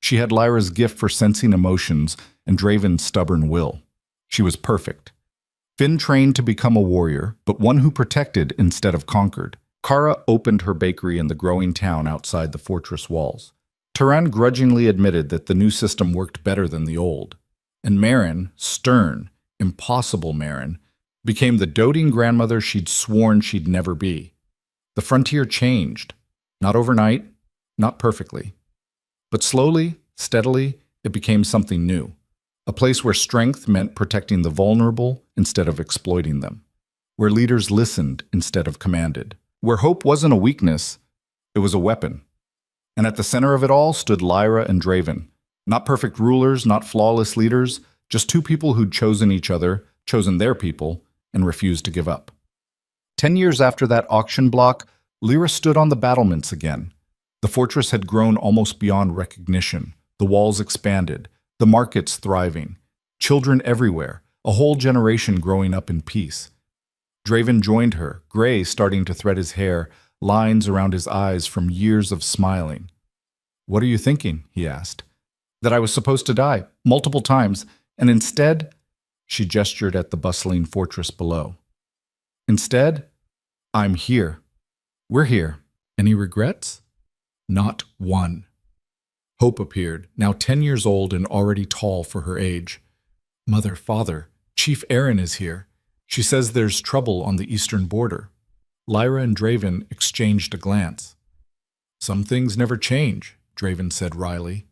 She had Lyra's gift for sensing emotions and Draven's stubborn will. She was perfect. Finn trained to become a warrior, but one who protected instead of conquered. Kara opened her bakery in the growing town outside the fortress walls. Turan grudgingly admitted that the new system worked better than the old. And Maren, stern, impossible Maren, became the doting grandmother she'd sworn she'd never be. The frontier changed. Not overnight, not perfectly. But slowly, steadily, it became something new. A place where strength meant protecting the vulnerable instead of exploiting them. Where leaders listened instead of commanded. Where hope wasn't a weakness, it was a weapon. And at the center of it all stood Lyra and Draven. Not perfect rulers, not flawless leaders, just two people who'd chosen each other, chosen their people, and refused to give up. 10 years after that auction block, Lyra stood on the battlements again. The fortress had grown almost beyond recognition. The walls expanded, the markets thriving, children everywhere, a whole generation growing up in peace. Draven joined her, gray starting to thread his hair, lines around his eyes from years of smiling. What are you thinking? He asked. That I was supposed to die, multiple times, and instead, she gestured at the bustling fortress below. Instead, I'm here. We're here. Any regrets? Not one. Hope appeared, now 10 years old and already tall for her age. Mother, father, Chief Aaron is here. She says there's trouble on the eastern border. Lyra and Draven exchanged a glance. Some things never change, Draven said wryly.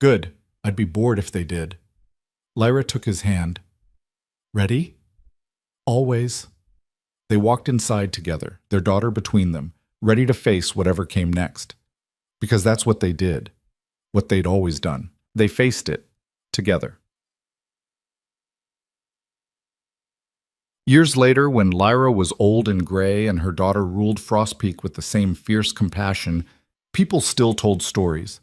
Good. I'd be bored if they did. Lyra took his hand. Ready? Always. They walked inside together, their daughter between them, ready to face whatever came next. Because that's what they did. What they'd always done. They faced it. Together. Years later, when Lyra was old and gray and her daughter ruled Frostpeak with the same fierce compassion, people still told stories.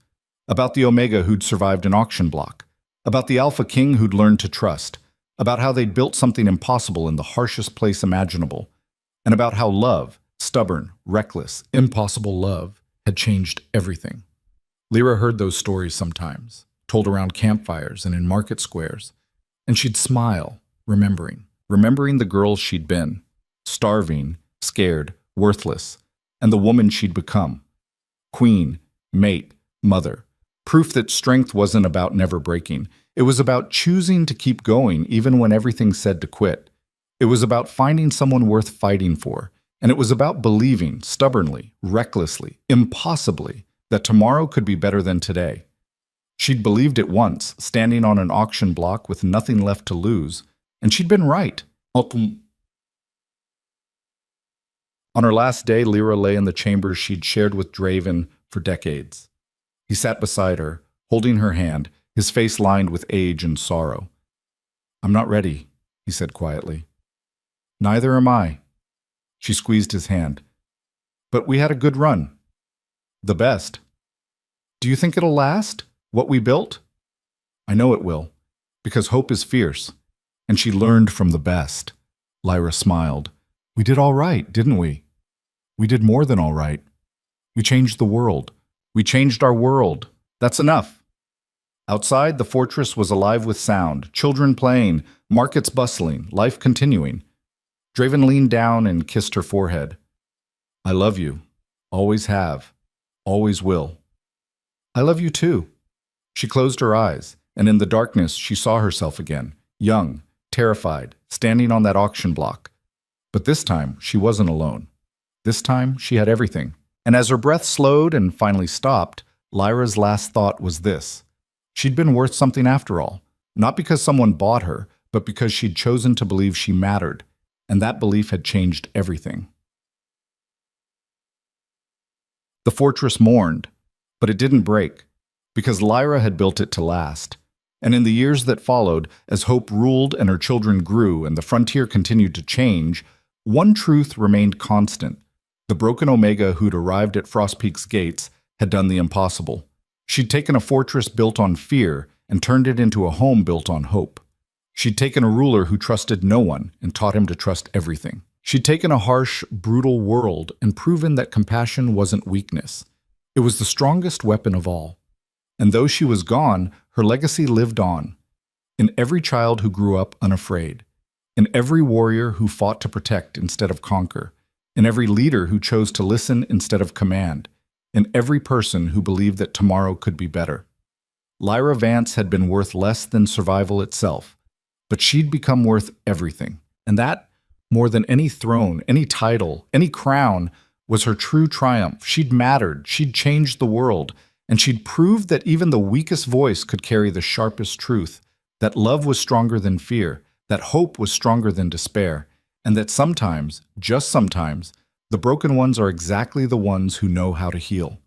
About the Omega who'd survived an auction block. About the Alpha King who'd learned to trust. About how they'd built something impossible in the harshest place imaginable. And about how love, stubborn, reckless, impossible love, had changed everything. Lyra heard those stories sometimes, told around campfires and in market squares. And she'd smile, remembering the girl she'd been, starving, scared, worthless, and the woman she'd become. Queen, mate, mother, Proof that strength wasn't about never breaking. It was about choosing to keep going even when everything said to quit. It was about finding someone worth fighting for. And it was about believing, stubbornly, recklessly, impossibly, that tomorrow could be better than today. She'd believed it once, standing on an auction block with nothing left to lose, and she'd been right. On her last day, Lyra lay in the chambers she'd shared with Draven for decades. He sat beside her, holding her hand, his face lined with age and sorrow. "I'm not ready," he said quietly. "Neither am I." She squeezed his hand. "But we had a good run. The best. Do you think it'll last, what we built?" "I know it will, because hope is fierce, and she learned from the best." Lyra smiled. "We did all right, didn't we? We did more than all right. We changed the world. We changed our world. That's enough." Outside, the fortress was alive with sound, children playing, markets bustling, life continuing. Draven leaned down and kissed her forehead. "I love you. Always have. Always will." "I love you too." She closed her eyes, and in the darkness she saw herself again, young, terrified, standing on that auction block. But this time she wasn't alone. This time she had everything. And as her breath slowed and finally stopped, Lyra's last thought was this. She'd been worth something after all, not because someone bought her, but because she'd chosen to believe she mattered, and that belief had changed everything. The fortress mourned, but it didn't break, because Lyra had built it to last. And in the years that followed, as hope ruled and her children grew and the frontier continued to change, one truth remained constant. The broken Omega who'd arrived at Frost Peak's gates had done the impossible. She'd taken a fortress built on fear and turned it into a home built on hope. She'd taken a ruler who trusted no one and taught him to trust everything. She'd taken a harsh, brutal world and proven that compassion wasn't weakness. It was the strongest weapon of all. And though she was gone, her legacy lived on. In every child who grew up unafraid. In every warrior who fought to protect instead of conquer. In every leader who chose to listen instead of command. In every person who believed that tomorrow could be better. Lyra Vance had been worth less than survival itself. But she'd become worth everything. And that, more than any throne, any title, any crown, was her true triumph. She'd mattered, she'd changed the world, and she'd proved that even the weakest voice could carry the sharpest truth, that love was stronger than fear, that hope was stronger than despair, and that sometimes, just sometimes, the broken ones are exactly the ones who know how to heal.